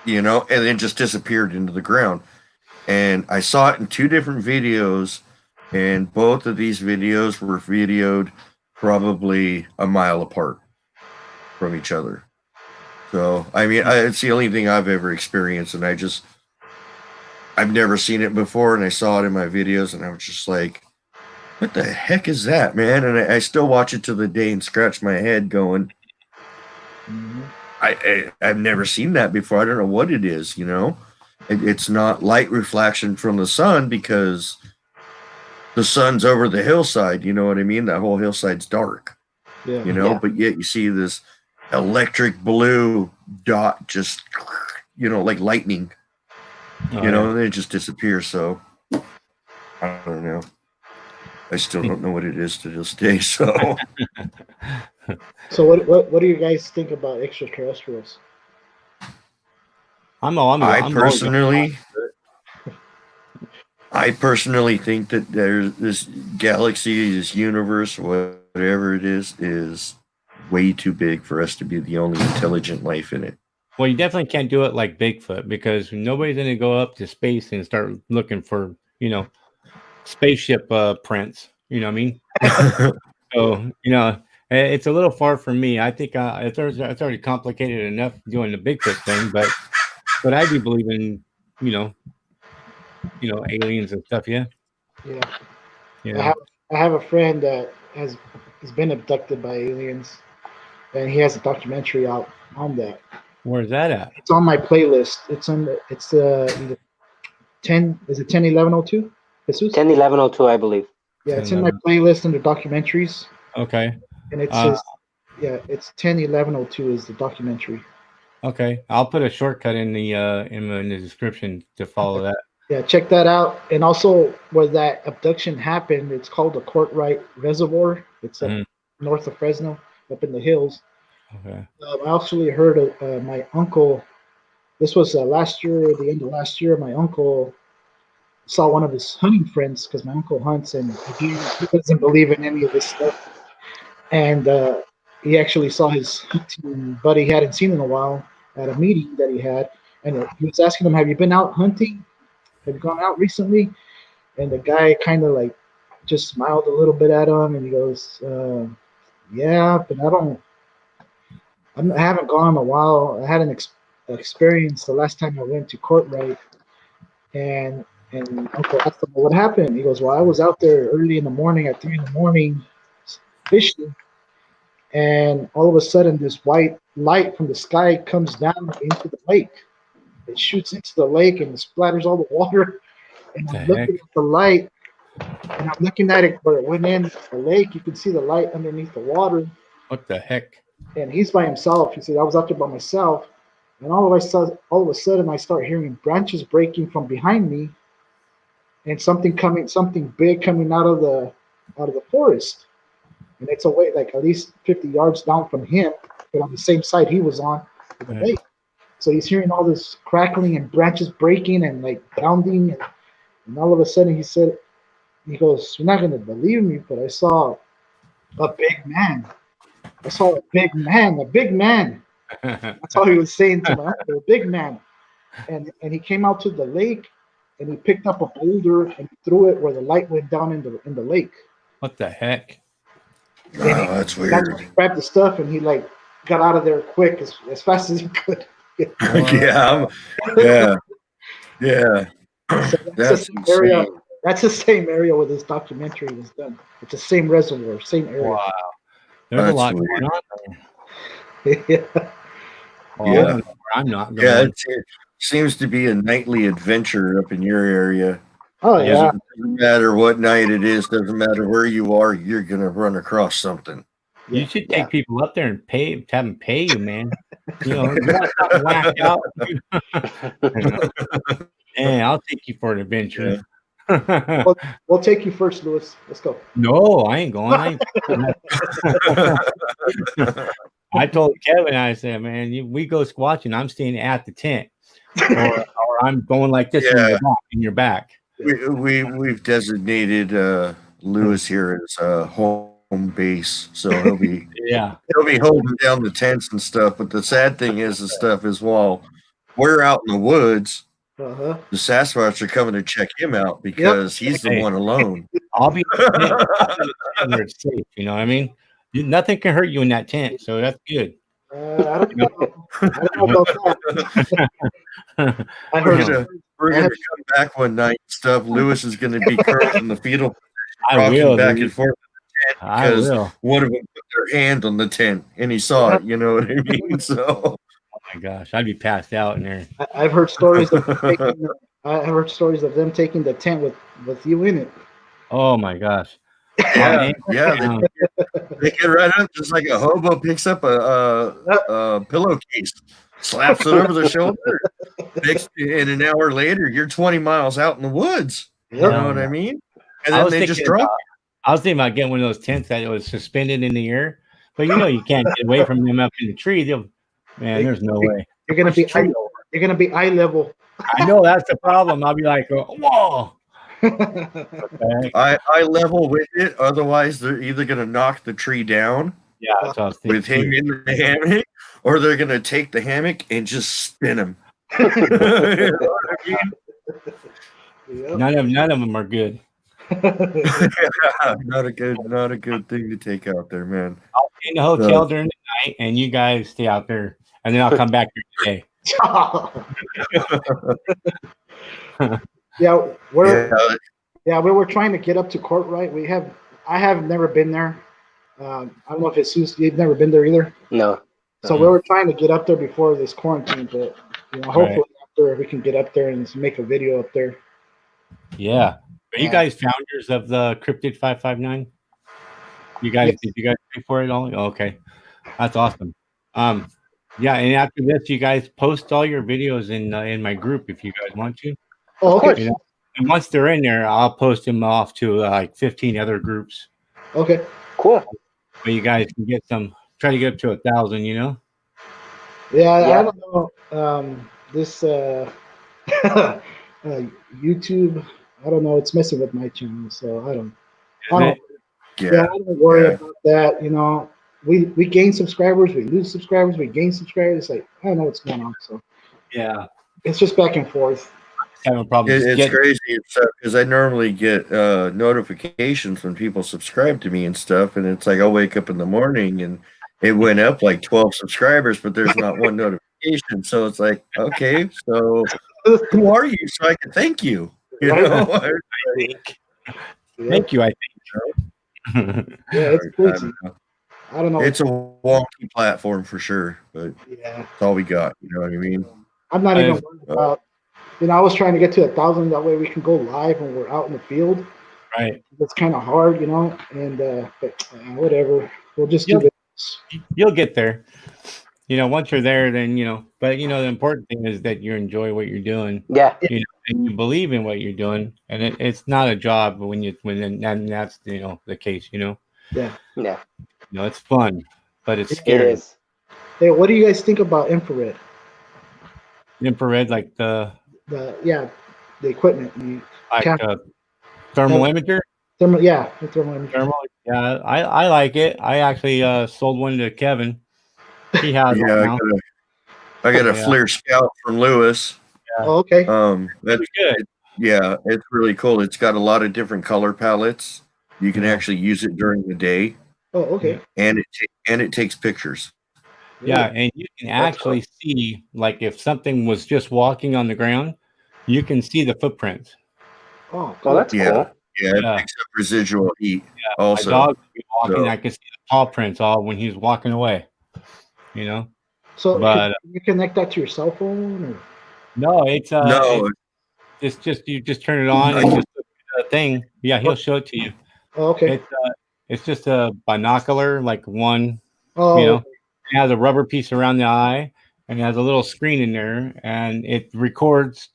you know, and then just disappeared into the ground. And I saw it in two different videos, and both of these videos were videoed probably a mile apart from each other. So, I mean, it's the only thing I've ever experienced, and I just I've never seen it before, and I saw it in my videos, and I was just like, what the heck is that, man? And I still watch it to the day and scratch my head going, I've never seen that before. I don't know what it is, It's not light reflection from the sun because the sun's over the hillside, you know what I mean? That whole hillside's dark, but yet you see this electric blue dot just, like lightning, and it just disappears. So I don't know. I still don't know what it is to this day. So,
So what do you guys think about extraterrestrials?
I personally think that there's this galaxy, this universe, whatever it is way too big for us to be the only intelligent life in it.
Well, you definitely can't do it like Bigfoot because nobody's going to go up to space and start looking for, spaceship prints. You know what I mean? So, it's a little far for me. I think it's already complicated enough doing the Bigfoot thing, but I do believe in, aliens and stuff. Yeah.
Yeah. I have a friend that has been abducted by aliens, and he has a documentary out on that.
Where's that at?
It's on my playlist. It's either 10. Is it 10-1102?
10-1102, I believe.
Yeah, it's in my playlist under documentaries.
Okay.
And it says, it's 10-1102 is the documentary.
Okay, I'll put a shortcut in the description to follow that.
Yeah, check that out. And also, where that abduction happened, it's called the Courtright Reservoir. It's up north of Fresno, up in the hills.
Okay.
I actually heard of my uncle. This was last year, the end of last year. My uncle saw one of his hunting friends because my uncle hunts and he doesn't believe in any of this stuff. And he actually saw his hunting buddy he hadn't seen in a while at a meeting that he had. And he was asking him, have you been out hunting? Have you gone out recently? And the guy kind of like just smiled a little bit at him and he goes, yeah, but I haven't gone in a while. I had an experience the last time I went to Courtright, and Uncle asked him, what happened? He goes, well, I was out there early in the morning at 3 a.m. fishing, and all of a sudden this white light from the sky comes down into the lake. It shoots into the lake and it splatters all the water. And I'm looking at the light, and I'm looking at it where it went in the lake. You can see the light underneath the water.
What the heck?
And he's by himself. He said, I was out there by myself. And all of a sudden, I start hearing branches breaking from behind me, and something big coming out of the forest. And it's away like at least 50 yards down from him, but on the same side he was on with the lake. So he's hearing all this crackling and branches breaking and like pounding, and all of a sudden he goes, you're not gonna believe me, but I saw a big man. I saw a big man. That's all he was saying to me. A big man. And he came out to the lake and he picked up a boulder and threw it where the light went down in the lake.
What the heck?
Oh, that's weird.
He grabbed the stuff and he like got out of there quick as fast as he could.
Yeah.
So that's the same area where this documentary was done. It's the same reservoir, same area.
Wow. There's a lot going on there.
Yeah.
I'm not going.
Yeah, it seems to be a nightly adventure up in your area.
Oh yeah.
Doesn't matter what night it is, doesn't matter where you are, you're gonna run across something.
You should take people up there and have them pay you, man. You want something whacked out? Hey, I'll take you for an adventure.
Yeah. We'll take you first, Louis. Let's go.
No, I ain't going. I told Kevin, I said, man, we go squatching. I'm staying at the tent, or I'm going like this in your back.
We've designated Louis here as home base, so he'll be holding down the tents and stuff. But the sad thing is, while we're out in the woods, the Sasquatch are coming to check him out because he's the one alone.
I'll be where it's safe. You know what I mean? Nothing can hurt you in that tent, so that's good.
I don't know about that. I heard
We're gonna come back one night and stuff. Lewis is gonna be curled in the fetal position,
I
rocking
will,
back
dude.
and forth in the tent
I
because
will.
one of them put their hand on the tent and he saw it. You know what I mean? So,
Oh my gosh, I'd be passed out in there.
I've heard stories of them taking the tent with you in it.
Oh my gosh.
yeah, they get right up just like a hobo picks up a pillowcase, slaps it over the shoulder. And an hour later, you're 20 miles out in the woods. You know what I mean? And then they just drop.
I was thinking about getting one of those tents that was suspended in the air, but you know you can't get away from them up in the tree. There's no way.
You're gonna be eye level.
I know that's the problem. I'll be like, whoa.
Okay. I level with it. Otherwise, they're either gonna knock the tree down.
Yeah, that's what I was thinking
with him in the hammock, or they're gonna take the hammock and just spin him.
You know what I mean? Yep. None of them are good.
Not a good thing to take out there, man.
I'll stay in the hotel during the night, and you guys stay out there, and then I'll come back here today.
Yeah, we were trying to get up to Courtright. I have never been there. I don't know if it's you've never been there either.
No.
So we were trying to get up there before this quarantine, but hopefully after we can get up there and make a video up there.
Yeah. Are you guys founders of the Cryptid 559? Did you guys pay for it all? Oh, okay. That's awesome. Yeah, and after this, you guys post all your videos in my group if you guys want to.
Oh, okay.
And once they're in there, I'll post them off to like 15 other groups.
Okay.
Cool.
But you guys can try to get up to 1,000, you know?
Yeah. I don't know. This YouTube, I don't know. It's messing with my channel, so I don't worry about that. You know, we gain subscribers, we lose subscribers, we gain subscribers. It's like I don't know what's going on. So
yeah,
it's just back and forth.
Having a problem.
It's crazy because I normally get notifications when people subscribe to me and stuff, and it's like I'll wake up in the morning and it went up like 12 subscribers, but there's not one notification. So it's like, okay, so who are you? So I can thank you. You know,
Thank you. I
think. Yeah, it's crazy. I don't know.
It's a wonky platform for sure, but it's all we got. You know what I mean?
I'm not even worried about. I was trying to get to 1,000. That way we can go live when we're out in the field.
Right.
It's kind of hard, and but whatever. We'll just do this.
You'll get there. Once you're there, then But the important thing is that you enjoy what you're doing.
Yeah.
And you believe in what you're doing, and it's not a job when that's the case.
Yeah.
Yeah.
It's fun, but it's scary.
It is.
Hey, what do you guys think about infrared?
Infrared, like the
equipment,
thermal imager.
The thermal imager.
Yeah, I like it. I actually sold one to Kevin. He has one now.
I got a FLIR Scout from Lewis.
Yeah. Oh, okay.
That's good. Yeah, it's really cool. It's got a lot of different color palettes. You can actually use it during the day.
Oh, okay.
And it takes pictures.
Yeah, and you can actually see, like, if something was just walking on the ground, you can see the footprints.
Oh,
well, that's cool.
Yeah, it picks up residual heat. Yeah, also,
my dog would be walking, I could see the paw prints all when he's walking away.
So, can you connect that to your cell phone? Or?
No, it's it's just you just turn it on and just a thing. Yeah, he'll show it to you.
Oh, okay.
It's just a binocular, like one.
Oh.
It has a rubber piece around the eye and it has a little screen in there, and it records.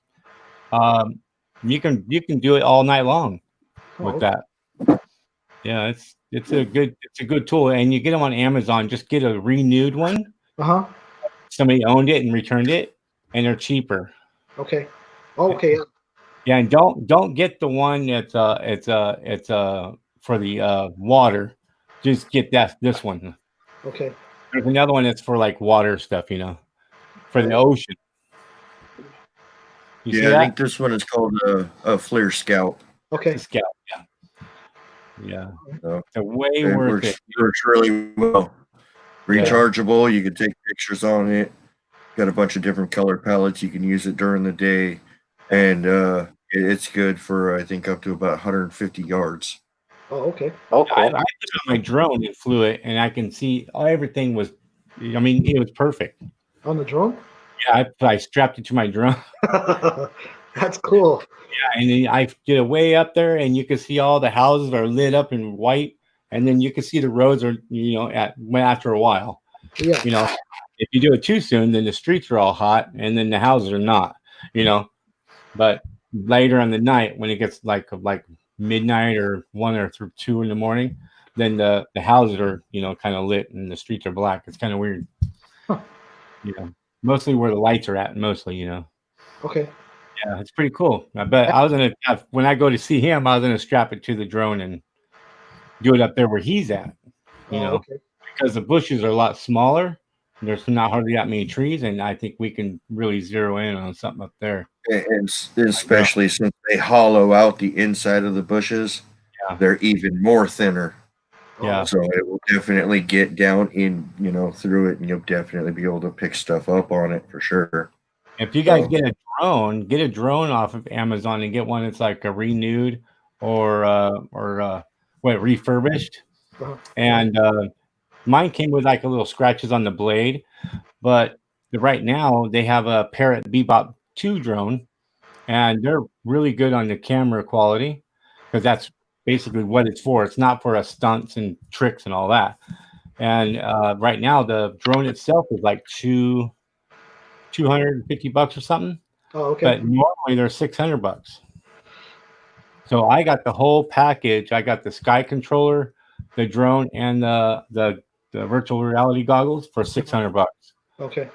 You can do it all night long with that. Yeah, it's a good tool, and you get them on Amazon. Just get a renewed one. Somebody owned it and returned it, and they're cheaper.
Okay. Okay.
Yeah, and don't get the one that's it's for the water. Just get this one.
Okay.
There's another one that's for like water stuff, for the ocean.
I think this one is called a FLIR Scout.
Okay.
Scout, yeah. So it's way worth it.
Works really well. Rechargeable. You can take pictures on it. Got a bunch of different color palettes. You can use it during the day and it's good for I think up to about 150 yards.
Oh, okay.
Oh,
I
cool.
put on my drone and flew it, and I can see everything was. I mean, it was perfect.
On the drone?
Yeah, I strapped it to my drone.
That's cool.
Yeah, and then I get it way up there, and you can see all the houses are lit up in white, and then you can see the roads are, after a while.
Yeah.
If you do it too soon, then the streets are all hot, and then the houses are not. But later in the night, when it gets like midnight or 1 or 2 in the morning, then the houses are kind of lit and the streets are black. It's kind of weird.
Huh.
Mostly where the lights are at. Mostly,
Okay.
Yeah, it's pretty cool. But I was gonna when I go to see him, I was gonna strap it to the drone and do it up there where he's at.
Okay.
Because the bushes are a lot smaller. There's not hardly that many trees, and I think we can really zero in on something up there.
And especially since they hollow out the inside of the bushes, they're even more thinner.
Yeah.
So it will definitely get down in, through it, and you'll definitely be able to pick stuff up on it for sure.
If you guys get a drone off of Amazon and get one that's like a renewed or refurbished. And mine came with like a little scratches on the blade, but right now they have a Parrot Bebop 2 drone, and they're really good on the camera quality because that's basically what it's for. It's not for stunts and tricks and all that. And right now the drone itself is like $250 or something.
Oh, okay.
But normally they're $600. So I got the whole package. I got the Sky controller, the drone, and the virtual reality goggles for $600.
Okay.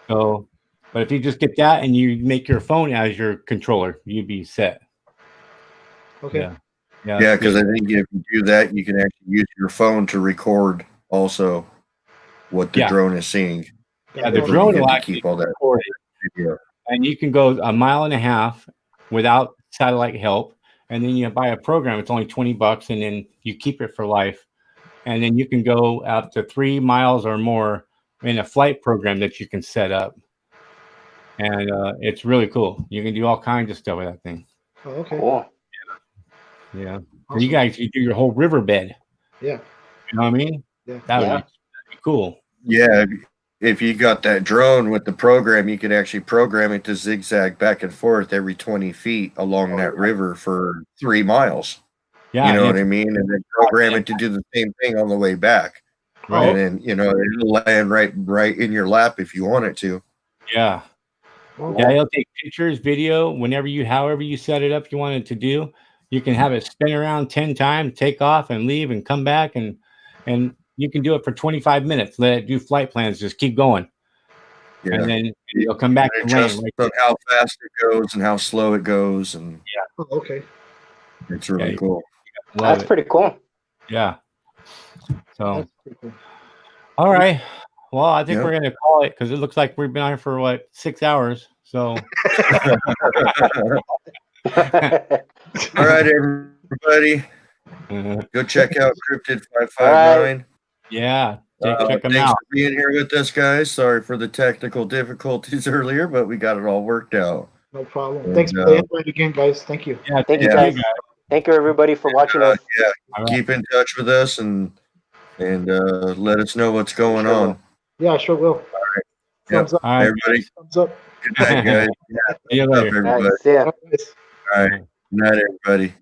So, but if you just get that and you make your phone as your controller, you'd be set.
Okay.
Yeah, because I think if you do that, you can actually use your phone to record also what the drone is seeing.
Yeah, the drone will actually
keep all that
video. And you can go 1.5 miles without satellite help, and then you buy a program. It's only $20, and then you keep it for life. And then you can go up to 3 miles or more in a flight program that you can set up. And it's really cool. You can do all kinds of stuff with that thing.
Oh, okay.
Cool.
Yeah. Awesome. You guys, you do your whole riverbed.
Yeah.
You know what I mean?
Yeah.
That'd be cool.
Yeah. If you got that drone with the program, you could actually program it to zigzag back and forth every 20 feet along that river for 3 miles.
Yeah.
You know what I mean? And then program it to do the same thing on the way back.
Right.
And then, it'll land right in your lap if you want it to.
Yeah. Yeah, it'll take pictures, video, however you set it up you want it to do. You can have it spin around 10 times, take off and leave and come back, and you can do it for 25 minutes. Let it do flight plans, just keep going. Yeah. And then you'll come back and land.
On how fast it goes and how slow it goes. And
Oh, okay.
It's really cool.
That's pretty cool.
Yeah. So
That's pretty cool.
All right. Well, I think we're going to call it because it looks like we've been on here for 6 hours. So,
all right, everybody, go check out Cryptid 559.
Yeah, check them
thanks
out.
For being here with us, guys. Sorry for the technical difficulties earlier, but we got it all worked out.
No problem. And, thanks for the invite again, guys. Thank you.
Yeah,
thank you, guys. Thank you, everybody, for watching us.
Keep in touch with us and let us know what's going on.
Yeah, I sure will.
All right.
Thumbs up.
All right.
Everybody.
Thumbs up.
Good night, guys.
See you later.
Everybody.
See ya.
All right. Good night, everybody.